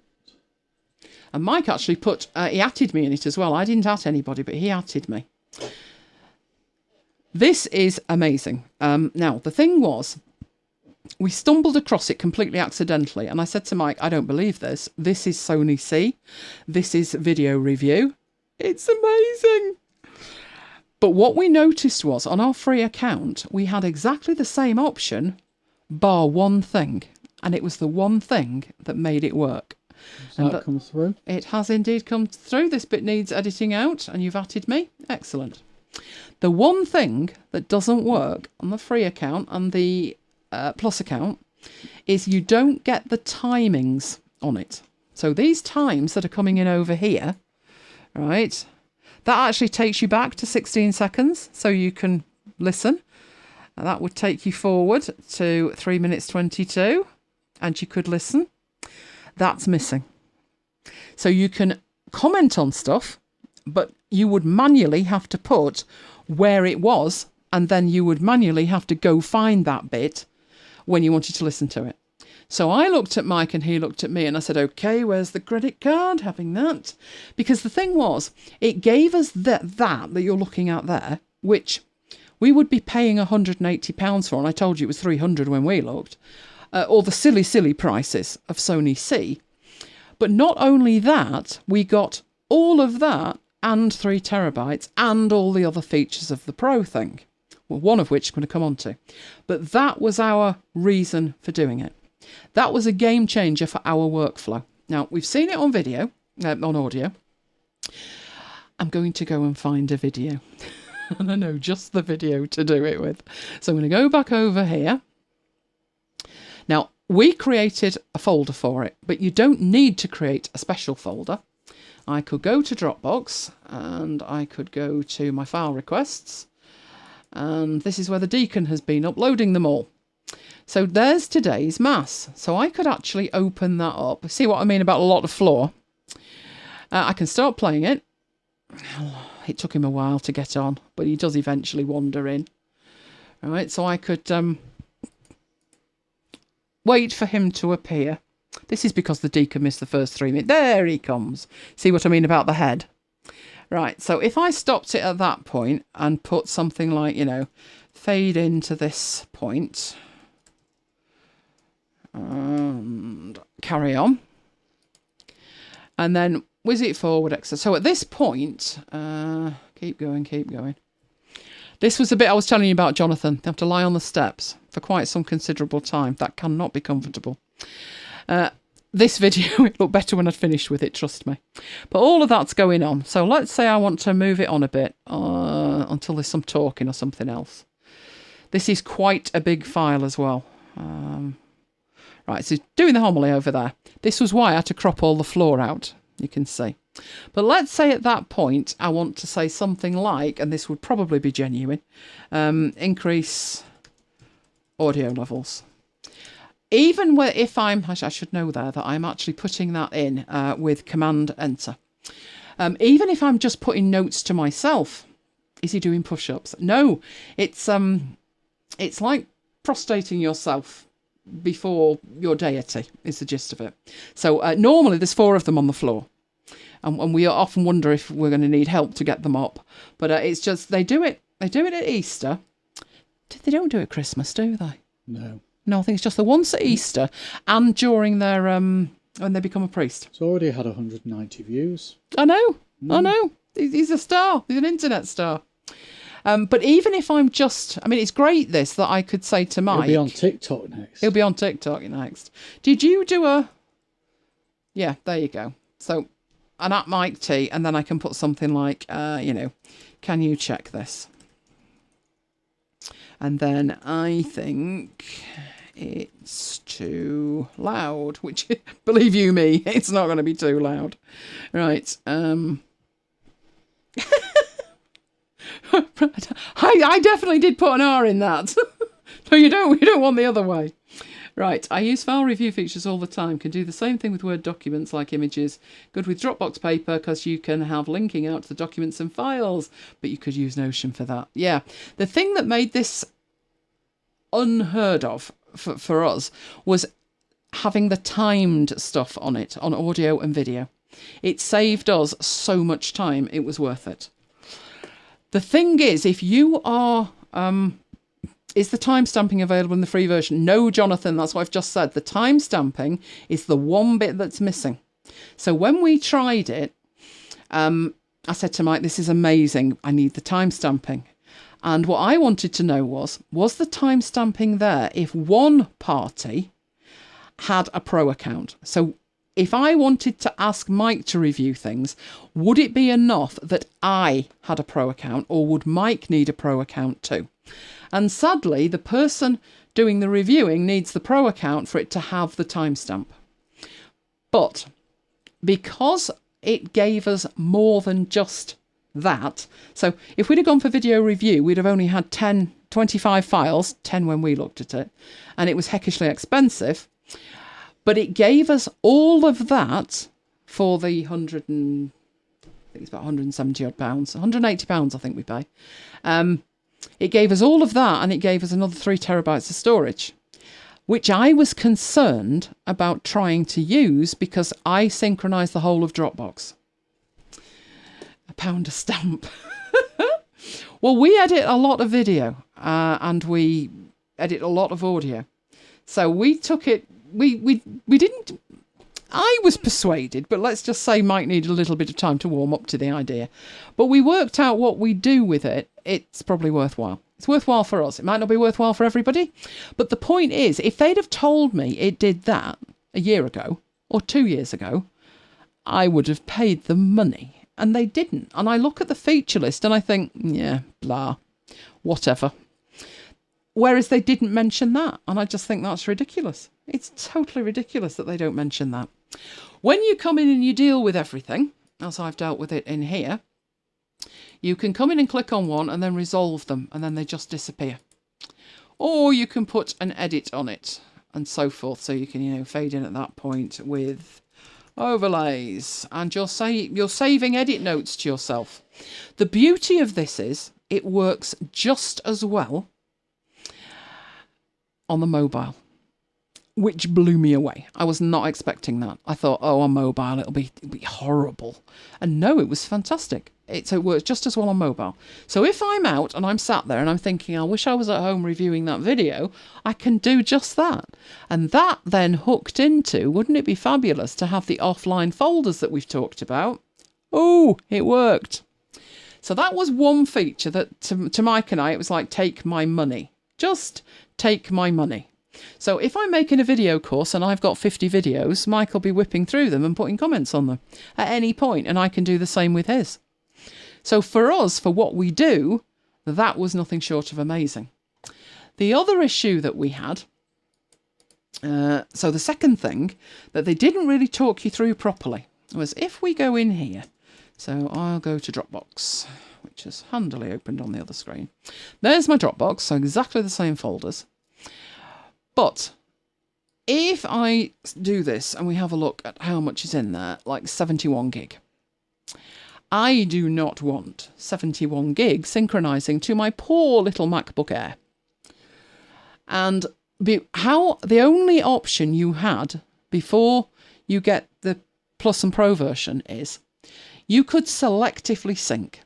And Mike actually put, he atted me in it as well. I didn't at anybody, but he atted me. This is amazing. Now, the thing was, we stumbled across it completely accidentally. And I said to Mike, I don't believe this. This is Sony C. This is video review. It's amazing. But what we noticed was, on our free account, we had exactly the same option, bar one thing. And it was the one thing that made it work.
Has that come through?
It has indeed come through. This bit needs editing out, and you've atted me. Excellent. The one thing that doesn't work on the free account and the plus account is you don't get the timings on it. So these times that are coming in over here, right, that actually takes you back to 16 seconds, so you can listen. And that would take you forward to 3 minutes 22, and you could listen. That's missing. So you can comment on stuff, but you would manually have to put where it was, and then you would manually have to go find that bit when you wanted to listen to it. So I looked at Mike and he looked at me and I said, okay, where's the credit card? Having that. Because the thing was, it gave us that you're looking at there, which we would be paying £180 for, and I told you it was 300 when we looked, or the silly prices of Sony C. But not only that, we got all of that and 3 terabytes and all the other features of the Pro thing. Well, one of which I'm going to come on to. But that was our reason for doing it. That was a game changer for our workflow. Now, we've seen it on video, on audio. I'm going to go and find a video. And I know just the video to do it with. So I'm going to go back over here. Now, we created a folder for it, but you don't need to create a special folder. I could go to Dropbox and I could go to my file requests. And this is where the Deacon has been uploading them all. So there's today's mass. So I could actually open that up. See what I mean about a lot of floor? I can start playing it. It took him a while to get on, but he does eventually wander in. All right, so I could wait for him to appear. This is because the deacon missed the first 3 minutes. There he comes. See what I mean about the head? Right, so if I stopped it at that point and put something like, you know, fade into this point and carry on. And then whiz it forward, etc. So at this point, keep going. This was the bit I was telling you about, Jonathan. They have to lie on the steps for quite some considerable time. That cannot be comfortable. This video, it looked better when I'd finished with it, trust me. But all of that's going on. So let's say I want to move it on a bit until there's some talking or something else. This is quite a big file as well. Right, so doing the homily over there. This was why I had to crop all the floor out, you can see. But let's say at that point, I want to say something like, and this would probably be genuine, increase audio levels. Even if I'm, I should know there that I'm actually putting that in with Command Enter. Even if I'm just putting notes to myself, is he doing push-ups? No, it's like prostrating yourself before your deity is the gist of it. So normally there's 4 of them on the floor. And we often wonder if we're going to need help to get them up. But it's just, they do it at Easter. They don't do it at Christmas, do they?
No.
No, I think it's just the once at Easter and during their, when they become a priest.
It's already had 190 views.
I know. He's a star. He's an internet star. But even if I'm just, I mean, it's great this, that I could say to Mike.
He'll be on TikTok next.
He'll be on TikTok next. Did you do a, yeah, there you go. So, an at Mike T, and then I can put something like, you know, can you check this? And then I think it's too loud, which, believe you me, it's not going to be too loud. Right. I definitely did put an R in that. No, you don't want the other way. Right, I use file review features all the time. Can do the same thing with Word documents like images. Good with Dropbox paper because you can have linking out to the documents and files, but you could use Notion for that. Yeah, the thing that made this unheard of for us was having the timed stuff on it, on audio and video. It saved us so much time, it was worth it. The thing is, if you are... is the timestamping available in the free version? No, Jonathan, that's what I've just said. The timestamping is the one bit that's missing. So when we tried it, I said to Mike, this is amazing. I need the timestamping. And what I wanted to know was the timestamping there if one party had a pro account? So if I wanted to ask Mike to review things, would it be enough that I had a pro account, or would Mike need a pro account too? And sadly, the person doing the reviewing needs the pro account for it to have the timestamp. But because it gave us more than just that, so if we'd have gone for video review, we'd have only had 25 files, 10 when we looked at it, and it was heckishly expensive. But it gave us all of that for the I think it's about 170 odd pounds, 180 pounds I think we pay. It gave us all of that, and it gave us another 3 terabytes of storage, which I was concerned about trying to use because I synchronise the whole of Dropbox. £1 a stamp. Well, we edit a lot of video and we edit a lot of audio. So we took it, we didn't, I was persuaded, but let's just say Mike needed a little bit of time to warm up to the idea. But we worked out what we do with it. It's probably worthwhile. It's worthwhile for us. It might not be worthwhile for everybody. But the point is, if they'd have told me it did that a year ago or 2 years ago, I would have paid them money. And they didn't. And I look at the feature list and I think, yeah, blah, whatever. Whereas they didn't mention that. And I just think that's ridiculous. It's totally ridiculous that they don't mention that. When you come in and you deal with everything, as I've dealt with it in here, you can come in and click on one and then resolve them, and then they just disappear. or you can put an edit on it and so forth. So you can, you know, fade in at that point with overlays, and you're saving edit notes to yourself. The beauty of this is it works just as well on the mobile, which blew me away. I was not expecting that. I thought, oh, on mobile it'll be horrible, and no, it was fantastic. So it works just as well on mobile. So if I'm out and I'm sat there and I'm thinking, I wish I was at home reviewing that video, I can do just that. And that then hooked into, wouldn't it be fabulous to have the offline folders that we've talked about? Oh, it worked. So that was one feature that to Mike and I, it was like, take my money. Just take my money. So if I'm making a video course and I've got 50 videos, Mike will be whipping through them and putting comments on them at any point, and I can do the same with his. So for us, for what we do, that was nothing short of amazing. The other issue that we had, so the second thing that they didn't really talk you through properly was if we go in here, so I'll go to Dropbox, which is handily opened on the other screen. There's my Dropbox, so exactly the same folders. But if I do this and we have a look at how much is in there, like 71 gig. I do not want 71 gig synchronizing to my poor little MacBook Air. And the only option you had before you get the Plus and Pro version is you could selectively sync.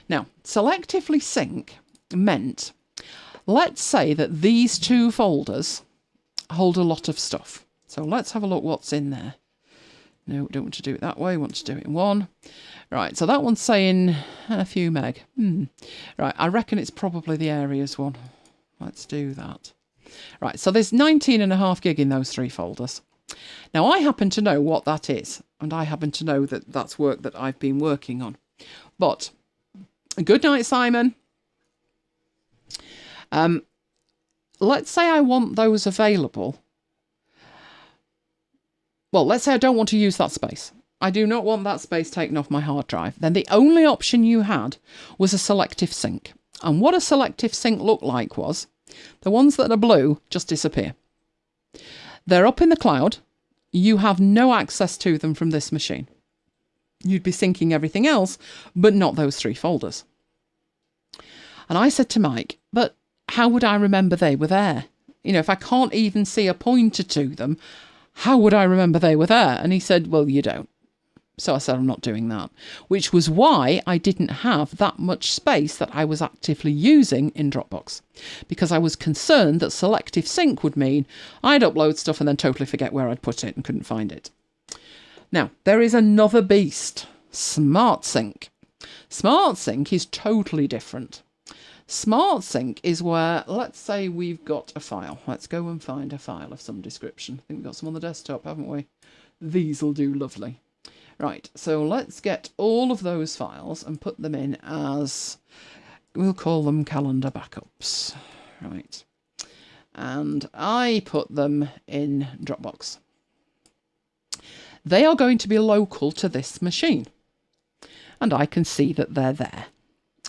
Now, selectively sync meant, let's say that these two folders hold a lot of stuff. So let's have a look what's in there. No, we don't want to do it that way. We want to do it in one. Right, so that one's saying a few meg. Right, I reckon it's probably the areas one. Let's do that. Right, so there's 19.5 gig in those three folders. Now, I happen to know what that is, and I happen to know that that's work that I've been working on. But, good night, Simon. Let's say I want those available. Well, let's say I don't want to use that space. I do not want that space taken off my hard drive. Then the only option you had was a selective sync. And what a selective sync looked like was the ones that are blue just disappear. They're up in the cloud. You have no access to them from this machine. You'd be syncing everything else, but not those three folders. And I said to Mike, but how would I remember they were there? You know, if I can't even see a pointer to them, how would I remember they were there? And he said, well, you don't. So I said, I'm not doing that, which was why I didn't have that much space that I was actively using in Dropbox, because I was concerned that selective sync would mean I'd upload stuff and then totally forget where I'd put it and couldn't find it. Now, there is another beast, Smart Sync. Smart Sync is totally different. Smart Sync is where, let's say we've got a file. Let's go and find a file of some description. I think we've got some on the desktop, haven't we? These will do lovely. Right, so let's get all of those files and put them in as, we'll call them calendar backups. Right, and I put them in Dropbox. They are going to be local to this machine, and I can see that they're there.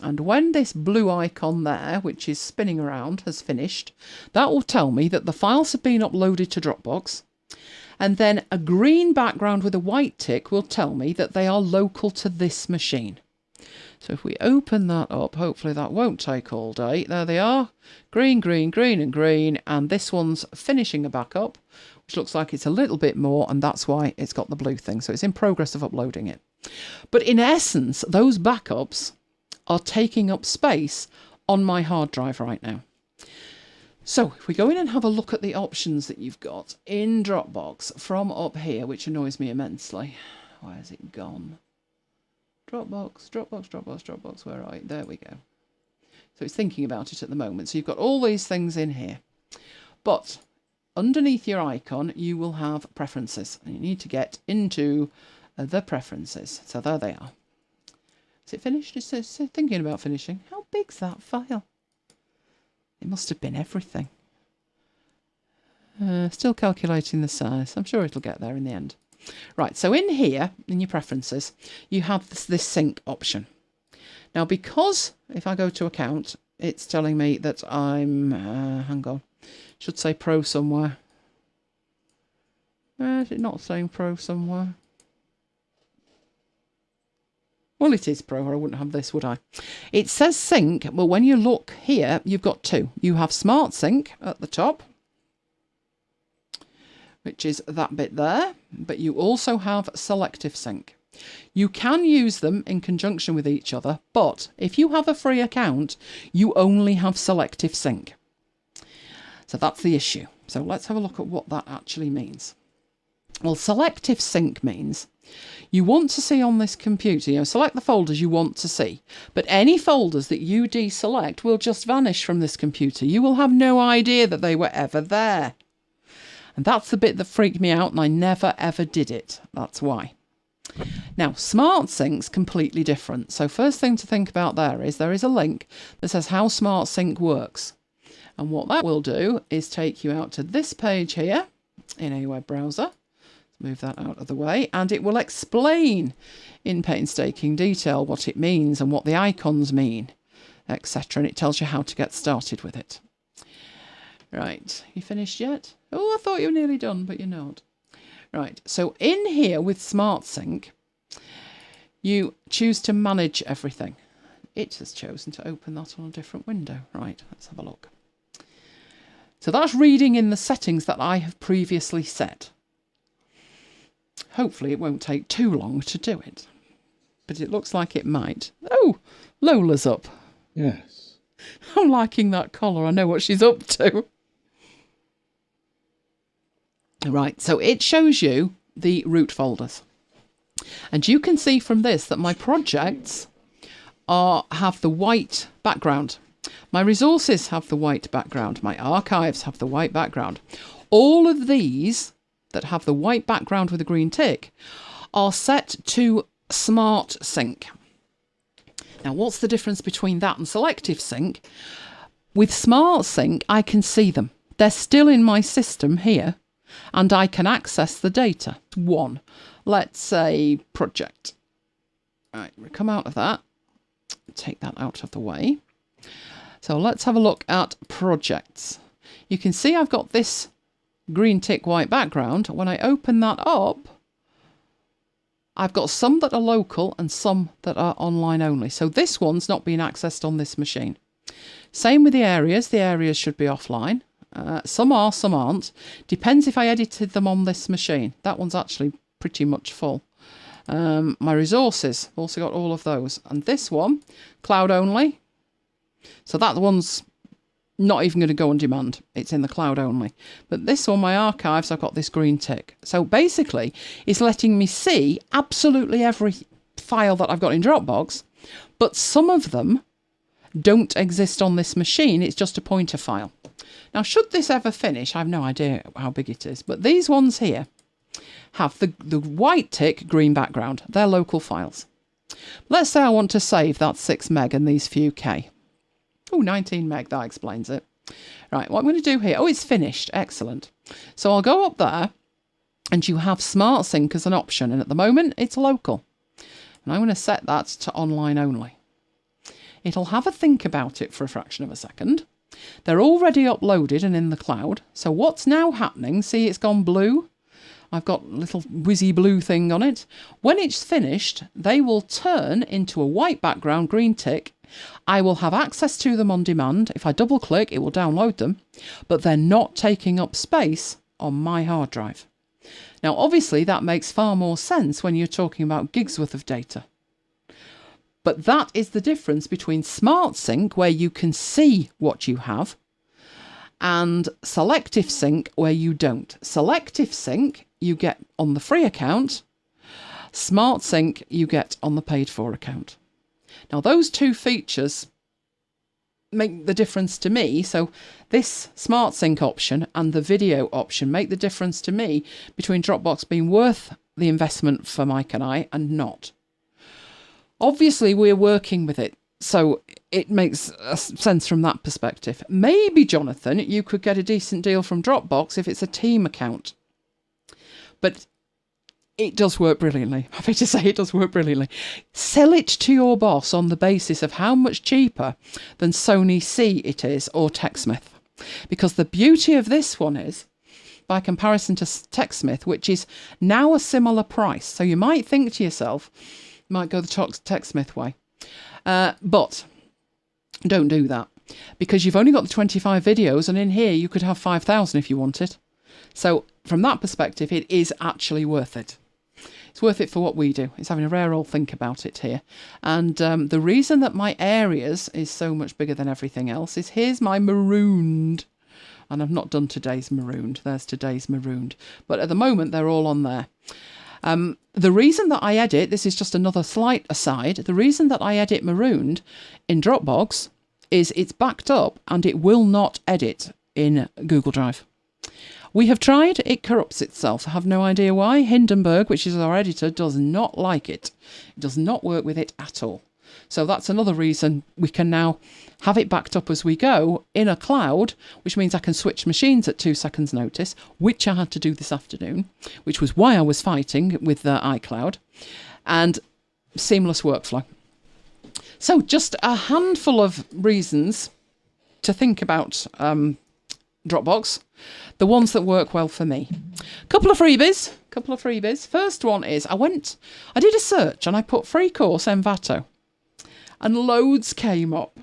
And when this blue icon there, which is spinning around, has finished, that will tell me that the files have been uploaded to Dropbox. And then a green background with a white tick will tell me that they are local to this machine. So if we open that up, hopefully that won't take all day. There they are. Green, green, green and green. And this one's finishing a backup, which looks like it's a little bit more. And that's why it's got the blue thing. So it's in progress of uploading it. But in essence, those backups are taking up space on my hard drive right now. So if we go in and have a look at the options that you've got in Dropbox from up here, which annoys me immensely. Where's it gone? Dropbox, Dropbox, Dropbox, Dropbox, where are you? There we go. So it's thinking about it at the moment. So you've got all these things in here. But underneath your icon, you will have preferences. And you need to get into the preferences. So there they are. Is it finished? It's thinking about finishing. How big's that file? It must have been everything. Still calculating the size. I'm sure it'll get there in the end. Right, so in here, in your preferences, you have this sync option. Now, because if I go to account it's telling me that I'm, hang on, should say Pro somewhere. Is it not saying Pro somewhere? Well, it is Pro, or I wouldn't have this, would I? It says Sync, but when you look here, you've got two. You have Smart Sync at the top, which is that bit there, but you also have Selective Sync. You can use them in conjunction with each other, but if you have a free account, you only have Selective Sync. So that's the issue. So let's have a look at what that actually means. Well, Selective Sync means you want to see on this computer, select the folders you want to see, but any folders that you deselect will just vanish from this computer. You will have no idea that they were ever there. And that's the bit that freaked me out, and I never ever did it. That's why. Now, Smart Sync's completely different. So first thing to think about there is a link that says how Smart Sync works. And what that will do is take you out to this page here in a web browser. Move that out of the way, and it will explain in painstaking detail what it means and what the icons mean, etc. And it tells you how to get started with it. Right, you finished yet? Oh, I thought you were nearly done, but you're not. Right, so in here with Smart Sync, you choose to manage everything. It has chosen to open that on a different window. Right, let's have a look. So that's reading in the settings that I have previously set. Hopefully it won't take too long to do it, but it looks like it might. Oh, Lola's up.
Yes.
I'm liking that collar. I know what she's up to. Right, so it shows you the root folders. And you can see from this that my projects have the white background. My resources have the white background. My archives have the white background. All of these that have the white background with a green tick are set to Smart Sync. Now, what's the difference between that and Selective Sync? With Smart Sync, I can see them. They're still in my system here, and I can access the data. One, let's say project. Right, we come out of that. Take that out of the way. So let's have a look at projects. You can see I've got this green tick white background. When I open that up, I've got some that are local and some that are online only. So this one's not being accessed on this machine. Same with the areas. The areas should be offline. Some are, some aren't. Depends if I edited them on this machine. That one's actually pretty much full. My resources, also got all of those. And this one, cloud only. So that one's not even going to go on demand. It's in the cloud only. But this one, my archives, I've got this green tick. So basically, it's letting me see absolutely every file that I've got in Dropbox, but some of them don't exist on this machine. It's just a pointer file. Now, should this ever finish, I have no idea how big it is, but these ones here have the white tick, green background. They're local files. Let's say I want to save that 6 meg and these few K. Oh, 19 meg, that explains it. Right, what I'm going to do here, oh, it's finished. Excellent. So I'll go up there, and you have Smart Sync as an option, and at the moment, it's local. And I'm going to set that to online only. It'll have a think about it for a fraction of a second. They're already uploaded and in the cloud. So what's now happening, see it's gone blue? I've got a little whizzy blue thing on it. When it's finished, they will turn into a white background, green tick. I will have access to them on demand. If I double click, it will download them, but they're not taking up space on my hard drive. Now, obviously, that makes far more sense when you're talking about gigs worth of data. But that is the difference between Smart Sync, where you can see what you have, and Selective Sync, where you don't. Selective Sync, you get on the free account. Smart Sync, you get on the paid for account. Now, those two features make the difference to me. So this Smart Sync option and the video option make the difference to me between Dropbox being worth the investment for Mike and I and not. Obviously, we're working with it, so it makes sense from that perspective. Maybe, Jonathan, you could get a decent deal from Dropbox if it's a team account. But It does work brilliantly. I'm happy to say it does work brilliantly. Sell it to your boss on the basis of how much cheaper than Sony C it is or TechSmith. Because the beauty of this one is, by comparison to TechSmith, which is now a similar price. So you might think to yourself, you might go the TechSmith way. But don't do that. Because you've only got the 25 videos, and in here you could have 5,000 if you wanted. So from that perspective, it is actually worth it. It's worth it for what we do. It's having a rare old think about it here. And the reason that my areas is so much bigger than everything else is here's my marooned. And I've not done today's marooned. There's today's marooned. But at the moment, they're all on there. The reason that I edit, this is just another slight aside, the reason that I edit marooned in Dropbox is it's backed up and it will not edit in Google Drive. We have tried, it corrupts itself. I have no idea why. Hindenburg, which is our editor, does not like it. It does not work with it at all. So that's another reason we can now have it backed up as we go in a cloud, which means I can switch machines at 2 seconds notice, which I had to do this afternoon, which was why I was fighting with iCloud, and seamless workflow. So just a handful of reasons to think about Dropbox, the ones that work well for me. Couple of freebies. First one is I did a search and I put free course Envato and loads came up.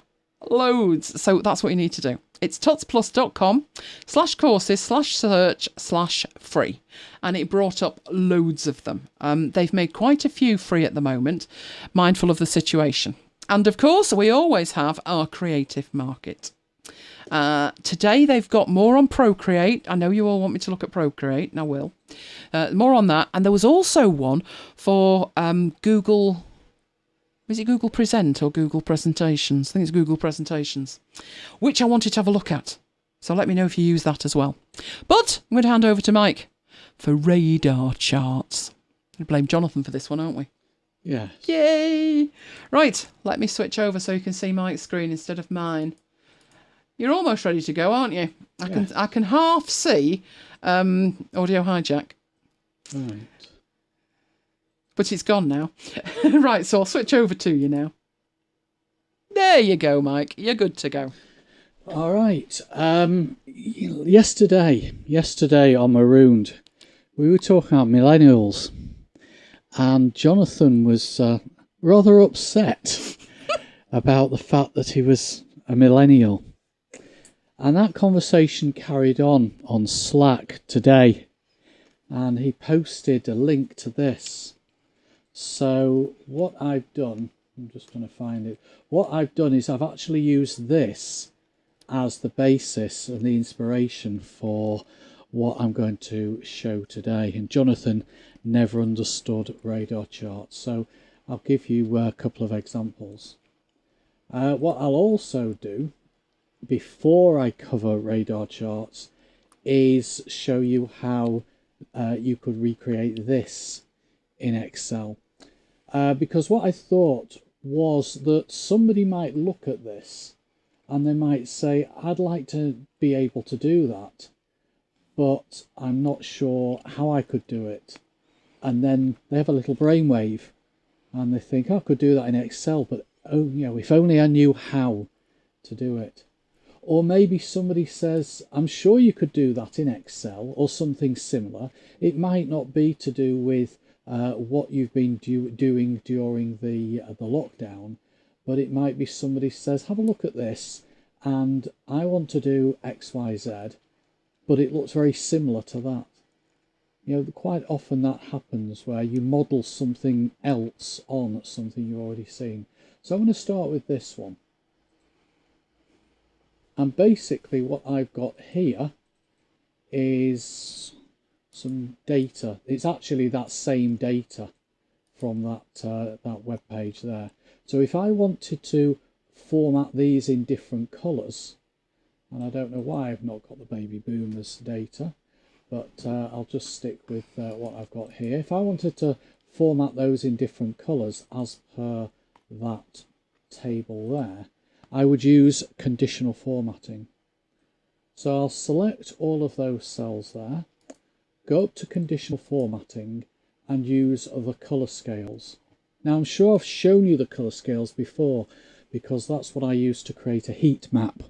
Loads. So that's what you need to do. It's tutsplus.com/courses/search/free. And it brought up loads of them. They've made quite a few free at the moment, mindful of the situation. And of course, we always have our creative market. Today they've got more on Procreate. I know you all want me to look at Procreate, and I will. More on that. And there was also one for Google. Is it Google Present or Google Presentations? I think it's Google Presentations, which I wanted to have a look at. So let me know if you use that as well. But I'm going to hand over to Mike for radar charts. We blame Jonathan for this one, aren't we?
Yeah.
Yay! Right, let me switch over so you can see Mike's screen instead of mine. You're almost ready to go, aren't you? I can half see Audio Hijack.
Right.
But it's gone now. Right, so I'll switch over to you now. There you go, Mike. You're good to go.
All right. Yesterday on Marooned, we were talking about millennials, and Jonathan was rather upset about the fact that he was a millennial. And that conversation carried on Slack today, and he posted a link to this. So what I've done, I'm just going to find it. What I've done is I've actually used this as the basis and the inspiration for what I'm going to show today. And Jonathan never understood radar charts, so I'll give you a couple of examples. What I'll also do before I cover radar charts is show you how you could recreate this in Excel, because what I thought was that somebody might look at this and they might say, I'd like to be able to do that, but I'm not sure how I could do it. And then they have a little brainwave and they think, oh, I could do that in Excel, but oh, you know, if only I knew how to do it. Or maybe somebody says, I'm sure you could do that in Excel or something similar. It might not be to do with what you've been doing during the lockdown, but it might be somebody says, have a look at this and I want to do X, Y, Z, but it looks very similar to that. You know, quite often that happens where you model something else on something you've already seen. So I'm going to start with this one. And basically what I've got here is some data. It's actually that same data from that web page there. So if I wanted to format these in different colours, and I don't know why I've not got the baby boomers data, but I'll just stick with what I've got here. If I wanted to format those in different colours as per that table there, I would use conditional formatting. So I'll select all of those cells there, go up to conditional formatting, and use other colour scales. Now I'm sure I've shown you the colour scales before, because that's what I use to create a heat map.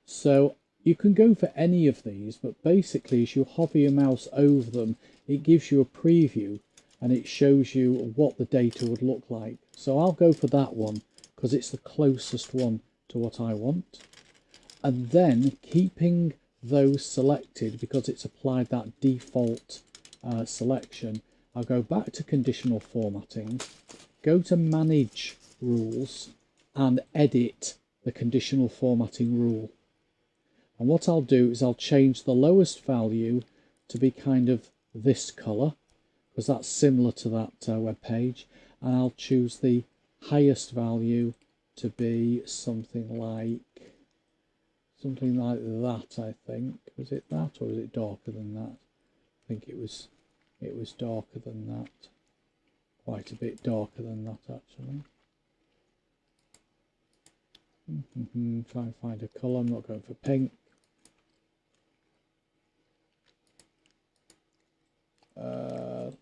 So you can go for any of these, but basically as you hover your mouse over them, it gives you a preview and it shows you what the data would look like. So I'll go for that one because it's the closest one to what I want. And then keeping those selected, because it's applied that default selection, I'll go back to conditional formatting, go to manage rules and edit the conditional formatting rule. And what I'll do is I'll change the lowest value to be kind of this colour, because that's similar to that web page, and I'll choose the highest value to be something like that. I think, was it that, or was it darker than that? I think it was darker than that, quite a bit darker than that actually. Try and find a colour. I'm not going for pink. Well,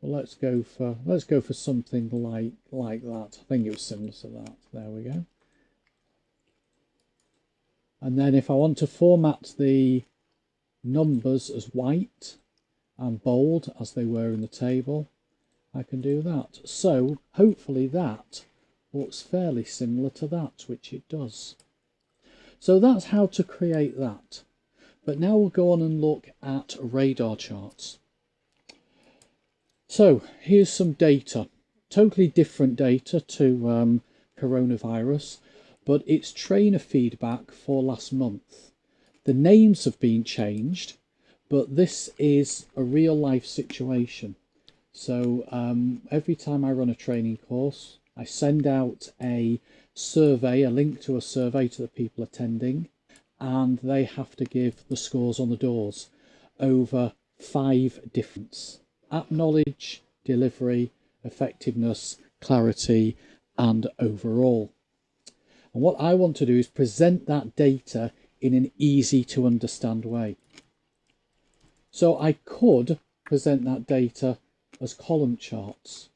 let's go for something like that. I think it was similar to that. There we go. And then if I want to format the numbers as white and bold as they were in the table, I can do that. So hopefully that looks fairly similar to that, which it does. So that's how to create that. But now we'll go on and look at radar charts. So here's some data, totally different data to coronavirus, but it's trainer feedback for last month. The names have been changed, but this is a real life situation. So every time I run a training course, I send out a survey, a link to a survey to the people attending, and they have to give the scores on the doors over 5 difference: app knowledge, delivery, effectiveness, clarity, and overall. And what I want to do is present that data in an easy to understand way. So I could present that data as column charts,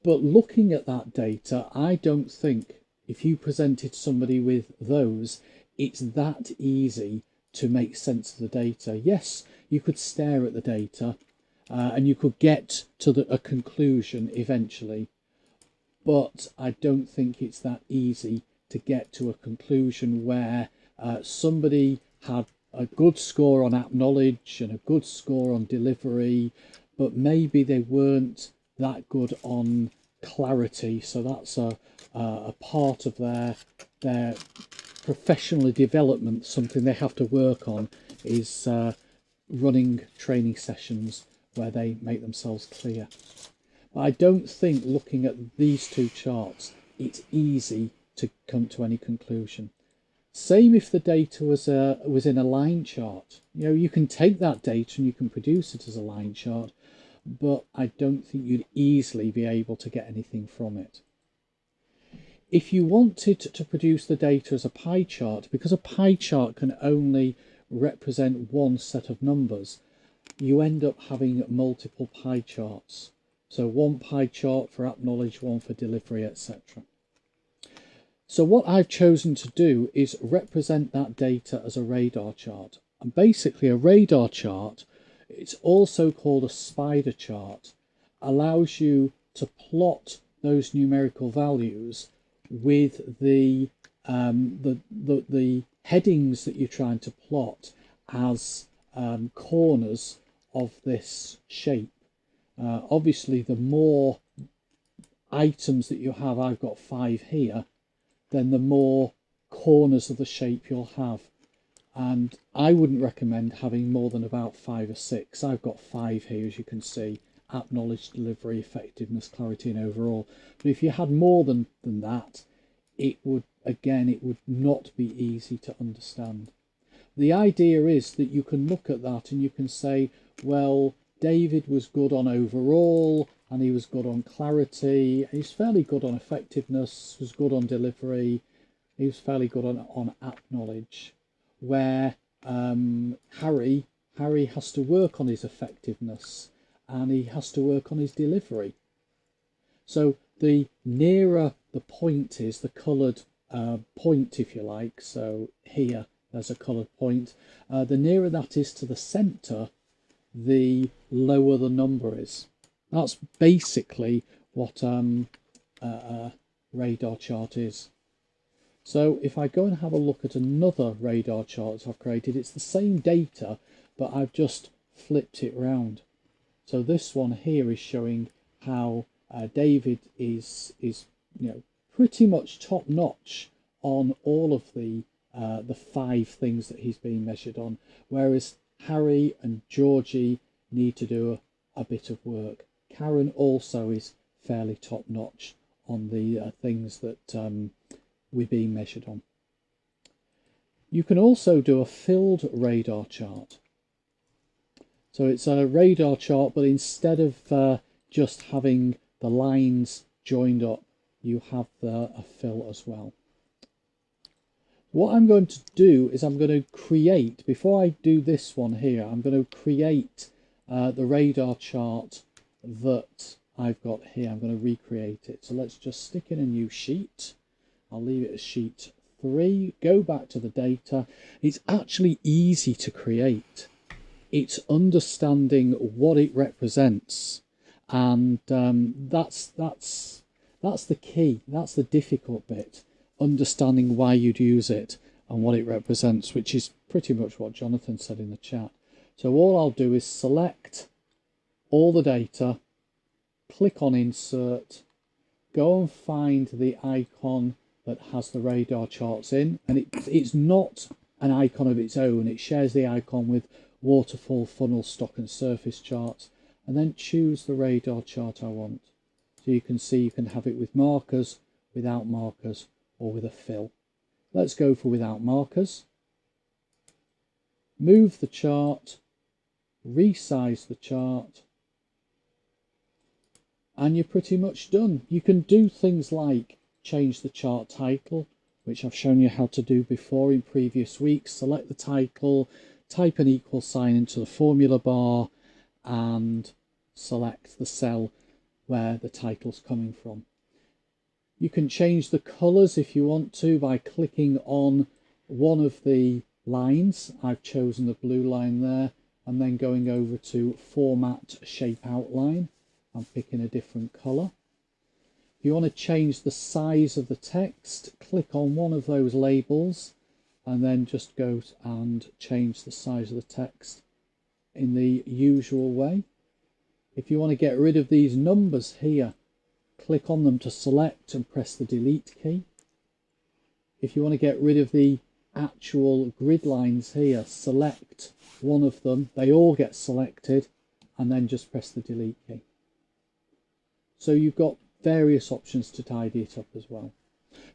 but looking at that data, I don't think if you presented somebody with those, it's that easy to make sense of the data. Yes, you could stare at the data and you could get to a conclusion eventually, but I don't think it's that easy to get to a conclusion where somebody had a good score on app knowledge and a good score on delivery, but maybe they weren't that good on clarity. So that's a part of their professional development. Something they have to work on is running training sessions where they make themselves clear. But I don't think looking at these two charts, it's easy to come to any conclusion. Same if the data was in a line chart. You know, you can take that data and you can produce it as a line chart, but I don't think you'd easily be able to get anything from it. If you wanted to produce the data as a pie chart, because a pie chart can only represent one set of numbers, you end up having multiple pie charts. So one pie chart for app knowledge, one for delivery, etc. So what I've chosen to do is represent that data as a radar chart. And basically a radar chart, it's also called a spider chart, allows you to plot those numerical values with the headings that you're trying to plot as corners of this shape. Obviously, the more items that you have, I've got 5 here, then the more corners of the shape you'll have. And I wouldn't recommend having more than about 5 or 6. I've got 5 here, as you can see: app knowledge, delivery, effectiveness, clarity, and overall. But if you had more than that, it would not be easy to understand. The idea is that you can look at that and you can say, well, David was good on overall, and he was good on clarity, he's fairly good on effectiveness, was good on delivery, he was fairly good on app knowledge. Where Harry has to work on his effectiveness, and he has to work on his delivery. So the nearer the point is, the coloured point, if you like, so here there's a coloured point, the nearer that is to the centre, the lower the number is. That's basically what a radar chart is. So if I go and have a look at another radar chart that I've created, it's the same data, but I've just flipped it round. So this one here is showing how David is pretty much top notch on all of the 5 things that he's being measured on, whereas Harry and Georgie need to do a bit of work. Karen also is fairly top notch on the things that we're being measured on. You can also do a filled radar chart. So it's a radar chart, but instead of just having the lines joined up, you have a fill as well. What I'm going to do is I'm going to create, before I do this one here, I'm going to create the radar chart that I've got here. I'm going to recreate it. So let's just stick in a new sheet. I'll leave it as sheet 3. Go back to the data. It's actually easy to create. It's understanding what it represents, and that's the key. That's the difficult bit. Understanding why you'd use it and what it represents, which is pretty much what Jonathan said in the chat. So all I'll do is select all the data, click on insert, go and find the icon that has the radar charts in, and it's not an icon of its own. It shares the icon with waterfall, funnel, stock and surface charts, and then choose the radar chart I want. So you can see you can have it with markers, without markers, or with a fill. Let's go for without markers. Move the chart, resize the chart, and you're pretty much done. You can do things like change the chart title, which I've shown you how to do before in previous weeks. Select the title, type an equal sign into the formula bar, and select the cell where the title's coming from. You can change the colours if you want to by clicking on one of the lines. I've chosen the blue line there, and then going over to Format Shape Outline. I'm picking a different colour. If you want to change the size of the text, click on one of those labels and then just go and change the size of the text in the usual way. If you want to get rid of these numbers here, click on them to select and press the delete key. If you want to get rid of the actual grid lines here, select one of them. They all get selected, and then just press the delete key. So you've got various options to tidy it up as well.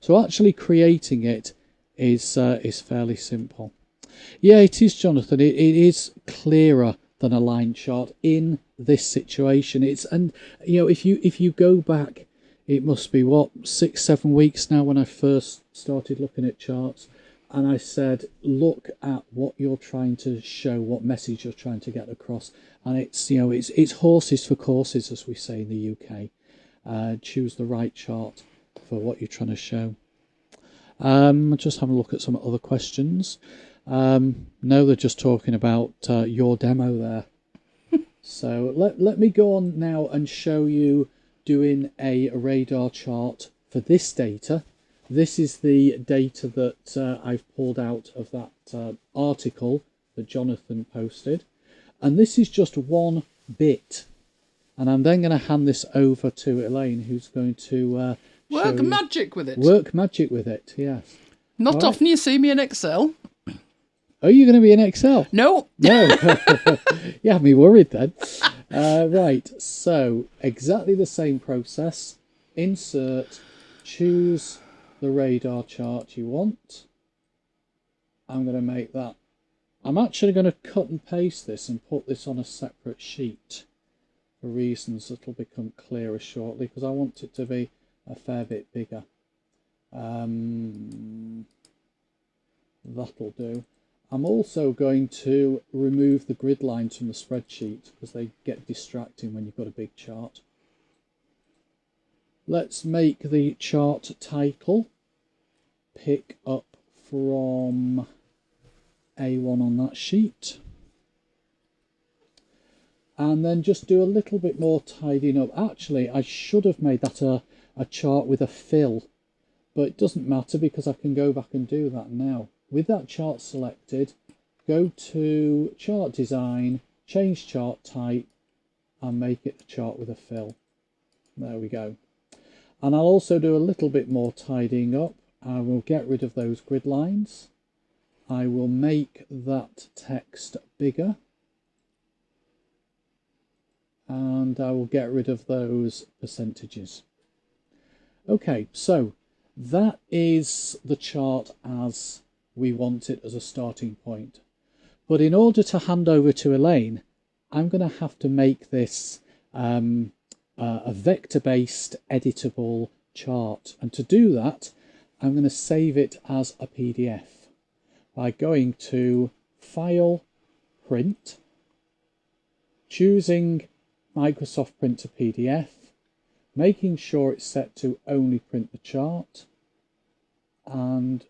So actually creating it is fairly simple. Yeah, it is, Jonathan. It is clearer than a line chart in this situation. And if you go back, it must be what, 6-7 weeks now when I first started looking at charts, and I said, look at what you're trying to show, what message you're trying to get across, and it's horses for courses, as we say in the UK. Choose the right chart for what you're trying to show. Just have a look at some other questions. No, they're just talking about your demo there. So let me go on now and show you doing a radar chart for this data. This is the data that I've pulled out of that article that Jonathan posted. And this is just one bit. And I'm then going to hand this over to Elaine, who's going to
work magic with it.
Work magic with it, yes.
Not often you see me in Excel.
Are you going to be in Excel?
No.
No. You have me worried then. Right, so exactly the same process. Insert, choose the radar chart you want. I'm going to make that. I'm actually going to cut and paste this and put this on a separate sheet for reasons that will become clearer shortly, because I want it to be a fair bit bigger. That'll do. I'm also going to remove the grid lines from the spreadsheet because they get distracting when you've got a big chart. Let's make the chart title pick up from A1 on that sheet. And then just do a little bit more tidying up. Actually, I should have made that a chart with a fill, but it doesn't matter because I can go back and do that now. With that chart selected, go to Chart Design, change Chart Type, and make it a chart with a fill. There we go. And I'll also do a little bit more tidying up. I will get rid of those grid lines. I will make that text bigger. And I will get rid of those percentages. Okay, so that is the chart as we want it as a starting point. But in order to hand over to Elaine, I'm going to have to make this a vector-based editable chart. And to do that, I'm going to save it as a PDF by going to File, Print, choosing Microsoft Print to PDF, making sure it's set to only print the chart, and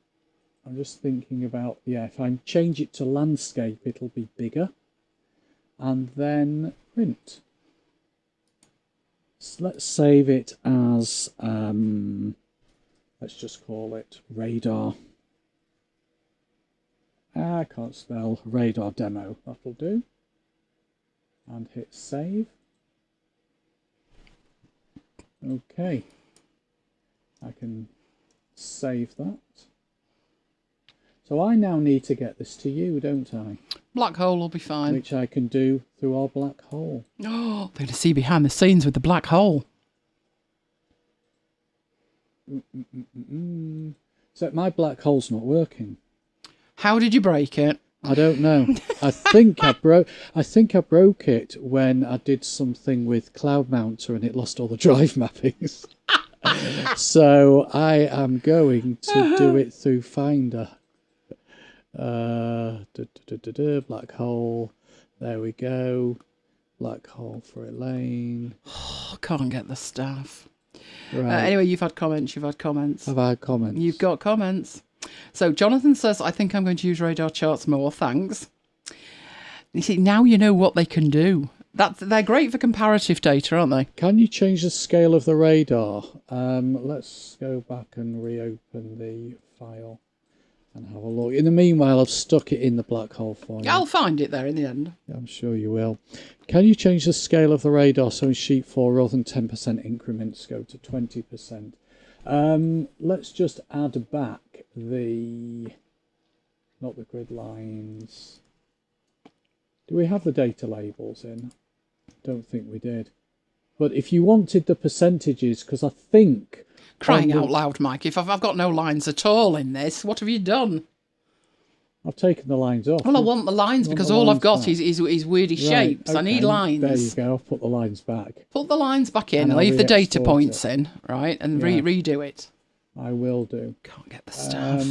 I'm just thinking about, yeah, if I change it to landscape, it'll be bigger, and then print. So let's save it as, let's just call it radar. I can't spell radar demo, that'll do. And hit save. Okay, I can save that. So I now need to get this to you, don't I?
Black hole will be fine.
Which I can do through our black hole.
Oh, they're going to see behind the scenes with the black hole.
So my black hole's not working.
How did you break it?
I don't know. I think I broke it when I did something with Cloud Mounter and it lost all the drive mappings. So I am going to do it through Finder. Black hole. There we go. Black hole for Elaine.
Oh, can't get the stuff.
Right.
Anyway, you've had comments. I've had comments. You've got comments. So Jonathan says, I think I'm going to use radar charts more, thanks. You see, now you know what they can do. They're great for comparative data, aren't they?
Can you change the scale of the radar? Let's go back and reopen the file and have a look. In the meanwhile, I've stuck it in the black hole for you.
I'll find it there in the end.
I'm sure you will. Can you change the scale of the radar so in sheet 4, rather than 10% increments, go to 20%? Let's just add back not the grid lines. Do we have the data labels in? Don't think we did. But if you wanted the percentages, because I think...
Crying out loud, Mike, if I've got no lines at all in this, what have you done?
I've taken the lines off.
Well, I want the lines because all I've got is weirdy shapes.
Okay.
I need lines.
There you go. I'll put the lines back.
Put the lines back in, leave the data points in, right, and redo it.
I will do.
Can't get the stuff.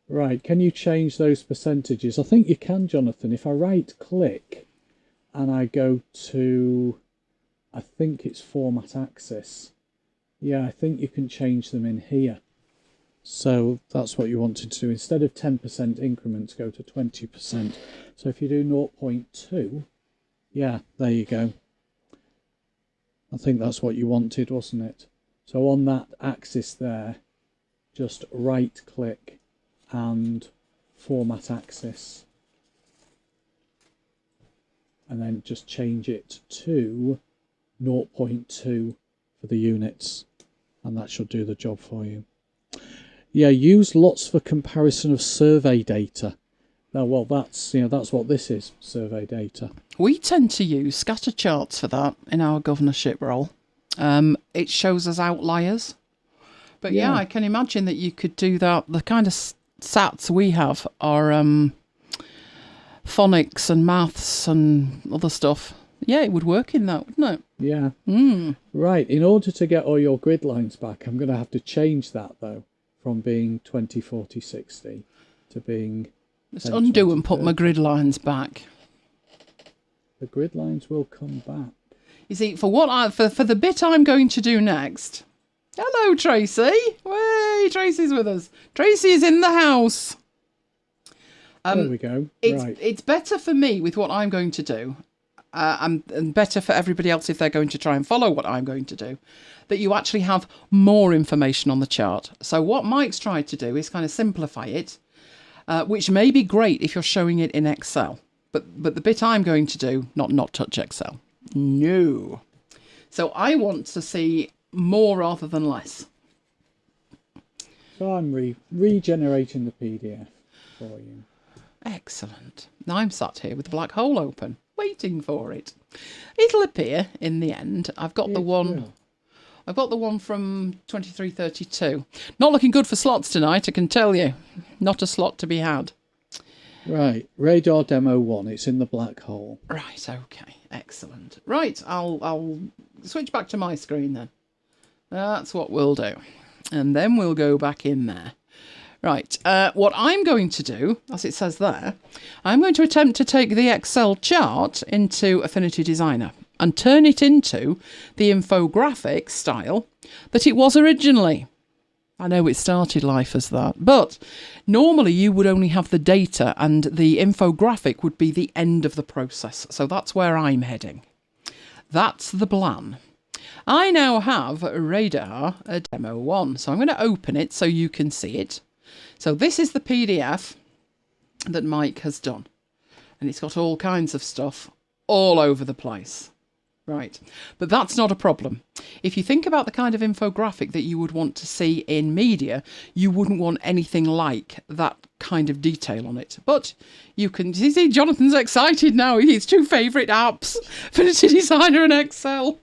Right, can you change those percentages? I think you can, Jonathan. If I right click and I go to, I think it's Format Axis. Yeah, I think you can change them in here. So that's what you wanted to do. Instead of 10% increments, go to 20%. So if you do 0.2, yeah, there you go. I think that's what you wanted, wasn't it? So on that axis there, just right click and Format Axis. And then just change it to 0.2 for the units. And that should do the job for you. Yeah, use lots for comparison of survey data. Now, well, that's what this is, survey data.
We tend to use scatter charts for that in our governorship role. It shows us outliers. But yeah, I can imagine that you could do that. The kind of SATs we have are phonics and maths and other stuff. Yeah, it would work in that, wouldn't it?
Yeah. Right, in order to get all your grid lines back, I'm going to have to change that, though, from being 20, 40, 60 to being...
Just undo and put my grid lines back.
The grid lines will come back.
You see, for the bit I'm going to do next... Hello, Tracy. Way, Tracy's with us. Tracy is in the house.
There we go.
It's better for me with what I'm going to do, and better for everybody else if they're going to try and follow what I'm going to do, that you actually have more information on the chart. So what Mike's tried to do is kind of simplify it, which may be great if you're showing it in Excel. But the bit I'm going to do, not touch Excel. No. So I want to see more rather than less.
So I'm regenerating the PDF for you.
Excellent. Now I'm sat here with the black hole open, waiting for it. It'll appear in the end. I've got the one from 2332. Not looking good for slots tonight, I can tell you. Not a slot to be had.
Right, Radar Demo 1, it's in the black hole.
Right, okay, excellent. Right, I'll switch back to my screen then. That's what we'll do. And then we'll go back in there. Right, what I'm going to do, as it says there, I'm going to attempt to take the Excel chart into Affinity Designer and turn it into the infographic style that it was originally. I know it started life as that, but normally you would only have the data and the infographic would be the end of the process. So that's where I'm heading. That's the plan. I now have Radar Demo 1, so I'm going to open it so you can see it. So this is the PDF that Mike has done, and it's got all kinds of stuff all over the place. Right, but that's not a problem. If you think about the kind of infographic that you would want to see in media, you wouldn't want anything like that kind of detail on it. But you can see Jonathan's excited now. His two favourite apps, Affinity Designer and Excel.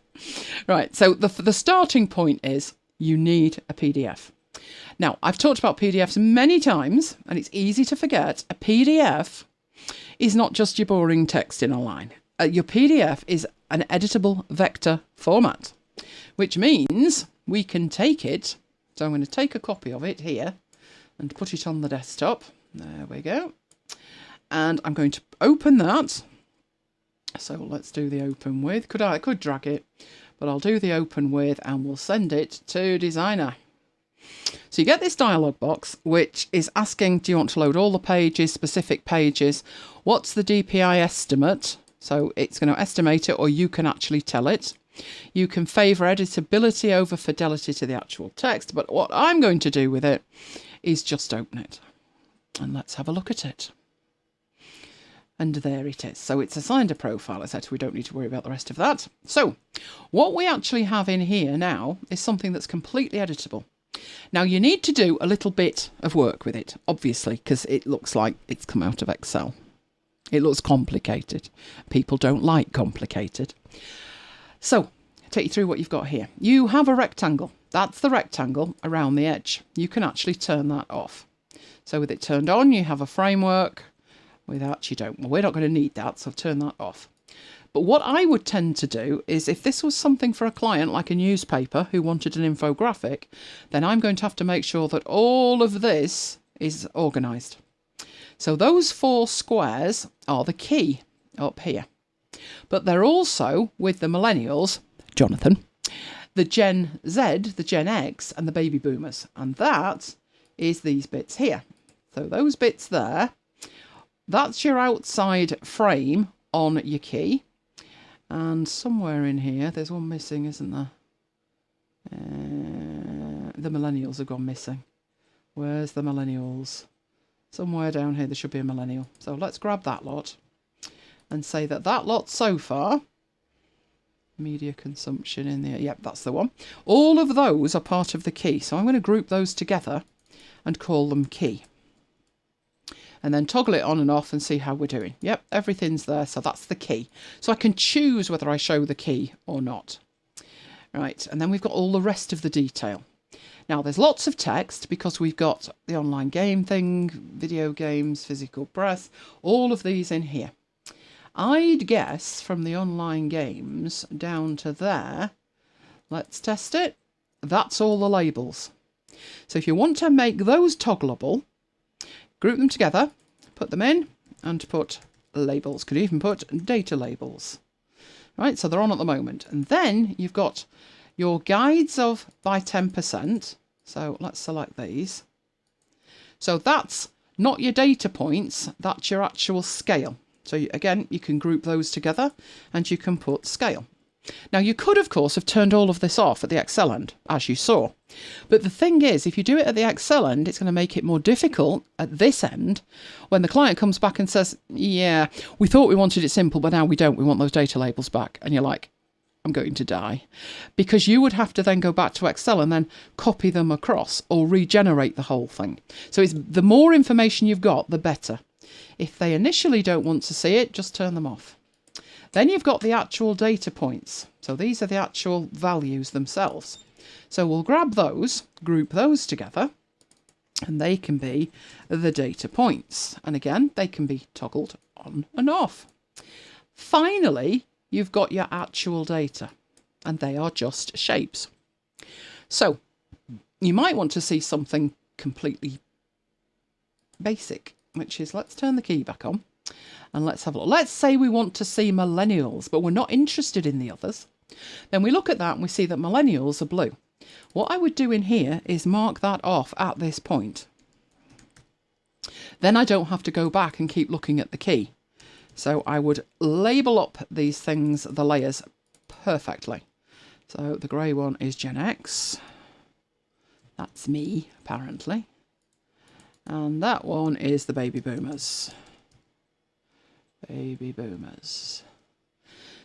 Right, so the starting point is you need a PDF. Now, I've talked about PDFs many times, and it's easy to forget. A PDF is not just your boring text in a line. Your PDF is an editable vector format, which means we can take it. So I'm going to take a copy of it here and put it on the desktop. There we go. And I'm going to open that. So let's do the open with. I could drag it, but I'll do the open with and we'll send it to Designer. So you get this dialog box, which is asking, do you want to load all the pages, specific pages? What's the DPI estimate? So it's going to estimate it, or you can actually tell it. You can favour editability over fidelity to the actual text. But what I'm going to do with it is just open it. And let's have a look at it. And there it is. So it's assigned a profile, etc. We don't need to worry about the rest of that. So what we actually have in here now is something that's completely editable. Now, you need to do a little bit of work with it, obviously, because it looks like it's come out of Excel. It looks complicated. People don't like complicated. So, I'll take you through what you've got here. You have a rectangle. That's the rectangle around the edge. You can actually turn that off. So with it turned on, you have a framework. Without, you don't. Well, we're not going to need that, so turn that off. But what I would tend to do is, if this was something for a client like a newspaper who wanted an infographic, then I'm going to have to make sure that all of this is organised. So those 4 squares are the key up here. But they're also, with the millennials, Jonathan, the Gen Z, the Gen X, and the baby boomers. And that is these bits here. So those bits there, that's your outside frame on your key. And somewhere in here, there's one missing, isn't there? The millennials have gone missing. Where's the millennials? Somewhere down here, there should be a millennial. So let's grab that lot and say that that lot so far, media consumption in there. Yep, that's the one. All of those are part of the key. So I'm going to group those together and call them key. And then toggle it on and off and see how we're doing. Yep, everything's there, so that's the key. So I can choose whether I show the key or not. Right, and then we've got all the rest of the detail. Now, there's lots of text because we've got the online game thing, video games, physical press, all of these in here. I'd guess from the online games down to there, let's test it, that's all the labels. So if you want to make those toggleable, group them together, put them in, and put labels. Could even put data labels. Right, so they're on at the moment. And then you've got your guides of by 10%. So let's select these. So that's not your data points, that's your actual scale. So again, you can group those together and you can put scale. Now you could, of course, have turned all of this off at the Excel end, as you saw. But the thing is, if you do it at the Excel end, it's going to make it more difficult at this end when the client comes back and says, yeah, we thought we wanted it simple, but now we don't. We want those data labels back. And you're like, I'm going to die. Because you would have to then go back to Excel and then copy them across or regenerate the whole thing. So it's the more information you've got, the better. If they initially don't want to see it, just turn them off. Then you've got the actual data points. So these are the actual values themselves. So we'll grab those, group those together, and they can be the data points. And again, they can be toggled on and off. Finally, you've got your actual data, and they are just shapes. So you might want to see something completely basic, which is, let's turn the key back on. And let's have a look. Let's say we want to see millennials, but we're not interested in the others. Then we look at that and we see that millennials are blue. What I would do in here is mark that off at this point. Then I don't have to go back and keep looking at the key. So I would label up these things, the layers, perfectly. So the grey one is Gen X. That's me, apparently. And that one is the baby boomers. Baby boomers.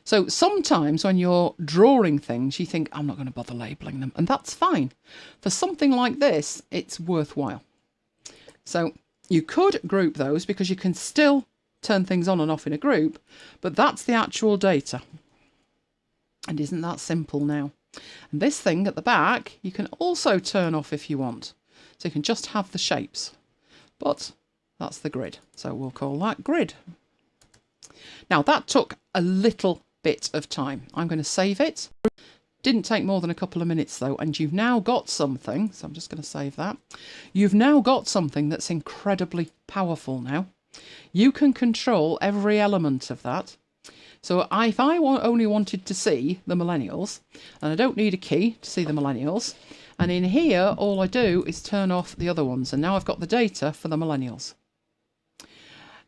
So sometimes when you're drawing things, you think, I'm not going to bother labelling them. And that's fine. For something like this, it's worthwhile. So you could group those because you can still turn things on and off in a group, but that's the actual data. And isn't that simple now? And this thing at the back, you can also turn off if you want. So you can just have the shapes. But that's the grid. So we'll call that grid. Now that took a little bit of time. I'm going to save it. Didn't take more than a couple of minutes though, and you've now got something, so I'm just going to save that. You've now got something that's incredibly powerful now. You can control every element of that. So if I only wanted to see the millennials, and I don't need a key to see the millennials, and in here all I do is turn off the other ones, and now I've got the data for the millennials.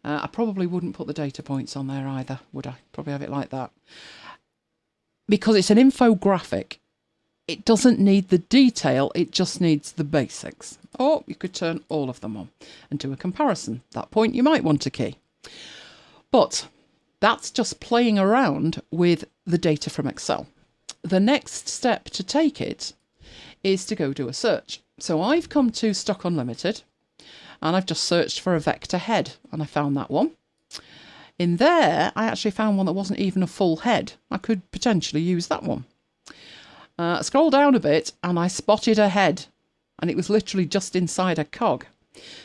I probably wouldn't put the data points on there either, would I? Probably have it like that. Because it's an infographic. It doesn't need the detail, it just needs the basics. Or you could turn all of them on and do a comparison. At that point you might want a key. But that's just playing around with the data from Excel. The next step to take it is to go do a search. So I've come to Stock Unlimited. And I've just searched for a vector head and I found that one. In there, I actually found one that wasn't even a full head. I could potentially use that one. Scroll down a bit and I spotted a head and it was literally just inside a cog.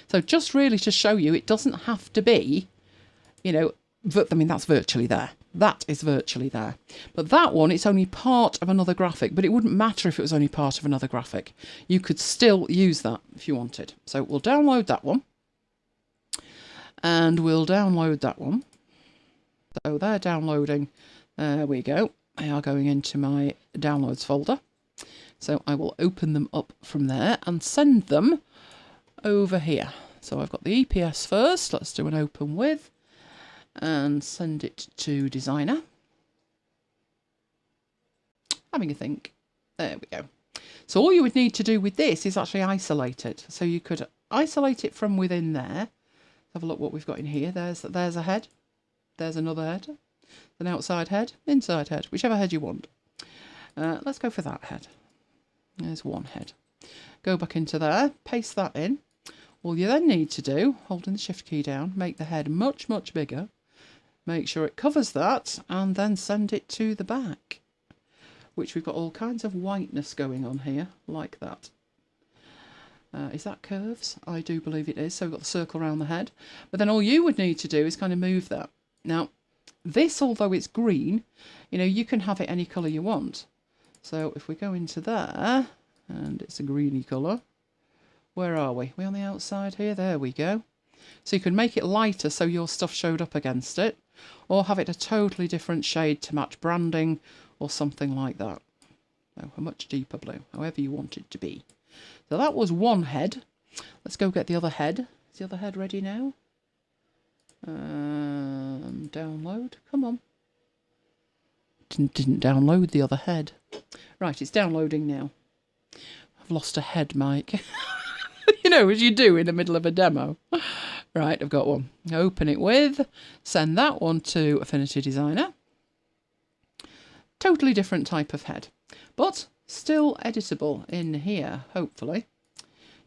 So just really to show you, it doesn't have to be, you know, I mean, that's virtually there. That is virtually there. But that one, it's only part of another graphic, but it wouldn't matter if it was only part of another graphic. You could still use that if you wanted. So we'll download that one. And we'll download that one. So they're downloading. There we go. They are going into my downloads folder. So I will open them up from there and send them over here. So I've got the EPS first. Let's do an open with. And send it to designer. Having a think. There we go. So all you would need to do with this is actually isolate it. So you could isolate it from within there. Have a look what we've got in here. There's a head. There's another head. An outside head, inside head, whichever head you want. Let's go for that head. There's one head. Go back into there, paste that in. All you then need to do, holding the shift key down, make the head much, much bigger. Make sure it covers that and then send it to the back, which we've got all kinds of whiteness going on here, like that. Is that curves? I do believe it is. So we've got the circle around the head. But then all you would need to do is kind of move that. Now, this, although it's green, you know, you can have it any colour you want. So if we go into there, and it's a greeny colour, where are we? Are we on the outside here? There we go. So you can make it lighter so your stuff showed up against it, or have it a totally different shade to match branding or something like that. So a much deeper blue, however you want it to be. So that was one head. Let's go get the other head. Is the other head ready now? Download. Come on. Didn't download the other head. Right, it's downloading now. I've lost a head, Mike. You know, as you do in the middle of a demo. Right, I've got one. Open it with. Send that one to Affinity Designer. Totally different type of head. But still editable in here, hopefully.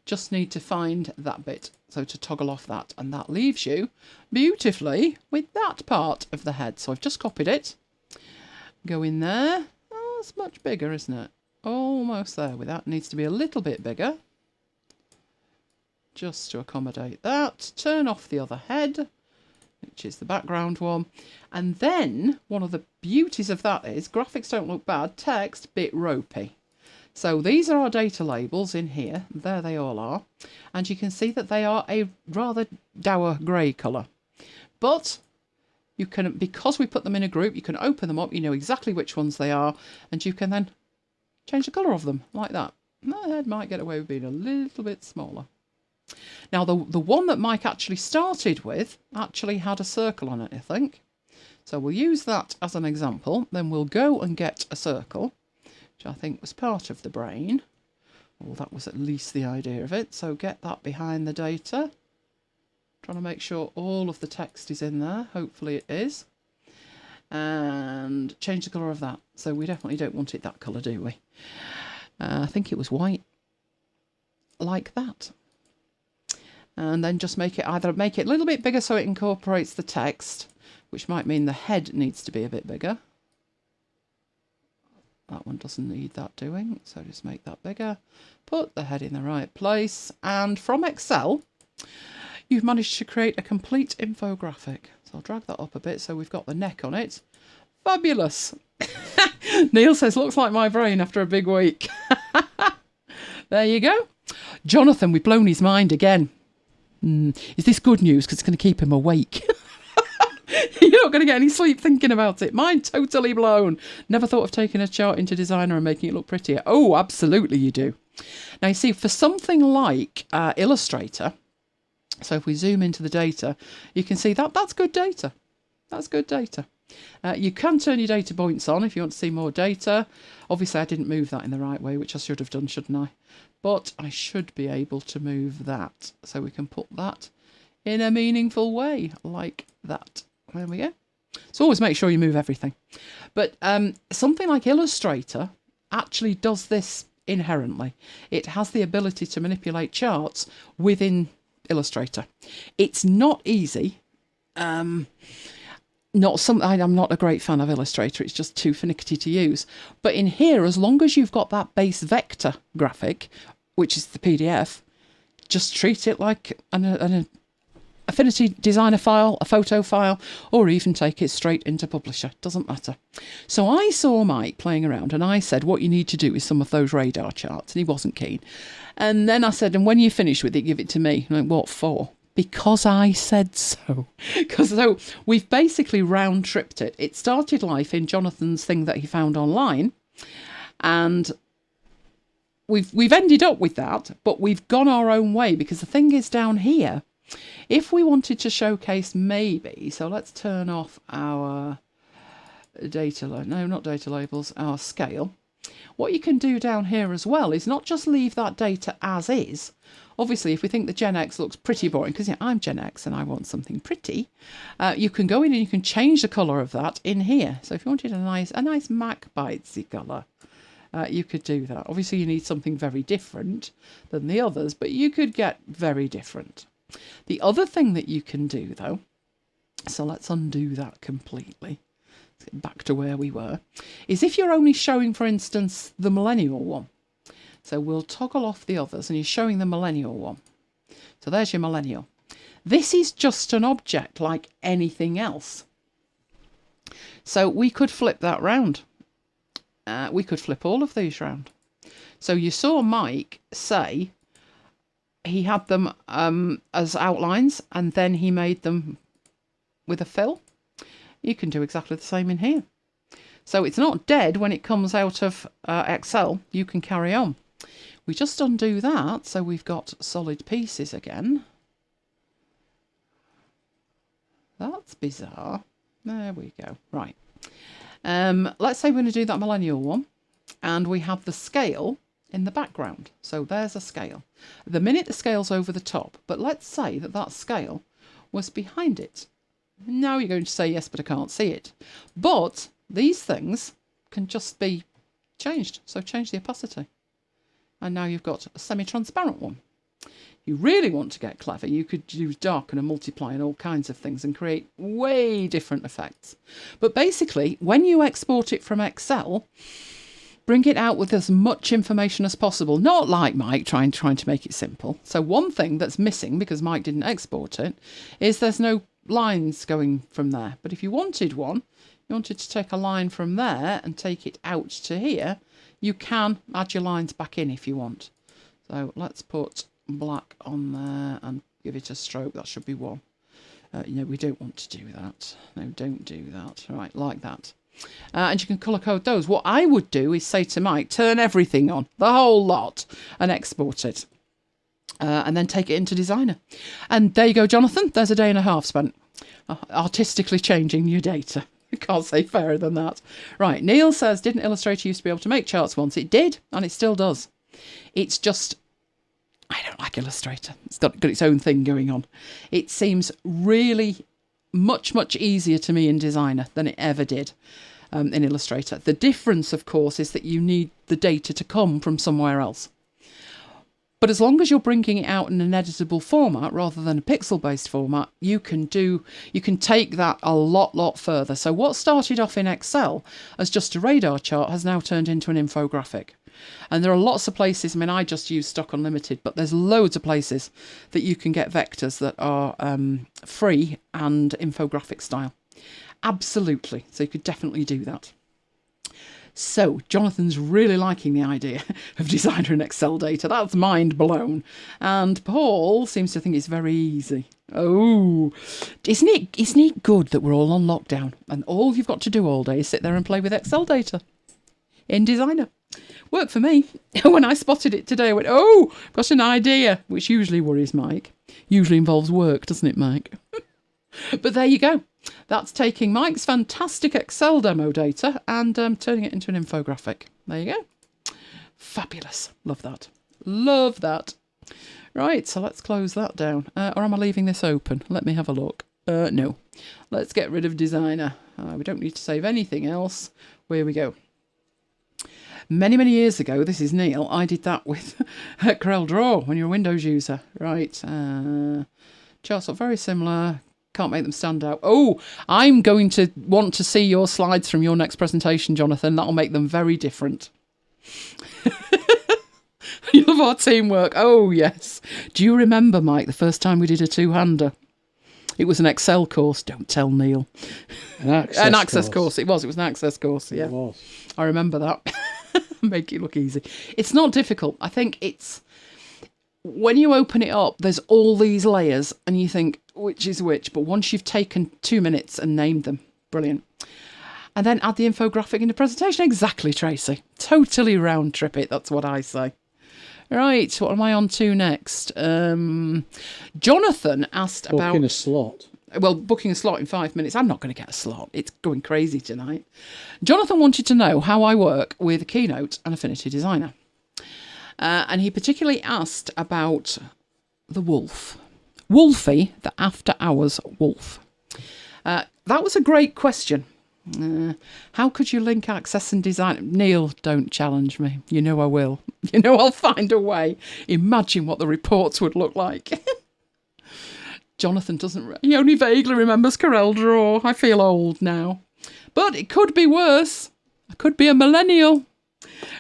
Just need to find that bit. So to toggle off that. And that leaves you beautifully with that part of the head. So I've just copied it. Go in there. Oh, it's much bigger, isn't it? Almost there with that. Needs to be a little bit bigger. Just to accommodate that. Turn off the other head, which is the background one. And then one of the beauties of that is graphics don't look bad, text bit ropey. So these are our data labels in here. There they all are. And you can see that they are a rather dour grey colour. But you can, because we put them in a group, you can open them up, you know exactly which ones they are, and you can then change the colour of them like that. My head might get away with being a little bit smaller. Now, the one that Mike actually started with actually had a circle on it, I think. So we'll use that as an example. Then we'll go and get a circle, which I think was part of the brain. Well, that was at least the idea of it. So get that behind the data. Trying to make sure all of the text is in there. Hopefully it is. And change the colour of that. So we definitely don't want it that colour, do we? I think it was white. Like that. And then just make it a little bit bigger so it incorporates the text, which might mean the head needs to be a bit bigger. That one doesn't need that doing, so just make that bigger. Put the head in the right place, and from Excel, you've managed to create a complete infographic. So I'll drag that up a bit so we've got the neck on it. Fabulous! Neil says, looks like my brain after a big week. There you go. Jonathan, we've blown his mind again. Is this good news? Because it's going to keep him awake. You're not going to get any sleep thinking about it. Mine totally blown. Never thought of taking a chart into Designer and making it look prettier. Oh, absolutely you do. Now, you see, for something like Illustrator, so if we zoom into the data, you can see that that's good data. That's good data. You can turn your data points on if you want to see more data. Obviously, I didn't move that in the right way, which I should have done, shouldn't I? But I should be able to move that. So we can put that in a meaningful way, like that. There we go. So always make sure you move everything. But something like Illustrator actually does this inherently. It has the ability to manipulate charts within Illustrator. It's not easy. I'm not a great fan of Illustrator. It's just too finicky to use. But in here, as long as you've got that base vector graphic, which is the PDF, just treat it like an Affinity Designer file, a photo file, or even take it straight into Publisher. Doesn't matter. So I saw Mike playing around and I said, what you need to do is some of those radar charts. And he wasn't keen. And then I said, and when you finish with it, give it to me. I'm like, what for? Because I said so. So we've basically round tripped it. It started life in Jonathan's thing that he found online, and we've ended up with that, but we've gone our own way, because the thing is down here, if we wanted to showcase maybe, so let's turn off our data labels, our scale. What you can do down here as well is not just leave that data as is. Obviously, if we think the Gen X looks pretty boring, because I'm Gen X and I want something pretty, you can go in and you can change the colour of that in here. So if you wanted a nice MacBitesy colour, you could do that. Obviously, you need something very different than the others, but you could get very different. The other thing that you can do, though, so let's undo that completely. Let's get back to where we were, is if you're only showing, for instance, the millennial one. So we'll toggle off the others and you're showing the millennial one. So there's your millennial. This is just an object like anything else. So we could flip that round. We could flip all of these round. So you saw Mike say, he had them as outlines, and then he made them with a fill. You can do exactly the same in here. So it's not dead when it comes out of Excel. You can carry on. We just undo that, so we've got solid pieces again. That's bizarre. There we go. Right. Let's say we're going to do that millennial one, and we have the scale in the background. So there's a scale. The minute the scale's over the top, but let's say that that scale was behind it. Now you're going to say, yes, but I can't see it. But these things can just be changed. So change the opacity. And now you've got a semi-transparent one. You really want to get clever, you could use darken and multiply and all kinds of things and create way different effects. But basically, when you export it from Excel, bring it out with as much information as possible. Not like Mike trying to make it simple. So one thing that's missing, because Mike didn't export it, is there's no lines going from there. But if you wanted one, you wanted to take a line from there and take it out to here, you can add your lines back in if you want. So let's put black on there and give it a stroke. That should be one. We don't want to do that. No, don't do that. Right, like that. And you can colour code those. What I would do is say to Mike, turn everything on, the whole lot, and export it. And then take it into Designer. And there you go, Jonathan. There's a day and a half spent artistically changing your data. I can't say fairer than that. Right, Neil says, didn't Illustrator used to be able to make charts once? It did, and it still does. It's just, I don't like Illustrator. It's got its own thing going on. It seems really much, much easier to me in Designer than it ever did in Illustrator. The difference, of course, is that you need the data to come from somewhere else. But as long as you're bringing it out in an editable format rather than a pixel-based format, you can take that a lot further. So what started off in Excel as just a radar chart has now turned into an infographic. And there are lots of places, I mean, I just use Stock Unlimited, but there's loads of places that you can get vectors that are free and infographic style. Absolutely. So you could definitely do that. So Jonathan's really liking the idea of Designer and Excel data. That's mind blown. And Paul seems to think it's very easy. Oh, isn't it good that we're all on lockdown and all you've got to do all day is sit there and play with Excel data in Designer? Worked for me. When I spotted it today, I went, oh, got an idea, which usually worries Mike. Usually involves work, doesn't it, Mike? But there you go. That's taking Mike's fantastic Excel demo data and turning it into an infographic. There you go. Fabulous. Love that. Love that. Right, so let's close that down. Or am I leaving this open? Let me have a look. No. Let's get rid of Designer. We don't need to save anything else. Where we go. Many, many years ago, this is Neil, I did that with CorelDRAW when you're a Windows user. Right. Charts look very similar. Can't make them stand out. Oh, I'm going to want to see your slides from your next presentation, Jonathan. That'll make them very different. You love our teamwork. Oh, yes. Do you remember, Mike, the first time we did a two-hander? It was an Excel course. Don't tell Neil.
An access
course. It was an access course, yeah.
It was.
I remember that. Make it look easy. It's not difficult. I think it's... When you open it up, there's all these layers and you think, which is which? But once you've taken 2 minutes and named them, brilliant. And then add the infographic in the presentation. Exactly, Tracy. Totally round trip it. That's what I say. Right, what am I on to next? Jonathan asked about...
Booking a slot.
Well, booking a slot in 5 minutes. I'm not going to get a slot. It's going crazy tonight. Jonathan wanted to know how I work with Keynote and Affinity Designer. And he particularly asked about the wolf. Wolfie, the after-hours wolf. That was a great question. How could you link access and design? Neil, don't challenge me. You know I will. You know I'll find a way. Imagine what the reports would look like. Jonathan doesn't... He only vaguely remembers CorelDRAW. I feel old now. But it could be worse. I could be a millennial.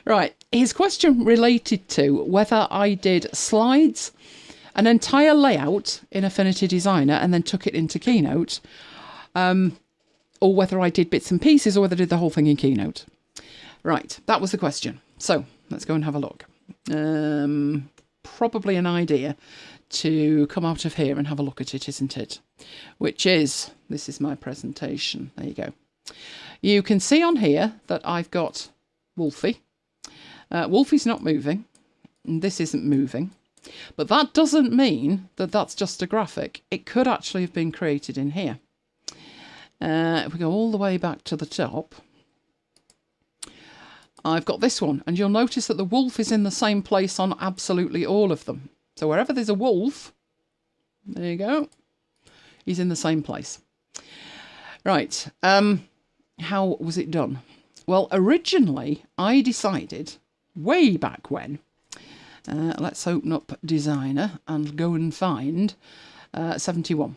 Right. His question related to whether I did slides, an entire layout in Affinity Designer and then took it into Keynote, or whether I did bits and pieces or whether I did the whole thing in Keynote. Right, that was the question. So let's go and have a look. probably an idea to come out of here and have a look at it, isn't it? Which is, this is my presentation. There you go. You can see on here that I've got Wolfie. Wolfie's not moving, and this isn't moving. But that doesn't mean that that's just a graphic. It could actually have been created in here. If we go all the way back to the top, I've got this one, and you'll notice that the wolf is in the same place on absolutely all of them. So wherever there's a wolf, there you go, he's in the same place. Right, how was it done? Well, originally I decided, way back when, let's open up Designer and go and find 71.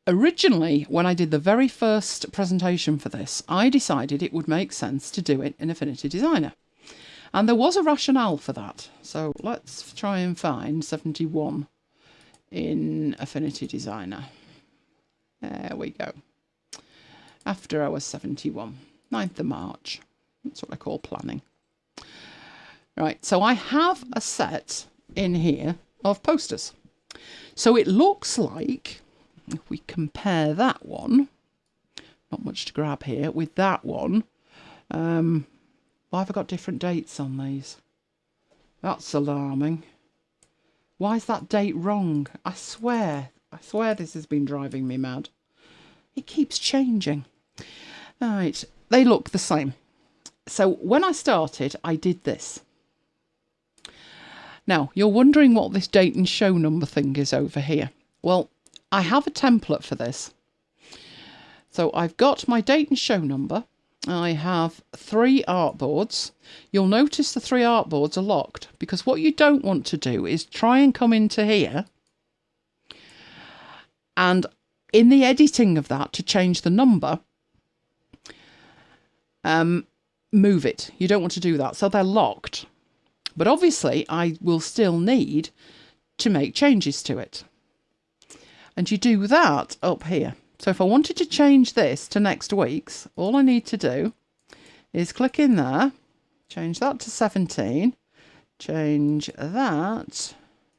Originally, when I did the very first presentation for this, I decided it would make sense to do it in Affinity Designer. And there was a rationale for that. So let's try and find 71 in Affinity Designer. There we go. After hours 71, 9th of March. That's what I call planning. Right, so I have a set in here of posters. So it looks like, if we compare that one, not much to grab here, with that one, why have I got different dates on these? That's alarming. Why is that date wrong? I swear this has been driving me mad. It keeps changing. Right, they look the same. So when I started, I did this. Now, you're wondering what this date and show number thing is over here. Well, I have a template for this. So I've got my date and show number. I have 3 artboards. You'll notice the 3 artboards are locked because what you don't want to do is try and come into here and in the editing of that to change the number, move it. You don't want to do that. So they're locked. But obviously I will still need to make changes to it. And you do that up here. So if I wanted to change this to next week's, all I need to do is click in there, change that to 17, change that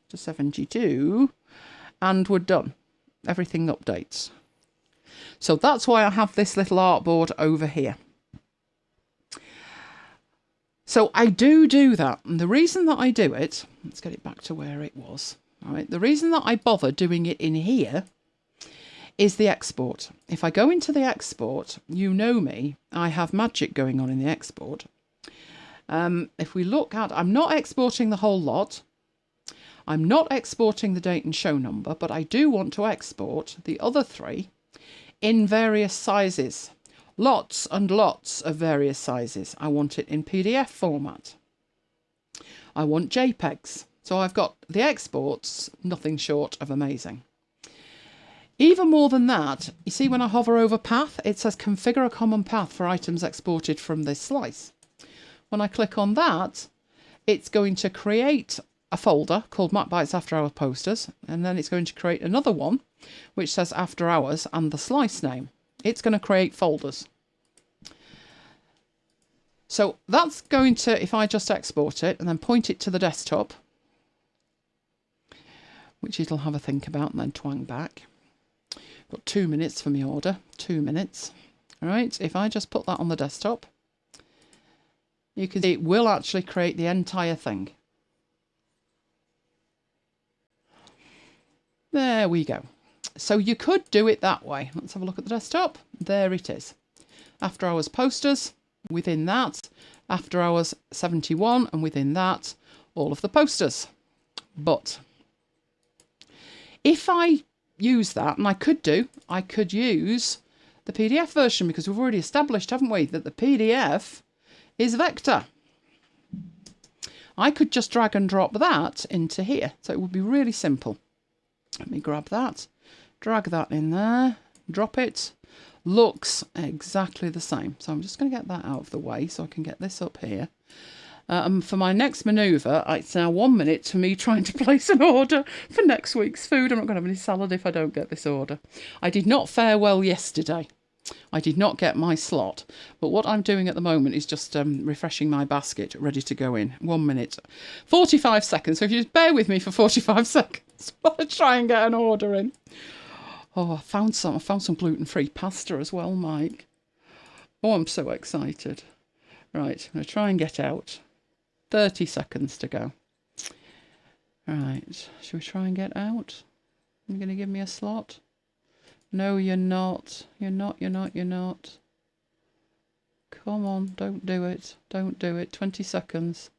to 72, and we're done. Everything updates. So that's why I have this little artboard over here. So I do that. And the reason that I do it, let's get it back to where it was. All right, the reason that I bother doing it in here is the export. If I go into the export, you know me, I have magic going on in the export. If we look at, I'm not exporting the whole lot. I'm not exporting the date and show number, but I do want to export the other 3 in various sizes. Lots and lots of various sizes. I want it in PDF format. I want JPEGs. So I've got the exports, nothing short of amazing. Even more than that, you see when I hover over path, it says configure a common path for items exported from this slice. When I click on that, it's going to create a folder called MacBites After Hours Posters, and then it's going to create another one which says After Hours and the slice name. It's going to create folders. So that's going to, if I just export it and then point it to the desktop, which it'll have a think about and then twang back. Got 2 minutes for my order, 2 minutes. All right, if I just put that on the desktop, you can see it will actually create the entire thing. There we go. So you could do it that way. Let's have a look at the desktop. There it is. After Hours posters, within that, After Hours 71, and within that, all of the posters. But if I use that, and I could use the PDF version because we've already established, haven't we, that the PDF is vector. I could just drag and drop that into here. So it would be really simple. Let me grab that, drag that in there, drop it. Looks exactly the same. So I'm just going to get that out of the way so I can get this up here. For my next manoeuvre, it's now 1 minute to me trying to place an order for next week's food. I'm not going to have any salad if I don't get this order. I did not fare well yesterday. I did not get my slot, but what I'm doing at the moment is just refreshing my basket, ready to go in. 1 minute, 45 seconds. So if you just bear with me for 45 seconds while I try and get an order in. Oh, I found some gluten-free pasta as well, Mike. Oh, I'm so excited. Right, I'm going to try and get out. 30 seconds to go. Right, should we try and get out? You're going to give me a slot? No, you're not. You're not. Come on, don't do it. Don't do it. 20 seconds.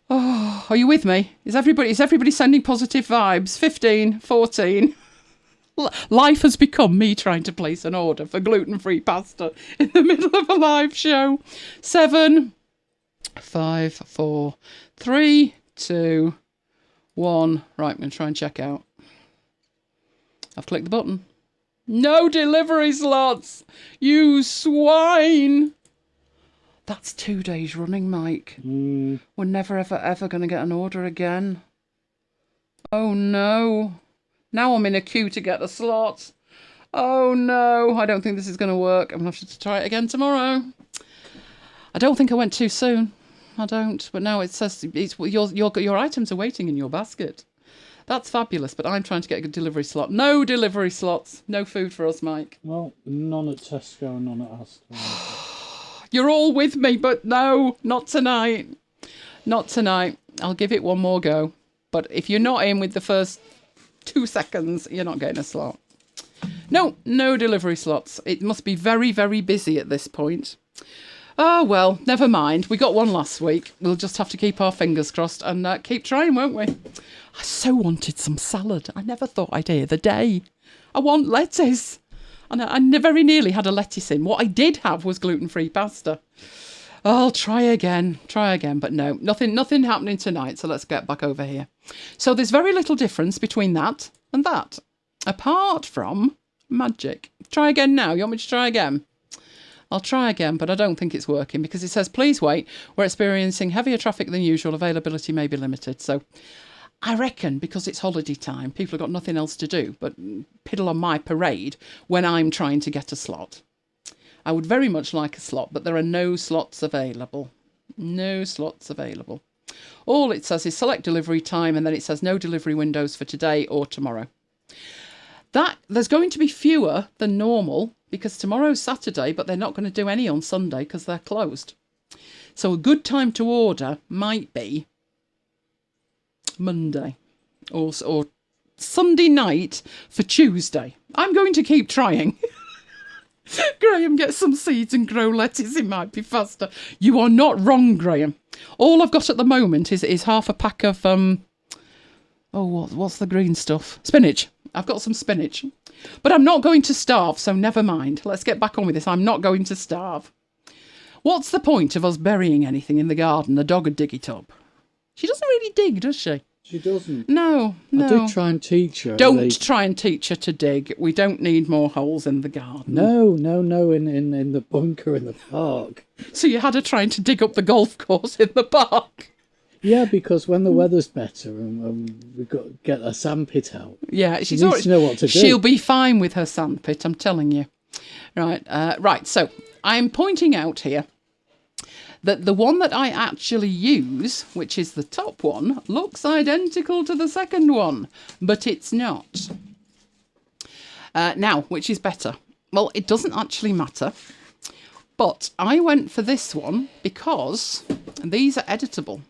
Oh, are you with me? Is everybody sending positive vibes? 15, 14. Life has become me trying to place an order for gluten-free pasta in the middle of a live show. 7, 5, 4, 3, 2, 1. Right, I'm going to try and check out. I've clicked the button. No delivery slots, you swine. That's 2 days running, Mike. We're never, ever going to get an order again. Oh, no. Now I'm in a queue to get a slot. Oh, no. I don't think this is going to work. I'm going to have to try it again tomorrow. I don't think I went too soon. I don't. But now it says your items are waiting in your basket. That's fabulous, but I'm trying to get a delivery slot. No delivery slots. No food for us, Mike.
Well, none at Tesco and none at Asda.
You're all with me, but no, not tonight. Not tonight. I'll give it one more go. But if you're not in with the first 2 seconds, you're not getting a slot. No delivery slots. It must be very, very busy at this point. Oh, well, never mind. We got one last week. We'll just have to keep our fingers crossed and keep trying, won't we? I so wanted some salad. I never thought I'd hear the day. I want lettuce. And I very nearly had a lettuce in. What I did have was gluten-free pasta. I'll try again, but no, nothing happening tonight, so let's get back over here. So there's very little difference between that and that, apart from magic. Try again now. You want me to try again? I'll try again, but I don't think it's working because it says, please wait. We're experiencing heavier traffic than usual. Availability may be limited. So I reckon because it's holiday time, people have got nothing else to do but piddle on my parade when I'm trying to get a slot. I would very much like a slot, but there are no slots available. No slots available. All it says is select delivery time, and then it says no delivery windows for today or tomorrow. There's going to be fewer than normal because tomorrow's Saturday, but they're not going to do any on Sunday because they're closed. So a good time to order might be Monday or Sunday night for Tuesday. I'm going to keep trying. Graham, get some seeds and grow lettuce. It might be faster. You are not wrong, Graham. All I've got at the moment is half a pack of what's the green stuff? Spinach. I've got some spinach. But I'm not going to starve, so never mind. Let's get back on with this. I'm not going to starve. What's the point of us burying anything in the garden? The dog would dig it up. She doesn't really dig, does she?
She doesn't.
No.
I did try and teach her.
Don't try and teach her to dig. We don't need more holes in the garden.
No, in the bunker in the park.
So you had her trying to dig up the golf course in the park?
Yeah, because when the weather's better and we've got to get a sandpit out.
Yeah,
she needs to know what to do.
She'll be fine with her sandpit, I'm telling you. Right, so I'm pointing out here that the one that I actually use, which is the top one, looks identical to the second one, but it's not. Now, which is better? Well, it doesn't actually matter, but I went for this one because these are editable.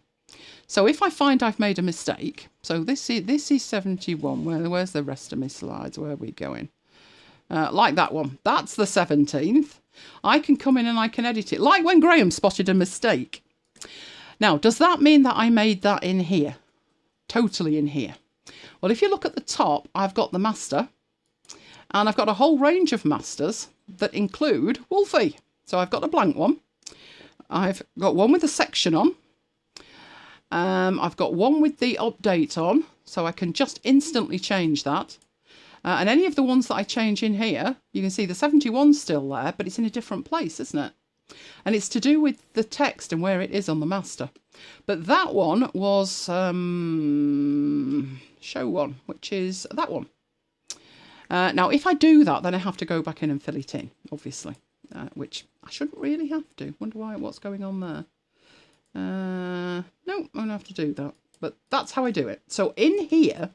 So if I find I've made a mistake, so this is 71, where's the rest of my slides? Where are we going? Like that one. That's the 17th. I can come in and I can edit it, like when Graham spotted a mistake. Now, does that mean that I made that in here? Totally in here? Well, if you look at the top, I've got the master, and I've got a whole range of masters that include Wolfie. So I've got a blank one. I've got one with a section on. I've got one with the update on, so I can just instantly change that. And any of the ones that I change in here, you can see the 71's still there, but it's in a different place, isn't it? And it's to do with the text and where it is on the master. But that one was show one, which is that one. Now, if I do that, then I have to go back in and fill it in, obviously, which I shouldn't really have to. Wonder what's going on there. No, I don't have to do that. But that's how I do it. So in here,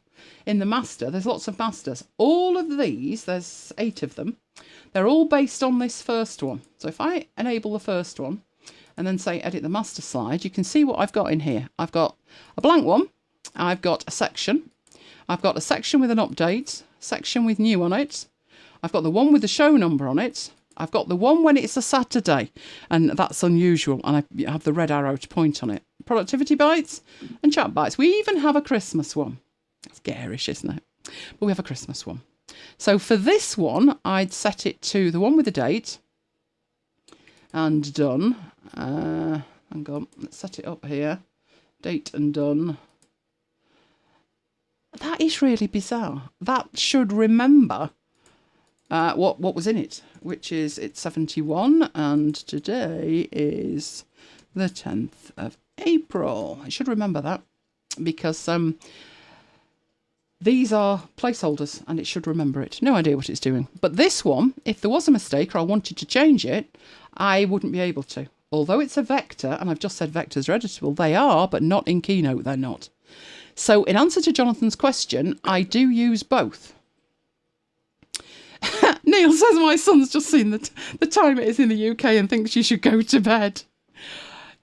in the master, there's lots of masters. All of these, there's 8 of them. They're all based on this first one. So if I enable the first one and then say edit the master slide, you can see what I've got in here. I've got a blank one. I've got a section. I've got a section with an update, section with new on it. I've got the one with the show number on it. I've got the one when it's a Saturday, and that's unusual, and I have the red arrow to point on it. Productivity bites and chat bites. We even have a Christmas one. That's garish, isn't it? But we have a Christmas one. So for this one, I'd set it to the one with the date. And done. Hang on, let's set it up here. Date and done. That is really bizarre. That should remember what was in it, which is it's 71, and today is the 10th of April. I should remember that because these are placeholders and it should remember it. No idea what it's doing. But this one, if there was a mistake or I wanted to change it, I wouldn't be able to. Although it's a vector, and I've just said vectors are editable, they are, but not in Keynote, they're not. So in answer to Jonathan's question, I do use both. Neil says my son's just seen the time it is in the UK and thinks you should go to bed.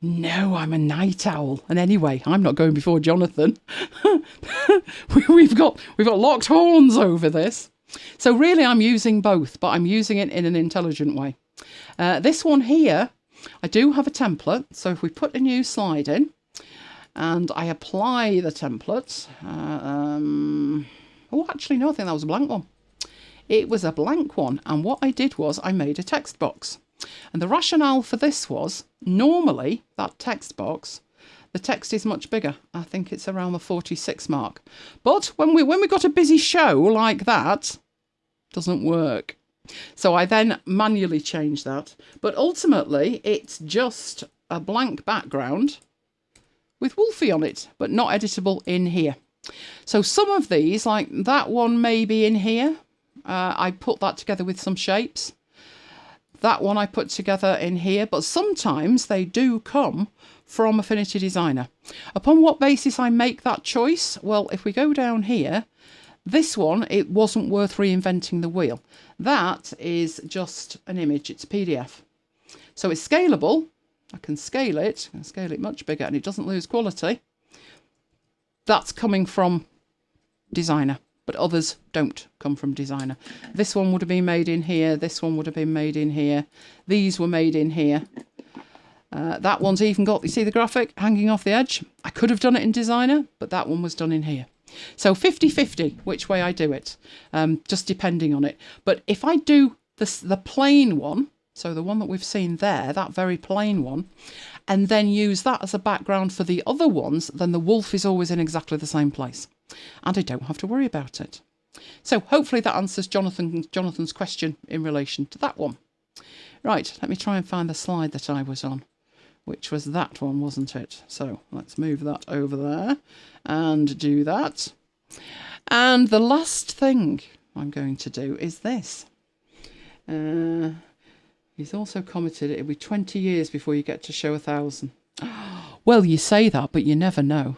No, I'm a night owl. And anyway, I'm not going before Jonathan. we've got locked horns over this. So really I'm using both, but I'm using it in an intelligent way. This one here, I do have a template. So if we put a new slide in and I apply the template. Oh, actually, no, I think that was a blank one. It was a blank one. And what I did was I made a text box. And the rationale for this was, normally, that text box, the text is much bigger. I think it's around the 46 mark. But when we got a busy show like that, doesn't work. So I then manually changed that. But ultimately, it's just a blank background with Wolfie on it, but not editable in here. So some of these, like that one may be in here. I put that together with some shapes. That one I put together in here, but sometimes they do come from Affinity Designer. Upon what basis I make that choice? Well, if we go down here, this one, it wasn't worth reinventing the wheel. That is just an image, it's a PDF. So it's scalable. I can scale it much bigger and it doesn't lose quality. That's coming from Designer, but others don't come from Designer. This one would have been made in here. This one would have been made in here. These were made in here. That one's even got, you see the graphic hanging off the edge? I could have done it in Designer, but that one was done in here. So 50-50, which way I do it, just depending on it. But if I do the plain one, so the one that we've seen there, that very plain one, and then use that as a background for the other ones, then the wolf is always in exactly the same place. And I don't have to worry about it. So hopefully that answers Jonathan's question in relation to that one. Right, let me try and find the slide that I was on, which was that one, wasn't it? So let's move that over there and do that. And the last thing I'm going to do is this. He's also commented it'll be 20 years before you get to show 1,000. Well, you say that, but you never know.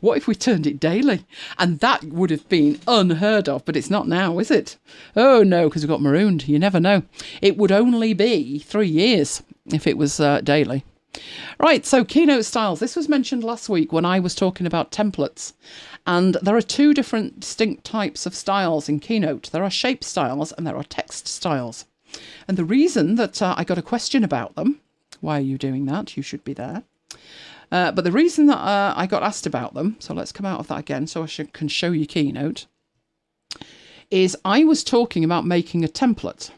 What if we turned it daily? And that would have been unheard of, but it's not now, is it? Oh, no, because we got marooned. You never know. It would only be 3 years if it was daily. Right, so Keynote Styles. This was mentioned last week when I was talking about templates. And there are 2 different distinct types of styles in Keynote. There are shape styles and there are text styles. And the reason that I got a question about them, why are you doing that? You should be there. But the reason that I got asked about them, so let's come out of that again so I can show you Keynote, is I was talking about making a template.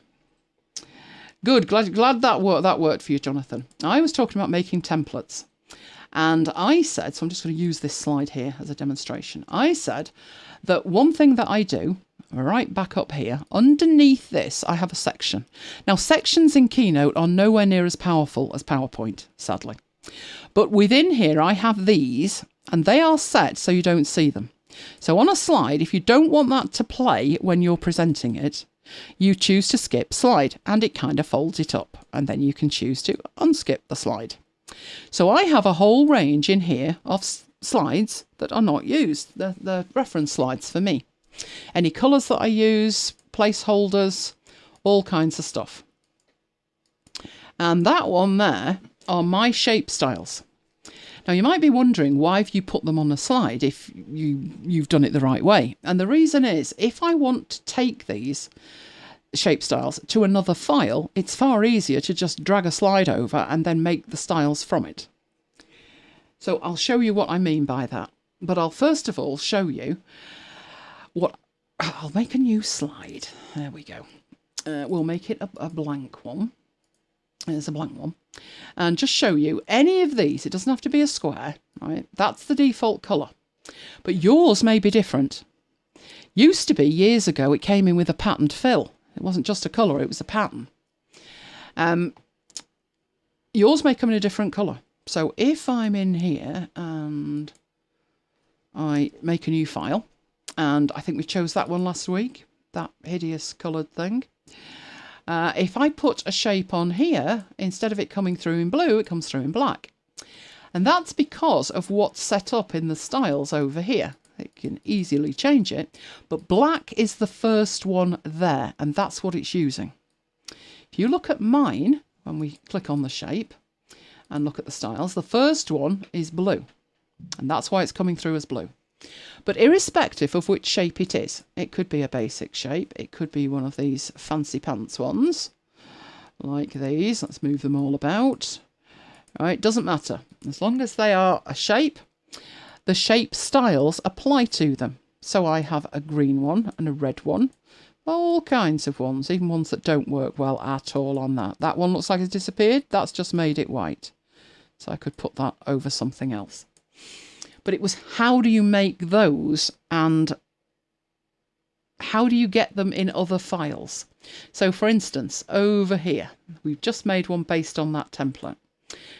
Good, glad that worked for you, Jonathan. I was talking about making templates. And I said, so I'm just going to use this slide here as a demonstration. I said that one thing that I do, right back up here, underneath this, I have a section. Now, sections in Keynote are nowhere near as powerful as PowerPoint, sadly. But within here, I have these, and they are set so you don't see them. So on a slide, if you don't want that to play when you're presenting it, you choose to skip slide and it kind of folds it up, and then you can choose to unskip the slide. So I have a whole range in here of slides that are not used. The reference slides for me. Any colours that I use, placeholders, all kinds of stuff. And that one there are my shape styles. Now you might be wondering, why have you put them on a slide if you've done it the right way? And the reason is, if I want to take these shape styles to another file, it's far easier to just drag a slide over and then make the styles from it. So I'll show you what I mean by that. But I'll first of all show you what... I'll make a new slide. There we go. We'll make it a blank one. There's a blank one. And just show you any of these. It doesn't have to be a square, right? That's the default colour. But yours may be different. Used to be, years ago, it came in with a patterned fill. It wasn't just a colour, it was a pattern. Yours may come in a different colour. So if I'm in here and I make a new file, and I think we chose that one last week, that hideous coloured thing. If I put a shape on here, instead of it coming through in blue, it comes through in black. And that's because of what's set up in the styles over here. It can easily change it, but black is the first one there, and that's what it's using. If you look at mine, when we click on the shape and look at the styles, the first one is blue, and that's why it's coming through as blue. But irrespective of which shape it is, it could be a basic shape, it could be one of these fancy pants ones, like these. Let's move them all about. All right, doesn't matter. As long as they are a shape, the shape styles apply to them. So I have a green one and a red one, all kinds of ones, even ones that don't work well at all on that. That one looks like it's disappeared. That's just made it white. So I could put that over something else. But it was, how do you make those and how do you get them in other files? So for instance, over here, we've just made one based on that template.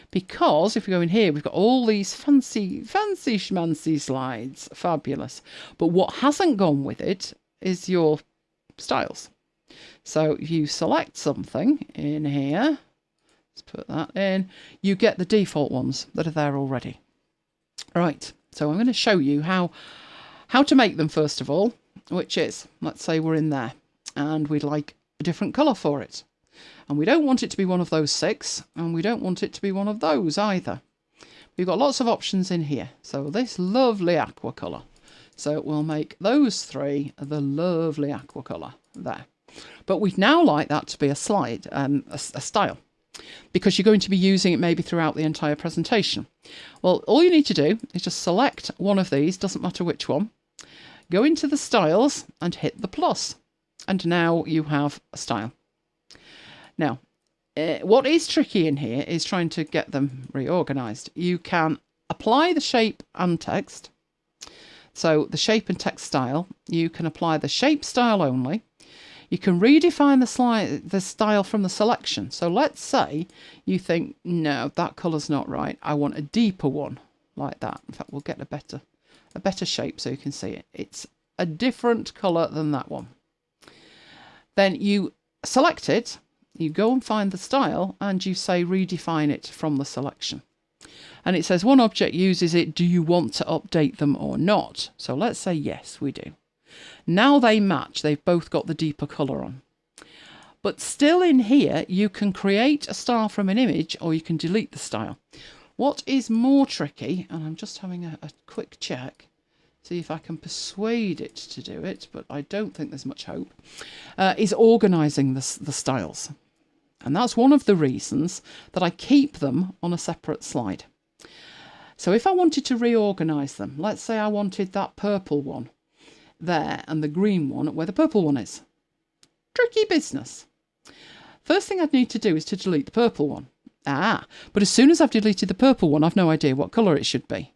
Because if we go in here, we've got all these fancy schmancy slides. Fabulous. But what hasn't gone with it is your styles. So if you select something in here, let's put that in, you get the default ones that are there already. Right, so I'm going to show you how to make them first of all, which is, let's say we're in there and we'd like a different colour for it. And we don't want it to be one of those 6, and we don't want it to be one of those either. We've got lots of options in here. So this lovely aqua colour. So we'll make those 3 the lovely aqua colour there. But we'd now like that to be a slide, a style, because you're going to be using it maybe throughout the entire presentation. Well, all you need to do is just select one of these, doesn't matter which one, go into the styles and hit the plus. And now you have a style. Now, what is tricky in here is trying to get them reorganized. You can apply the shape and text. So the shape and text style, you can apply the shape style only. You can redefine the style from the selection. So let's say you think, no, that colour's not right. I want a deeper one like that. In fact, we'll get a better shape so you can see it. It's a different colour than that one. Then you select it. You go and find the style and you say redefine it from the selection. And it says one object uses it. Do you want to update them or not? So let's say yes, we do. Now they match. They've both got the deeper colour on. But still in here, you can create a style from an image or you can delete the style. What is more tricky, and I'm just having a quick check, see if I can persuade it to do it, but I don't think there's much hope, is organising the styles. And that's one of the reasons that I keep them on a separate slide. So if I wanted to reorganise them, let's say I wanted that purple one there and the green one where the purple one is. Tricky business. First thing I'd need to do is to delete the purple one. But as soon as I've deleted the purple one, I've no idea what colour it should be.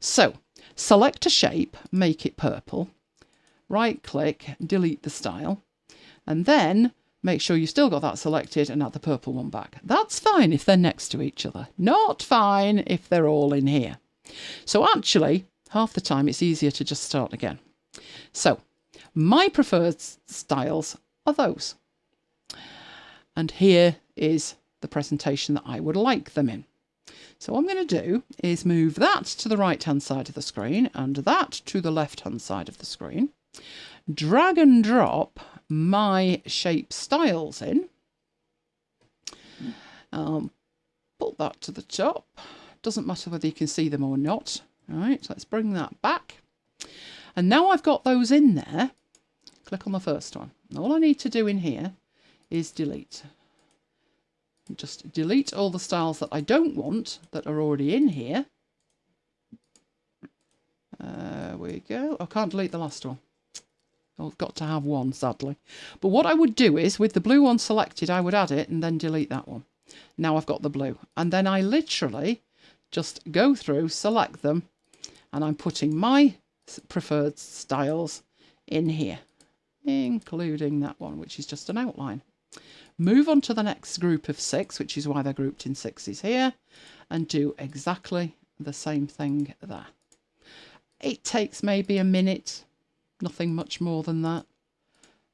So select a shape, make it purple, right click, delete the style, and then make sure you've still got that selected and add the purple one back. That's fine if they're next to each other. Not fine if they're all in here. So actually, Half the time it's easier to just start again. So my preferred styles are those. And here is the presentation that I would like them in. So what I'm going to do is move that to the right hand side of the screen and that to the left hand side of the screen. Drag and drop my shape styles in. Put that to the top. Doesn't matter whether you can see them or not. All right, so let's bring that back. And now I've got those in there. Click on the first one. All I need to do in here is delete. Just delete all the styles that I don't want that are already in here. There we go. I can't delete the last one. I've got to have one, sadly. But what I would do is, with the blue one selected, I would add it and then delete that one. Now I've got the blue. And then I literally just go through, select them, and I'm putting my preferred styles in here, including that one, which is just an outline. Move on to the next group of 6, which is why they're grouped in 6s here, and do exactly the same thing there. It takes maybe a minute, nothing much more than that,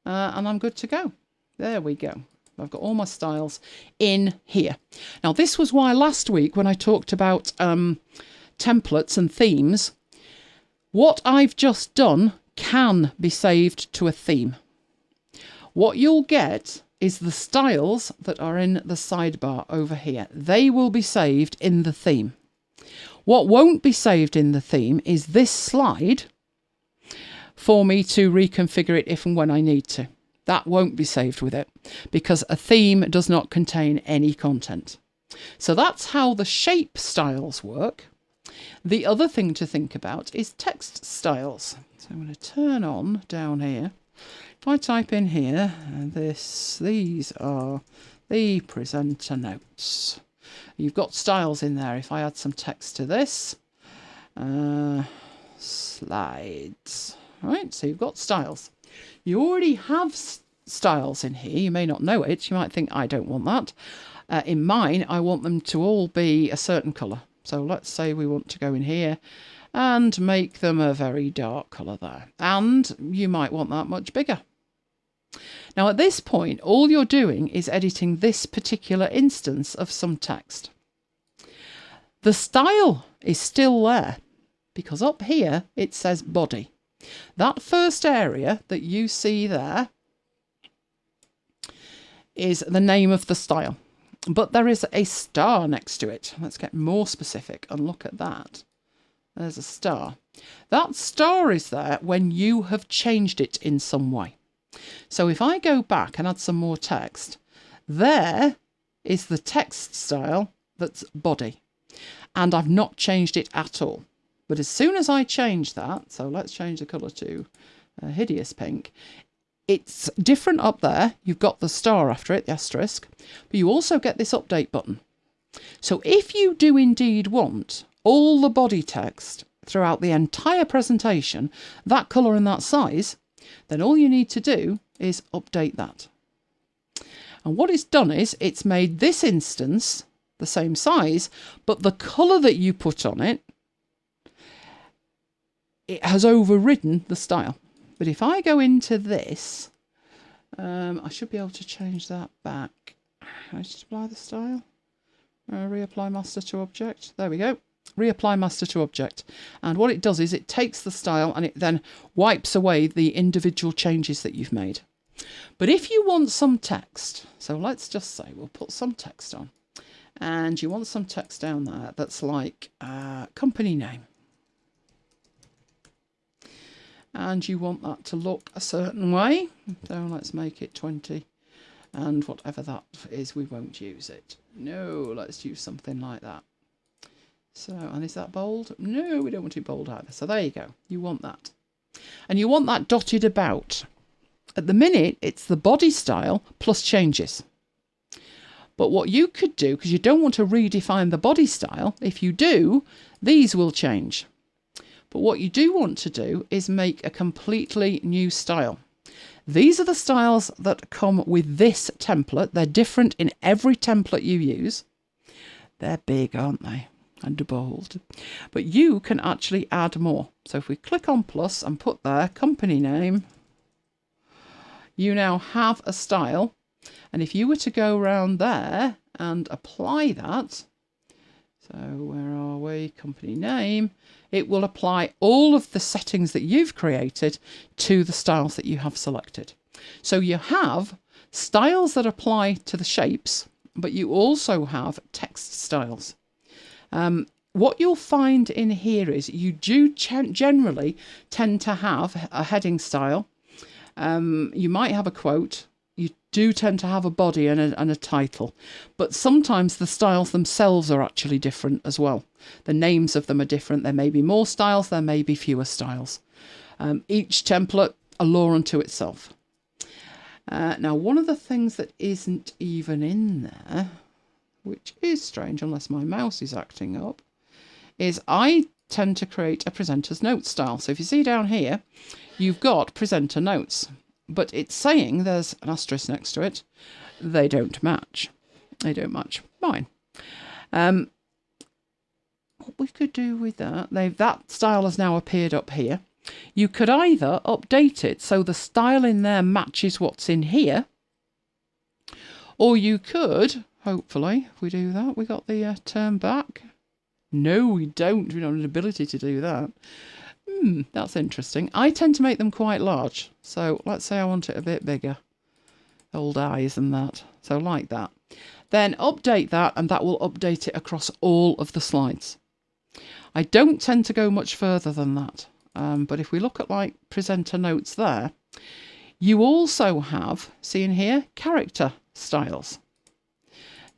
and I'm good to go. There we go. I've got all my styles in here. Now, this was why last week when I talked about templates and themes, what I've just done can be saved to a theme. What you'll get is the styles that are in the sidebar over here. They will be saved in the theme. What won't be saved in the theme is this slide for me to reconfigure it if and when I need to. That won't be saved with it because a theme does not contain any content. So that's how the shape styles work. The other thing to think about is text styles. So I'm going to turn on down here. If I type in here, these are the presenter notes. You've got styles in there. If I add some text to this, slides, right? So you've got styles. You already have styles in here. You may not know it. You might think, I don't want that. In mine, I want them to all be a certain colour. So let's say we want to go in here and make them a very dark colour there. And you might want that much bigger. Now at this point, all you're doing is editing this particular instance of some text. The style is still there because up here it says body. That first area that you see there is the name of the style, but there is a star next to it. Let's get more specific and look at that. There's a star. That star is there when you have changed it in some way. So if I go back and add some more text, there is the text style that's body. And I've not changed it at all. But as soon as I change that, so let's change the colour to hideous pink, it's different up there. You've got the star after it, the asterisk, but you also get this update button. So if you do indeed want all the body text throughout the entire presentation, that colour and that size, then all you need to do is update that. And what it's done is it's made this instance the same size, but the colour that you put on it, it has overridden the style. But if I go into this, I should be able to change that back. Can I just apply the style? Reapply master to object. There we go. Reapply master to object. And what it does is it takes the style and it then wipes away the individual changes that you've made. But if you want some text, so let's just say we'll put some text on. And you want some text down there that's like company name. And you want that to look a certain way. So let's make it 20. And whatever that is, we won't use it. No, let's use something like that. So, and is that bold? No, we don't want it bold either. So there you go. You want that. And you want that dotted about. At the minute, it's the body style plus changes. But what you could do, because you don't want to redefine the body style, if you do, these will change. But what you do want to do is make a completely new style. These are the styles that come with this template. They're different in every template you use. They're big, aren't they? and bold. But you can actually add more. So if we click on plus and put there company name, you now have a style. And if you were to go around there and apply that, so where are we? Company name. It will apply all of the settings that you've created to the styles that you have selected. So you have styles that apply to the shapes, but you also have text styles. What you'll find in here is you do generally tend to have a heading style. You might have a quote. You do tend to have a body and a title, but sometimes the styles themselves are actually different as well. The names of them are different. There may be more styles, there may be fewer styles. Each template, a law unto itself. Now, one of the things that isn't even in there, which is strange unless my mouse is acting up, is I tend to create a presenter's notes style. So if you see down here, you've got presenter notes, but it's saying there's an asterisk next to it. They don't match. They don't match mine. What we could do with that, that style has now appeared up here. You could either update it so the style in there matches what's in here, or you could, hopefully, if we do that, we got the turn back. No, we don't. We don't have an ability to do that. That's interesting. I tend to make them quite large. So let's say I want it a bit bigger. Old eyes and that. So like that. Then update that, and that will update it across all of the slides. I don't tend to go much further than that. But if we look at like presenter notes there, you also have, see in here, character styles.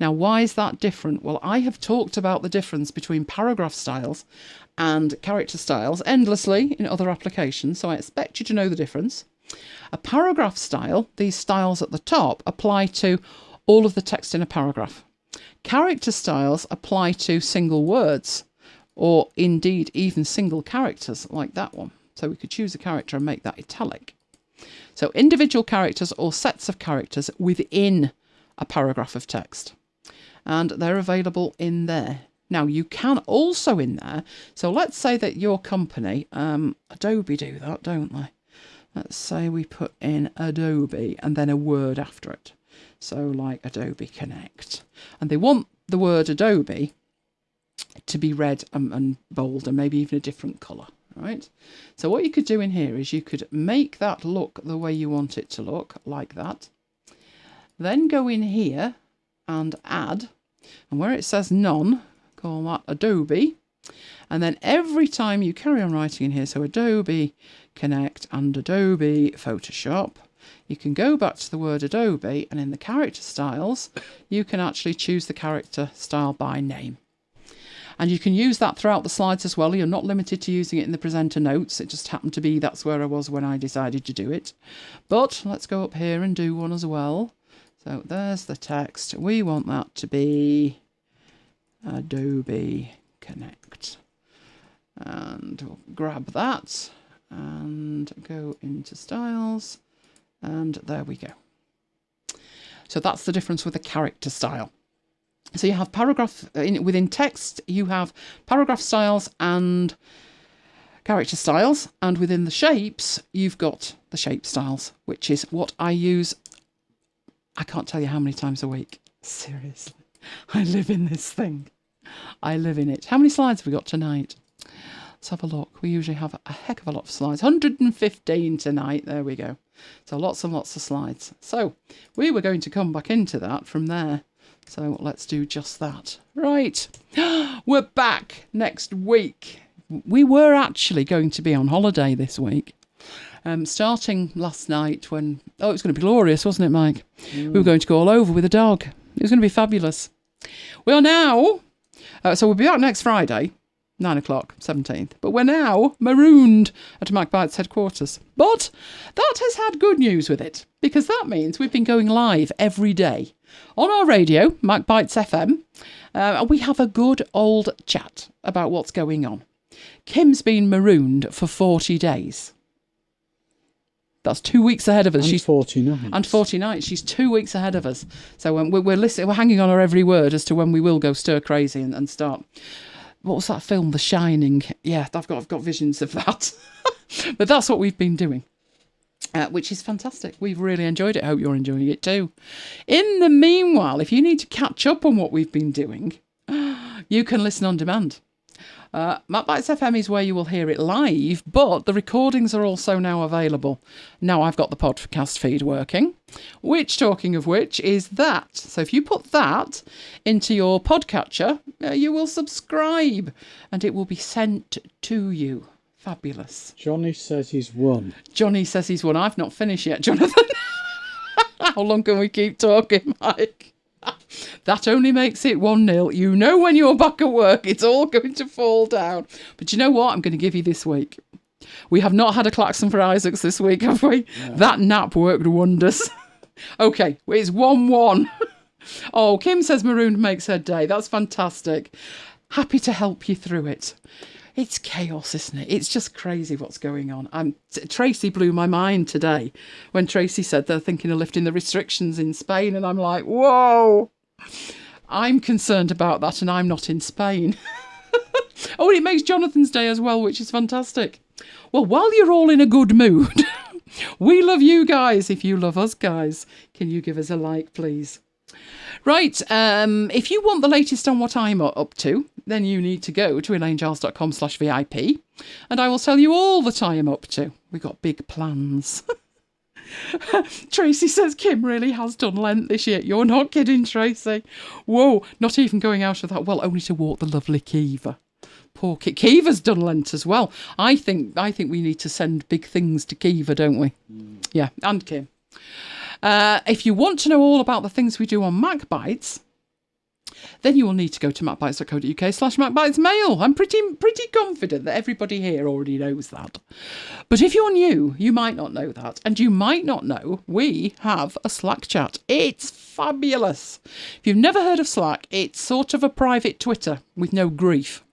Now, why is that different? Well, I have talked about the difference between paragraph styles and character styles endlessly in other applications, so I expect you to know the difference. A paragraph style, these styles at the top, apply to all of the text in a paragraph. Character styles apply to single words, or indeed even single characters like that one. So we could choose a character and make that italic. So individual characters or sets of characters within a paragraph of text. And they're available in there. Now you can also in there, so let's say that your company, Adobe do that, don't they? Let's say we put in Adobe and then a word after it. So like Adobe Connect. And they want the word Adobe to be red and bold and maybe even a different colour, right? So what you could do in here is you could make that look the way you want it to look, like that. Then go in here and add, and where it says none, call that Adobe. And then every time you carry on writing in here, so Adobe Connect and Adobe Photoshop, you can go back to the word Adobe, and in the character styles, you can actually choose the character style by name. And you can use that throughout the slides as well. You're not limited to using it in the presenter notes. It just happened to be that's where I was when I decided to do it. But let's go up here and do one as well. So there's the text. We want that to be Adobe Connect. And we'll grab that and go into styles. And there we go. So that's the difference with the character style. So you have paragraph within text, you have paragraph styles and character styles, and within the shapes, you've got the shape styles, which is what I use. I can't tell you how many times a week. Seriously, I live in this thing. I live in it. How many slides have we got tonight? Let's have a look. We usually have a heck of a lot of slides. 115 tonight. There we go. So lots and lots of slides. So we were going to come back into that from there. So let's do just that. Right, we're back next week. We were actually going to be on holiday this week, starting last night when, it was going to be glorious, wasn't it, Mike? We were going to go all over with a dog. It was going to be fabulous. We are now, so we'll be back next Friday, 9 o'clock, 17th. But we're now marooned at MacBites headquarters. But that has had good news with it, because that means we've been going live every day on our radio, MacBites FM, and we have a good old chat about what's going on. Kim's been marooned for 40 days. That's 2 weeks ahead of us.
And 40 nights.
And 40 nights. She's 2 weeks ahead of us. So we're listening. We're hanging on her every word as to when we will go stir crazy and start what was that film, The Shining? Yeah, I've got visions of that. But that's what we've been doing, which is fantastic. We've really enjoyed it. I hope you're enjoying it too. In the meanwhile, if you need to catch up on what we've been doing, you can listen on demand. MacBites FM is where you will hear it live, but the recordings are also now available. Now I've got the podcast feed working, which, talking of which, is that. So if you put that into your podcatcher, you will subscribe and it will be sent to you. Fabulous.
Johnny says he's won.
Johnny says he's won. I've not finished yet, Jonathan. How long can we keep talking, Mike? That only makes it 1-0. You know when you're back at work, it's all going to fall down. But you know what? I'm going to give you this week. We have not had a klaxon for Isaacs this week, have we? No. That nap worked wonders. Okay, it's 1-1. Oh, Kim says marooned makes her day. That's fantastic. Happy to help you through it. It's chaos, isn't it? It's just crazy what's going on. Tracy blew my mind today when Tracy said they're thinking of lifting the restrictions in Spain, and I'm like, whoa, I'm concerned about that, and I'm not in Spain. Oh, and it makes Jonathan's day as well, which is fantastic. Well, while you're all in a good mood, we love you guys. If you love us, guys, can you give us a like, please? Right, if you want the latest on what I'm up to, then you need to go to elainegiles.com/VIP and I will tell you all that I am up to. We've got big plans. Tracy says Kim really has done Lent this year. You're not kidding, Tracy. Whoa, not even going out of that. Well, only to walk the lovely Kiva. Poor Kiva's done Lent as well. I think we need to send big things to Kiva, don't we? Mm. Yeah, and Kim. If you want to know all about the things we do on MacBites, then you will need to go to macbites.co.uk/MacBitesMail. I'm pretty confident that everybody here already knows that. But if you're new, you might not know that. And you might not know we have a Slack chat. It's fabulous. If you've never heard of Slack, it's sort of a private Twitter with no grief.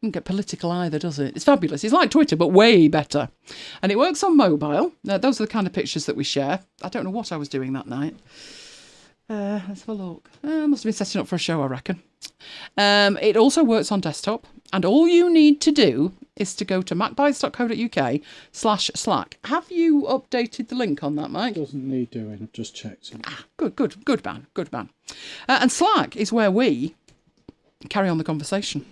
Doesn't get political either, does it? It's fabulous. It's like Twitter, but way better. And it works on mobile. Those are the kind of pictures that we share. I don't know what I was doing that night. Let's have a look. Must have been setting up for a show, I reckon. It also works on desktop. And all you need to do is to go to macbites.co.uk/Slack. Have you updated the link on that, Mike?
Doesn't need doing. I've just checked it.
Good man. And Slack is where we carry on the conversation.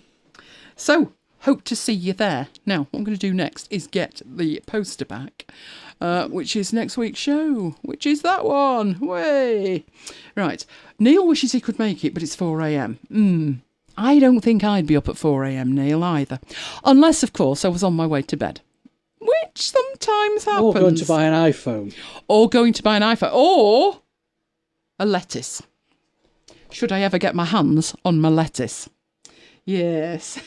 So, hope to see you there. Now, what I'm going to do next is get the poster back, which is next week's show, which is that one. Way. Right. Neil wishes he could make it, but it's 4 a.m. I don't think I'd be up at 4 a.m, Neil, either. Unless, of course, I was on my way to bed. Which sometimes happens.
Or going to buy an iPhone.
Or a lettuce. Should I ever get my hands on my lettuce? Yes.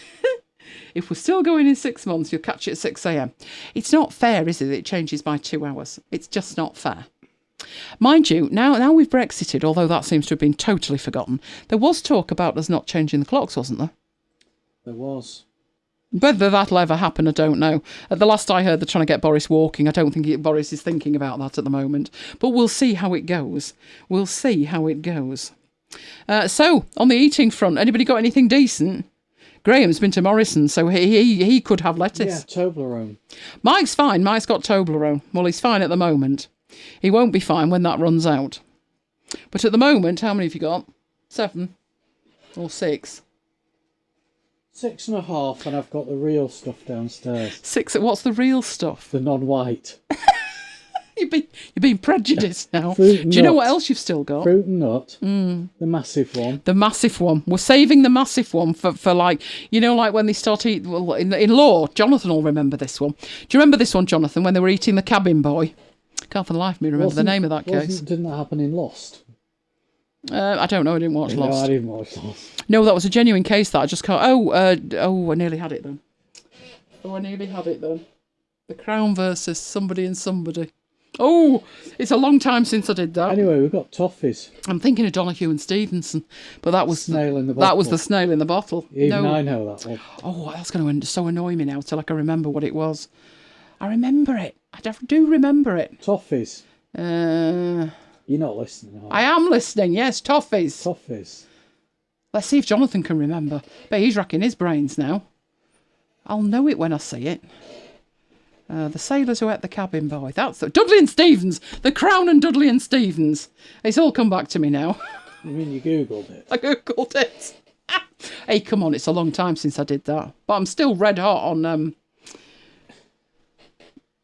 If we're still going in 6 months, you'll catch it at 6 a.m. It's not fair, is it? It changes by 2 hours. It's just not fair. Mind you, now we've Brexited, although that seems to have been totally forgotten, there was talk about us not changing the clocks, wasn't there?
There was.
Whether that'll ever happen, I don't know. At the last I heard, they're trying to get Boris walking. I don't think Boris is thinking about that at the moment. But we'll see how it goes. So, on the eating front, anybody got anything decent? Graham's been to Morrison, so he could have lettuce.
Yeah, Toblerone.
Mike's fine. Mike's got Toblerone. Well, he's fine at the moment. He won't be fine when that runs out. But at the moment, how many have you got? 7 or 6?
6.5, and I've got the real stuff downstairs.
6. What's the real stuff?
The non-white.
You're being prejudiced now.
Fruit and
Do you know
nut.
what else you've still got?
Fruit and nut. The massive one.
The massive one. We're saving the massive one for like, you know, like when they start eating, well, in law, Jonathan will remember this one. Do you remember this one, Jonathan, when they were eating the cabin boy? Can't for the life of me remember the name of that case.
Didn't that happen in Lost?
I don't know. I didn't watch Lost.
No, I didn't watch Lost.
No, that was a genuine case that I just can't. I nearly had it then. The Crown versus somebody and somebody. Oh, it's a long time since I did that.
Anyway, we've got toffees.
I'm thinking of Donahue and Stevenson, but that was
snail in the bottle.
That was the snail in the bottle.
Even I know that one.
Oh, that's going to so annoy me now till I can remember what it was. I remember it. I do remember it.
Toffees. You're not listening, are you?
I am listening. Yes, toffees.
Toffees.
Let's see if Jonathan can remember. But he's racking his brains now. I'll know it when I see it. The sailors who ate the cabin boy. That's Dudley and Stevens. The Crown and Dudley and Stevens. It's all come back to me now.
You mean you Googled it?
I Googled it. Hey, come on. It's a long time since I did that. But I'm still red hot on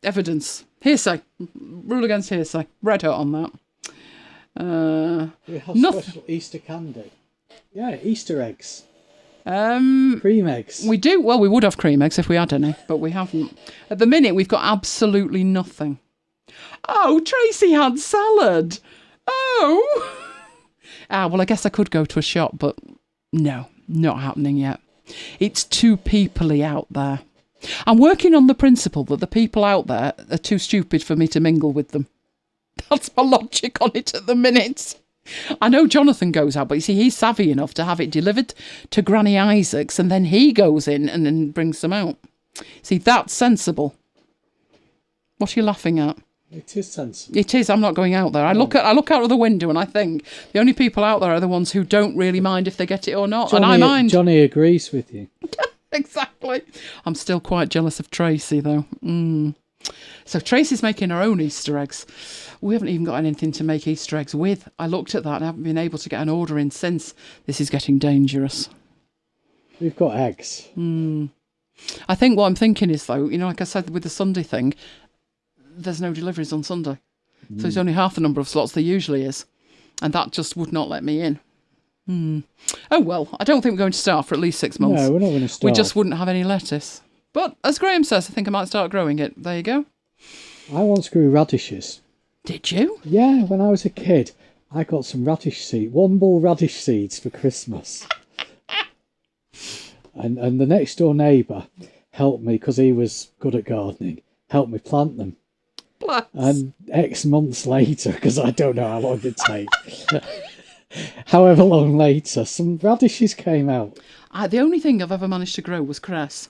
evidence. Hearsay. Rule against hearsay. Red hot on that.
We have special Easter candy. Yeah, Easter eggs. Cream eggs.
We do. Well, we would have cream eggs if we had any, but we haven't. At the minute, we've got absolutely nothing. Oh, Tracy had salad. Oh. Well, I guess I could go to a shop, but no, not happening yet. It's too peoply out there. I'm working on the principle that the people out there are too stupid for me to mingle with them. That's my logic on it at the minute. I know Jonathan goes out, but you see, he's savvy enough to have it delivered to Granny Isaac's, and then he goes in and then brings them out. See, that's sensible. What are you laughing at?
It is sensible.
It is. I'm not going out there. I look out of the window and I think the only people out there are the ones who don't really mind if they get it or not, and I mind.
Johnny agrees with you.
Exactly. I'm still quite jealous of Tracy, though. So Tracy's making her own Easter eggs. We haven't even got anything to make Easter eggs with. I looked at that and I haven't been able to get an order in since. This is getting dangerous.
We've got eggs.
I think what I'm thinking is, though, like I said with the Sunday thing, there's no deliveries on Sunday. So it's only half the number of slots there usually is. And that just would not let me in. Oh, well, I don't think we're going to start for at least 6 months.
No, we're not going to start.
We just wouldn't have any lettuce. But as Graham says, I think I might start growing it. There you go.
I once grew radishes.
Did you?
Yeah, when I was a kid, I got some radish seed, one ball radish seeds for Christmas. and the next door neighbour helped me, because he was good at gardening, helped me plant them.
Bless.
And X months later, because I don't know how long it'd take, however long later, some radishes came out.
The only thing I've ever managed to grow was cress.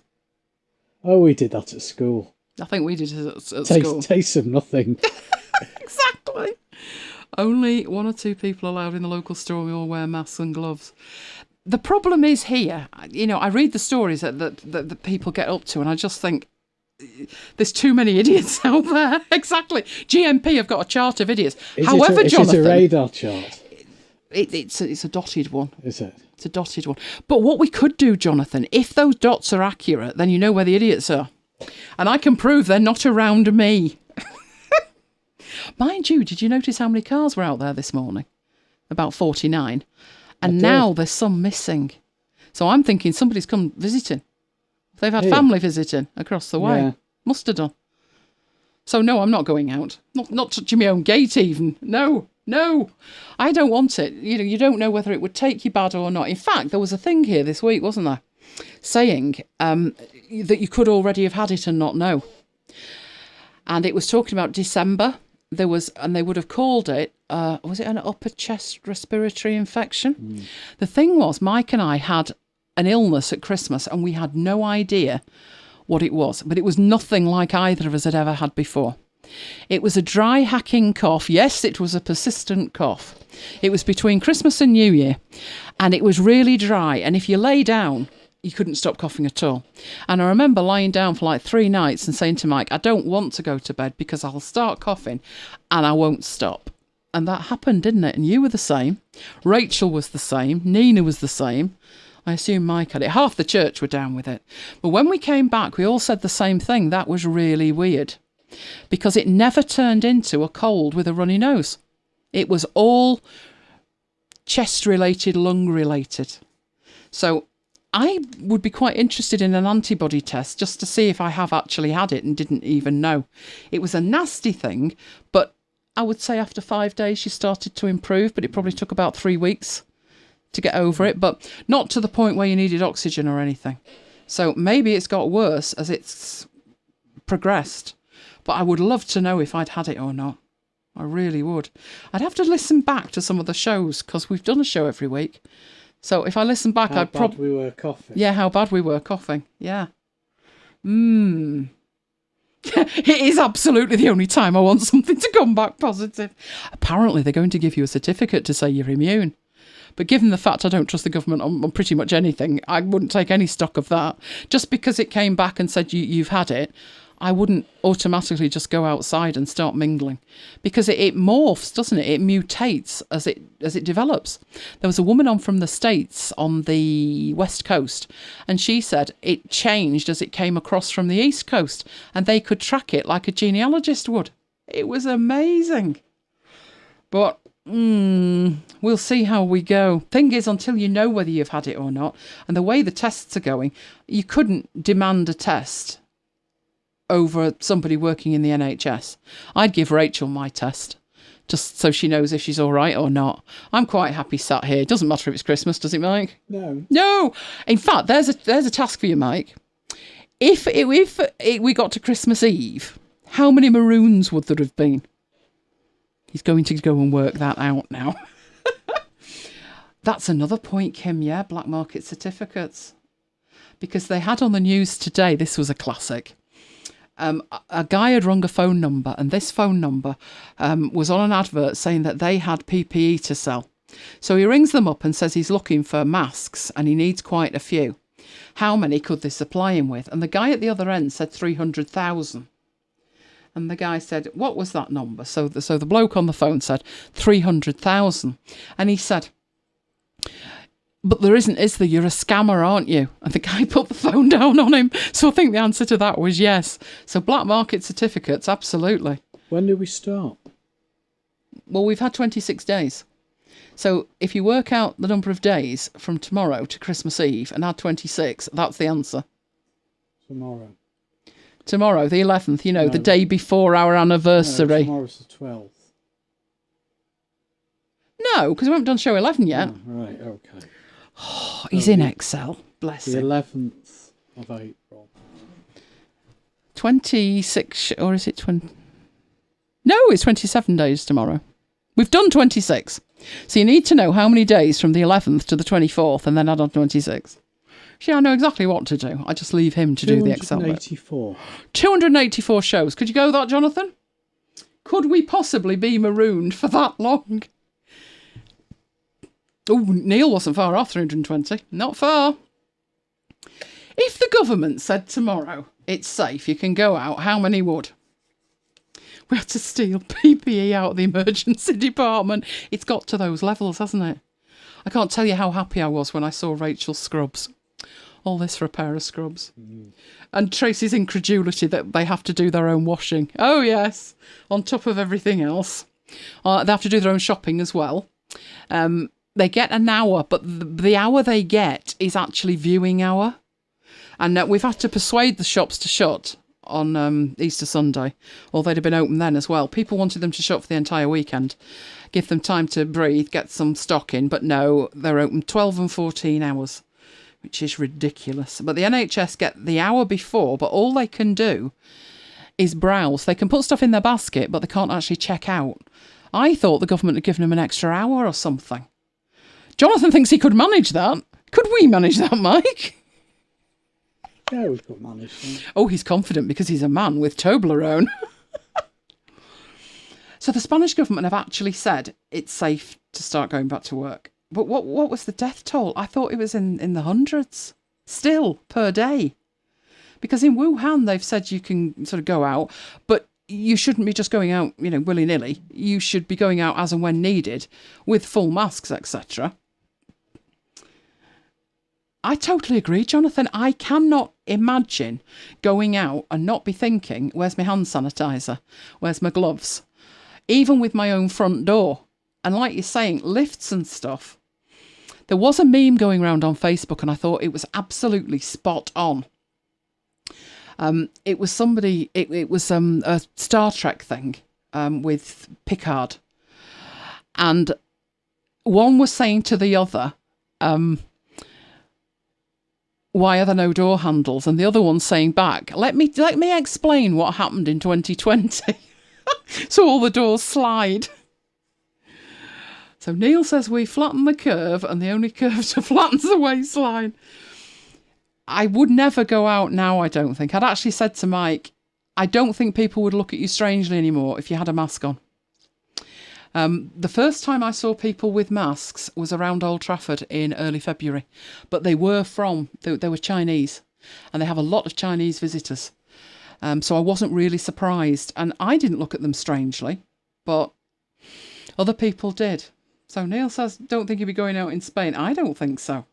Oh, we did that at school.
I think we did it at school.
Taste of nothing.
Exactly. Only 1 or 2 people allowed in the local store. We all wear masks and gloves. The problem is here, I read the stories that people get up to, and I just think there's too many idiots out there. Exactly. GMP have got a chart of idiots. However, Jonathan,
is it a radar chart?
It's a dotted one.
Is it?
It's a dotted one. But what we could do, Jonathan, if those dots are accurate, then you know where the idiots are. And I can prove they're not around me. Mind you, did you notice how many cars were out there this morning? About 49. And now there's some missing. So I'm thinking somebody's come visiting. They've had family visiting across the way. Yeah. Must have done. So no, I'm not going out. Not touching my own gate even. No. I don't want it. You don't know whether it would take you bad or not. In fact, there was a thing here this week, wasn't there? Saying that you could already have had it and not know. And it was talking about December. And they would have called it, was it an upper chest respiratory infection? The thing was, Mike and I had an illness at Christmas and we had no idea what it was. But it was nothing like either of us had ever had before. It was a dry hacking cough. Yes, it was a persistent cough. It was between Christmas and New Year. And it was really dry. And if you lay down, you couldn't stop coughing at all. And I remember lying down for like 3 nights and saying to Mike, I don't want to go to bed because I'll start coughing and I won't stop. And that happened, didn't it? And you were the same. Rachel was the same. Nina was the same. I assume Mike had it. Half the church were down with it. But when we came back, we all said the same thing. That was really weird because it never turned into a cold with a runny nose. It was all chest related, lung related. So I would be quite interested in an antibody test just to see if I have actually had it and didn't even know. It was a nasty thing, but I would say after 5 days she started to improve, but it probably took about 3 weeks to get over it, but not to the point where you needed oxygen or anything. So maybe it's got worse as it's progressed, but I would love to know if I'd had it or not. I really would. I'd have to listen back to some of the shows because we've done a show every week. So if I listen back, I'd probably...
How bad we were coughing.
Yeah, how bad we were coughing. Yeah. It is absolutely the only time I want something to come back positive. Apparently, they're going to give you a certificate to say you're immune. But given the fact I don't trust the government on pretty much anything, I wouldn't take any stock of that. Just because it came back and said you've had it, I wouldn't automatically just go outside and start mingling, because it morphs, doesn't it? It mutates as it develops. There was a woman on from the States on the West Coast, and she said it changed as it came across from the East Coast, and they could track it like a genealogist would. It was amazing. But we'll see how we go. Thing is, until you know whether you've had it or not, and the way the tests are going, you couldn't demand a test over somebody working in the NHS. I'd give Rachel my test, just so she knows if she's all right or not. I'm quite happy sat here. It doesn't matter if it's Christmas, does it, Mike?
No.
No. In fact, there's a task for you, Mike. If we got to Christmas Eve, how many maroons would there have been? He's going to go and work that out now. That's another point, Kim, yeah, black market certificates. Because they had on the news today, this was a classic. A guy had rung a phone number, and this phone number was on an advert saying that they had PPE to sell. So he rings them up and says he's looking for masks and he needs quite a few. How many could they supply him with? And the guy at the other end said 300,000. And the guy said, what was that number? So the bloke on the phone said 300,000. And he said, but there isn't, is there? You're a scammer, aren't you? And the guy put the phone down on him. So I think the answer to that was yes. So black market certificates, absolutely.
When do we start?
Well, we've had 26 days. So if you work out the number of days from tomorrow to Christmas Eve and add 26, that's the answer. Tomorrow, the 11th, no, the day before our anniversary.
No, tomorrow's the 12th.
No, because we haven't done show 11 yet.
Oh, right, okay.
Oh, he's in Excel. Bless
the
him.
11th of April.
26, or is it 20? No, it's 27 days tomorrow. We've done 26. So you need to know how many days from the 11th to the 24th and then add on 26. See, I know exactly what to do. I just leave him to do the Excel bit. 284 shows. Could you go that, Jonathan? Could we possibly be marooned for that long? Oh, Neil wasn't far off, 320. Not far. If the government said tomorrow it's safe, you can go out, how many would? We had to steal PPE out of the emergency department. It's got to those levels, hasn't it? I can't tell you how happy I was when I saw Rachel's scrubs. All this for a pair of scrubs. And Tracy's incredulity that they have to do their own washing. Oh, yes. On top of everything else. They have to do their own shopping as well. They get an hour, but the hour they get is actually viewing hour. And we've had to persuade the shops to shut on Easter Sunday, or they'd have been open then as well. People wanted them to shut for the entire weekend, give them time to breathe, get some stock in, but no, they're open 12 and 14 hours, which is ridiculous. But the NHS get the hour before, but all they can do is browse. They can put stuff in their basket, but they can't actually check out. I thought the government had given them an extra hour or something. Jonathan thinks he could manage that. Could we manage that, Mike?
Yeah, we could manage that.
Oh, he's confident because he's a man with Toblerone. So the Spanish government have actually said it's safe to start going back to work. But what was the death toll? I thought it was in the hundreds still per day. Because in Wuhan, they've said you can sort of go out, but you shouldn't be just going out, willy-nilly. You should be going out as and when needed with full masks, etc. I totally agree, Jonathan. I cannot imagine going out and not be thinking, where's my hand sanitizer? Where's my gloves? Even with my own front door. And like you're saying, lifts and stuff. There was a meme going around on Facebook and I thought it was absolutely spot on. It was somebody, it was a Star Trek thing with Picard. And one was saying to the other, why are there no door handles? And the other one's saying back, let me explain what happened in 2020. So all the doors slide. So Neil says we flatten the curve and the only curve to flatten's the waistline. I would never go out now, I don't think. I'd actually said to Mike, I don't think people would look at you strangely anymore if you had a mask on. The first time I saw people with masks was around Old Trafford in early February, but they were Chinese, and they have a lot of Chinese visitors. So I wasn't really surprised, and I didn't look at them strangely, but other people did. So Neil says, don't think he'll be going out in Spain. I don't think so.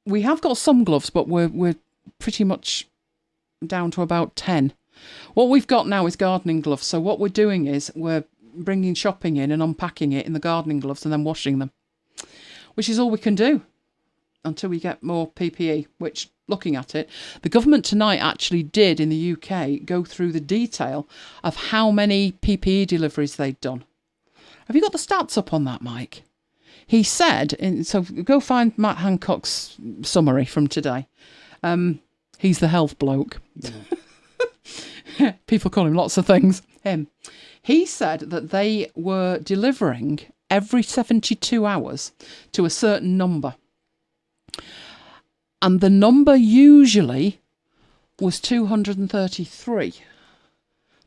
We have got some gloves, but we're pretty much down to about 10. What we've got now is gardening gloves. So what we're doing is we're bringing shopping in and unpacking it in the gardening gloves and then washing them, which is all we can do until we get more PPE, which, looking at it, the government tonight actually did in the UK go through the detail of how many PPE deliveries they'd done. Have you got the stats up on that, Mike? He said, so go find Matt Hancock's summary from today. He's the health bloke. Yeah. People call him lots of things. Him. He said that they were delivering every 72 hours to a certain number. And the number usually was 233.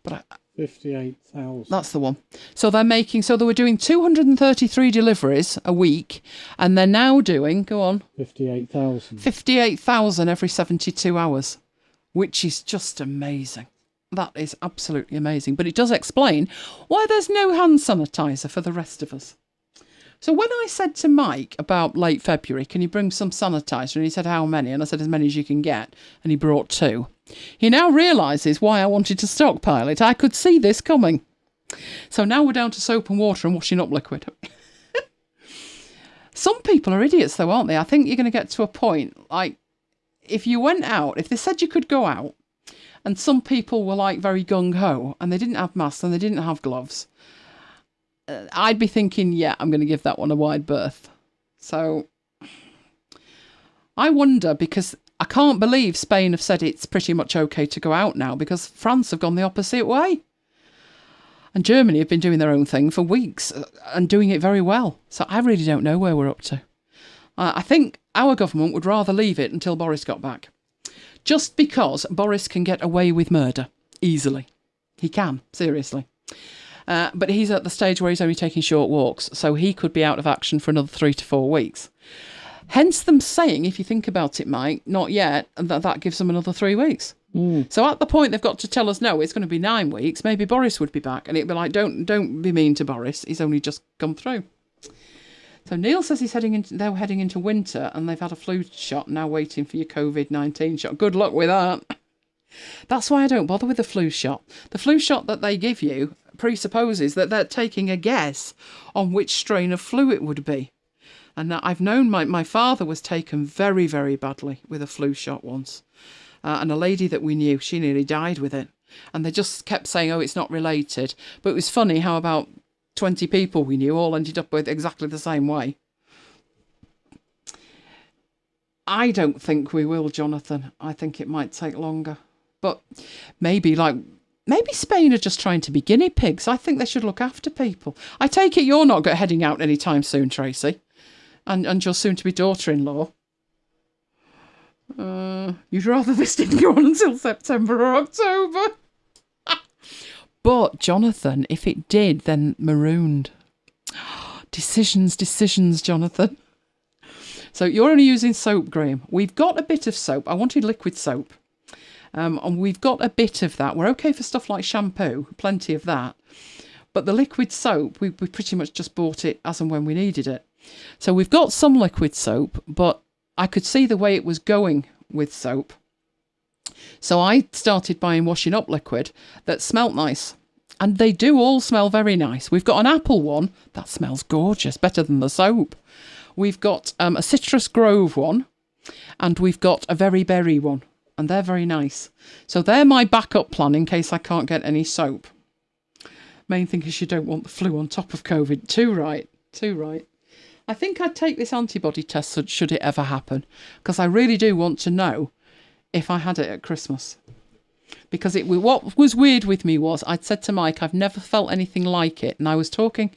But
58,000.
That's the one. So they were doing 233 deliveries a week, and they're now doing, go on,
58,000.
58,000 every 72 hours, which is just amazing. That is absolutely amazing. But it does explain why there's no hand sanitizer for the rest of us. So when I said to Mike about late February, can you bring some sanitizer? And he said, how many? And I said, as many as you can get. And he brought 2. He now realises why I wanted to stockpile it. I could see this coming. So now we're down to soap and water and washing up liquid. Some people are idiots though, aren't they? I think you're going to get to a point, like, if you went out, if they said you could go out, and some people were like very gung-ho, and they didn't have masks and they didn't have gloves, I'd be thinking, yeah, I'm going to give that one a wide berth. So I wonder, because I can't believe Spain have said it's pretty much okay to go out now, because France have gone the opposite way. And Germany have been doing their own thing for weeks and doing it very well. So I really don't know where we're up to. I think our government would rather leave it until Boris got back. Just because Boris can get away with murder easily. He can, seriously. But he's at the stage where he's only taking short walks, so he could be out of action for another 3 to 4 weeks. Hence them saying, if you think about it, Mike, not yet, and that gives them another 3 weeks. So at the point they've got to tell us, no, it's going to be 9 weeks, maybe Boris would be back. And it'd be like, don't be mean to Boris. He's only just come through. So Neil says they're heading into winter, and they've had a flu shot, now waiting for your COVID-19 shot. Good luck with that. That's why I don't bother with the flu shot. The flu shot that they give you presupposes that they're taking a guess on which strain of flu it would be. And I've known my father was taken very, very badly with a flu shot once. And a lady that we knew, she nearly died with it. And they just kept saying, oh, it's not related. But it was funny how about 20 people we knew all ended up with exactly the same way. I don't think we will, Jonathan. I think it might take longer. But maybe Spain are just trying to be guinea pigs. I think they should look after people. I take it you're not heading out anytime soon, Tracy. And your soon-to-be daughter-in-law. You'd rather this didn't go on until September or October. But, Jonathan, if it did, then marooned. Decisions, Jonathan. So you're only using soap, Graham. We've got a bit of soap. I wanted liquid soap. And we've got a bit of that. We're okay for stuff like shampoo, plenty of that. But the liquid soap, we pretty much just bought it as and when we needed it. So we've got some liquid soap, but I could see the way it was going with soap. So I started buying washing up liquid that smelt nice. And they do all smell very nice. We've got an apple one that smells gorgeous, better than the soap. We've got a citrus grove one, and we've got a very berry one. And they're very nice. So they're my backup plan in case I can't get any soap. Main thing is you don't want the flu on top of COVID. Too right. I think I'd take this antibody test should it ever happen. Because I really do want to know if I had it at Christmas. Because what was weird with me was I'd said to Mike, I've never felt anything like it. And I was talking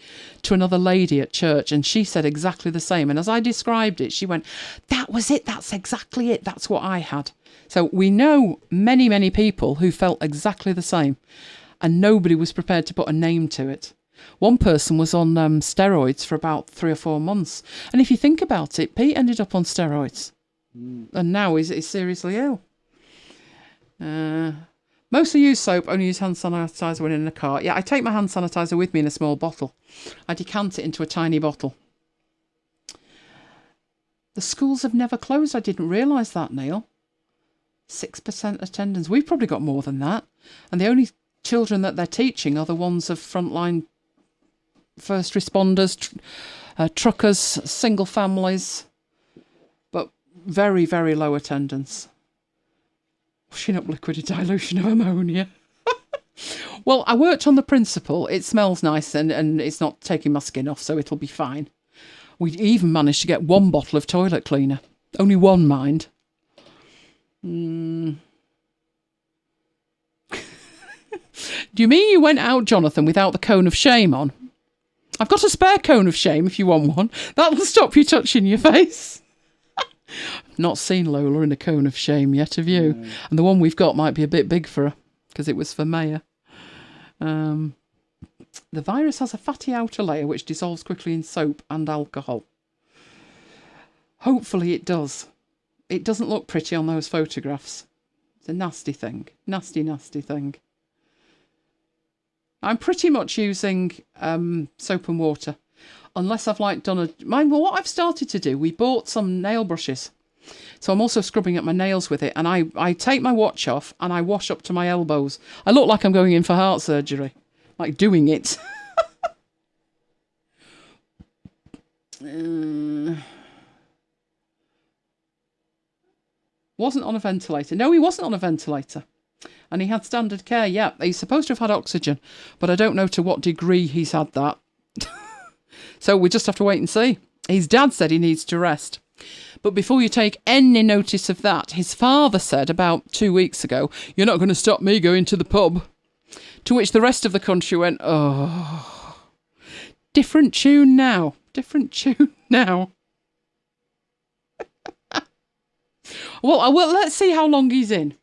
to another lady at church and she said exactly the same. And as I described it, she went, that was it. That's exactly it. That's what I had. So we know many, many people who felt exactly the same. and nobody was prepared to put a name to it. One person was on steroids for about 3 or 4 months. And if you think about it, Pete ended up on steroids. And now he's seriously ill. Mostly use soap, only use hand sanitizer when in a car. Yeah, I take my hand sanitizer with me in a small bottle. I decant it into a tiny bottle. The schools have never closed. I didn't realise that, Neil. 6% attendance. We've probably got more than that. And the only children that they're teaching are the ones of frontline first responders, truckers, single families. But very, very low attendance. Washing up liquid dilution of ammonia. Well, I worked on the principle. It smells nice and it's not taking my skin off, so it'll be fine. We even managed to get 1 bottle of toilet cleaner. Only 1, mind. Do you mean you went out, Jonathan, without the cone of shame on? I've got a spare cone of shame if you want one. That'll stop you touching your face. Not seen Lola in a cone of shame yet, have you? No. And the one we've got might be a bit big for her, because it was for Maya. The virus has a fatty outer layer which dissolves quickly in soap and alcohol. Hopefully it does. It doesn't look pretty on those photographs. It's a nasty thing. Nasty, nasty thing. I'm pretty much using soap and water. Unless I've done well, what I've started to do, we bought some nail brushes. So I'm also scrubbing at my nails with it. And I take my watch off and I wash up to my elbows. I look like I'm going in for heart surgery. Like doing it. Wasn't on a ventilator. No, he wasn't on a ventilator. And he had standard care. Yeah, he's supposed to have had oxygen. But I don't know to what degree he's had that. So we just have to wait and see. His dad said he needs to rest. But before you take any notice of that, his father said about 2 weeks ago, "You're not going to stop me going to the pub." To which the rest of the country went, "Oh, different tune now. Different tune now." Well, let's see how long he's in.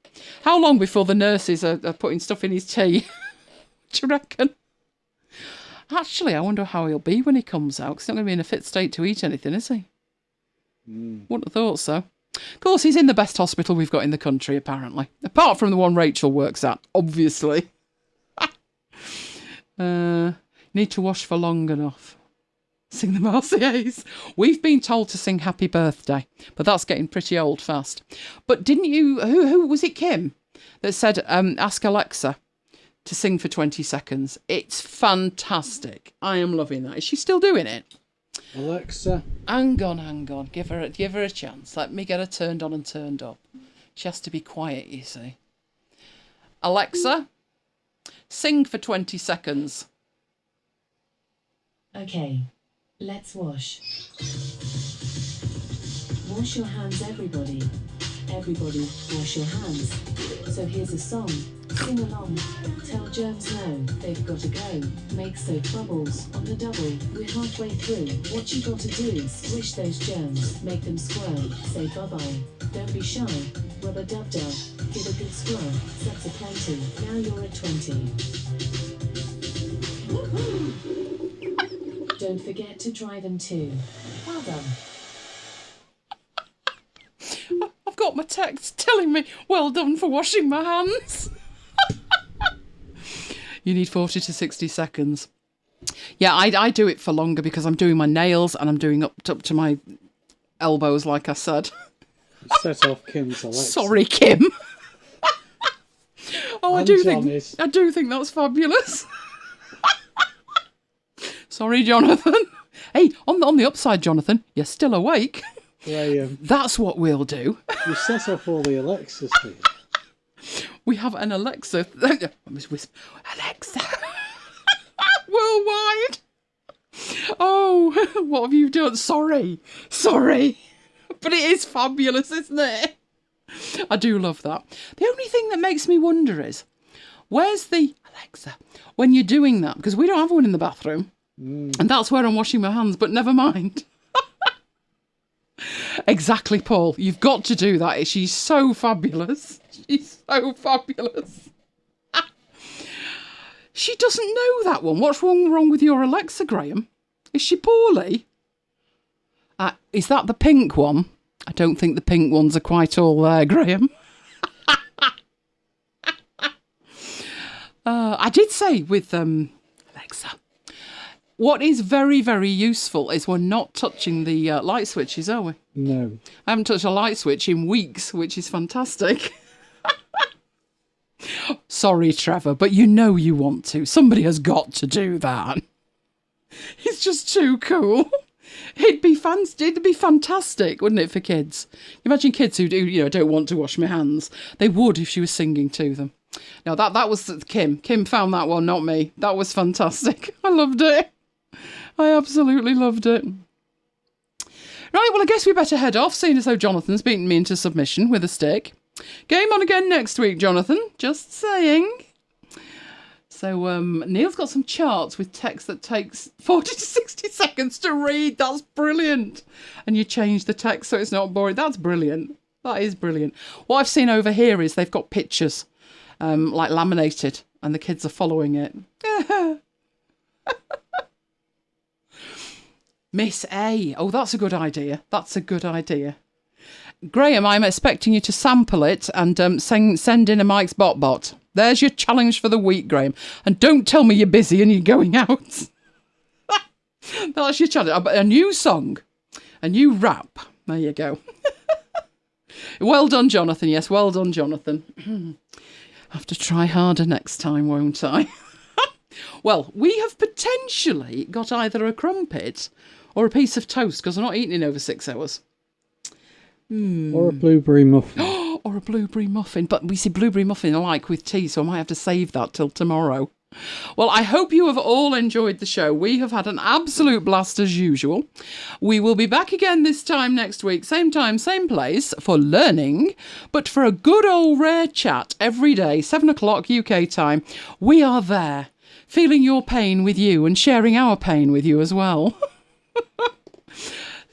How long before the nurses are putting stuff in his tea? Do you reckon? Actually, I wonder how he'll be when he comes out, because he's not going to be in a fit state to eat anything, is he? Wouldn't have thought so. Of course, he's in the best hospital we've got in the country, apparently. Apart from the one Rachel works at, obviously. Need to wash for long enough. Sing the Marseillaise. We've been told to sing Happy Birthday, but that's getting pretty old fast. But didn't you... Who was it, Kim, that said, ask Alexa to sing for 20 seconds? It's fantastic. I am loving that. Is she still doing it?
Alexa.
Hang on. Give her a chance. Let me get her turned on and turned up. She has to be quiet, you see. Alexa, sing for 20 seconds.
Okay, let's wash. Wash your hands, everybody. Everybody, wash your hands. So here's a song. Sing along. Tell germs no, they've got to go. Make soap bubbles on the double. We're halfway through. What you got to do? Squish those germs. Make them squirm. Say bye-bye. Don't be shy. Rub a dub-dub. Give a good scrub. That's a plenty. Now you're at 20. Woohoo! Don't forget to dry them too. Well done.
I've got my text telling me, well done for washing my hands. You need 40 to 60 seconds. Yeah, I do it for longer because I'm doing my nails and I'm doing up to my elbows, like I said.
Set off Kim's Alexa.
Sorry, Kim. I do think that's fabulous. Sorry, Jonathan. Hey, on the upside, Jonathan, you're still awake. That's what we'll do.
You set off all the Alexas here.
We have an Alexa. Alexa. Worldwide. Oh, what have you done? Sorry. But it is fabulous, isn't it? I do love that. The only thing that makes me wonder is, where's the Alexa when you're doing that? Because we don't have one in the bathroom. And that's where I'm washing my hands, but never mind. Exactly, Paul. You've got to do that. She's so fabulous. She's so fabulous. She doesn't know that one. What's wrong with your Alexa, Graham? Is she poorly? Is that the pink one? I don't think the pink ones are quite all there, Graham. I did say with Alexa, what is very, very useful is we're not touching the light switches, are we?
No.
I haven't touched a light switch in weeks, which is fantastic. Sorry, Trevor, but you know you want to. Somebody has got to do that. It's just too cool. It'd be fantastic, wouldn't it, for kids? Imagine kids who don't want to wash my hands. They would if she was singing to them. Now that was Kim. Kim found that one, not me. That was fantastic. I loved it. I absolutely loved it. Right, well, I guess we better head off, seeing as though Jonathan's beaten me into submission with a stick. Game on again next week, Jonathan. Just saying. So Neil's got some charts with text that takes 40 to 60 seconds to read. That's brilliant. And you change the text so it's not boring. That's brilliant. That is brilliant. What I've seen over here is they've got pictures, like laminated, and the kids are following it. Miss A. Oh, that's a good idea. That's a good idea. Graham, I'm expecting you to sample it and send in a Mike's Bot. There's your challenge for the week, Graham. And don't tell me you're busy and you're going out. That's your challenge. A new song. A new rap. There you go. Well done, Jonathan. Yes, well done, Jonathan. Have to try harder next time, won't I? Well, we have potentially got either a crumpet or a piece of toast, because I'm not eating in over 6 hours.
Or a blueberry muffin.
Or a blueberry muffin. But we see blueberry muffin I like with tea, so I might have to save that till tomorrow. Well, I hope you have all enjoyed the show. We have had an absolute blast as usual. We will be back again this time next week, same time, same place, for learning, but for a good old rare chat every day, 7 o'clock UK time. We are there, feeling your pain with you and sharing our pain with you as well.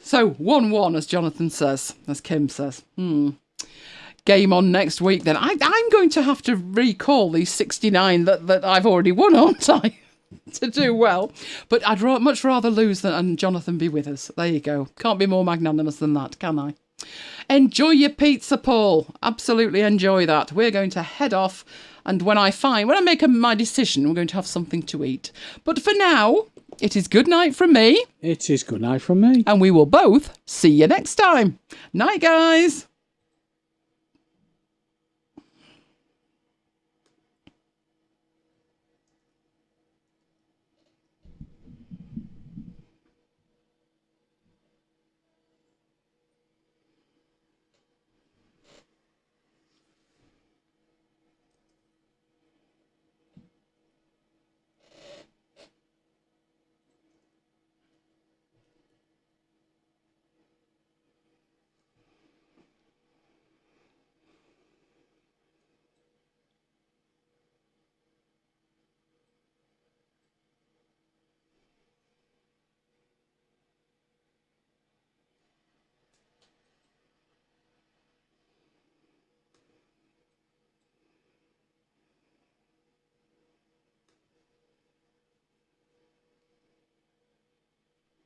So, 1-1, as Jonathan says, as Kim says. Game on next week, then. I'm going to have to recall these 69 that I've already won, aren't I? To do well. But I'd much rather lose than Jonathan be with us. There you go. Can't be more magnanimous than that, can I? Enjoy your pizza, Paul. Absolutely enjoy that. We're going to head off. And when I make my decision, we're going to have something to eat. But for now, it is good night from me.
It is good night from me.
And we will both see you next time. Night, guys.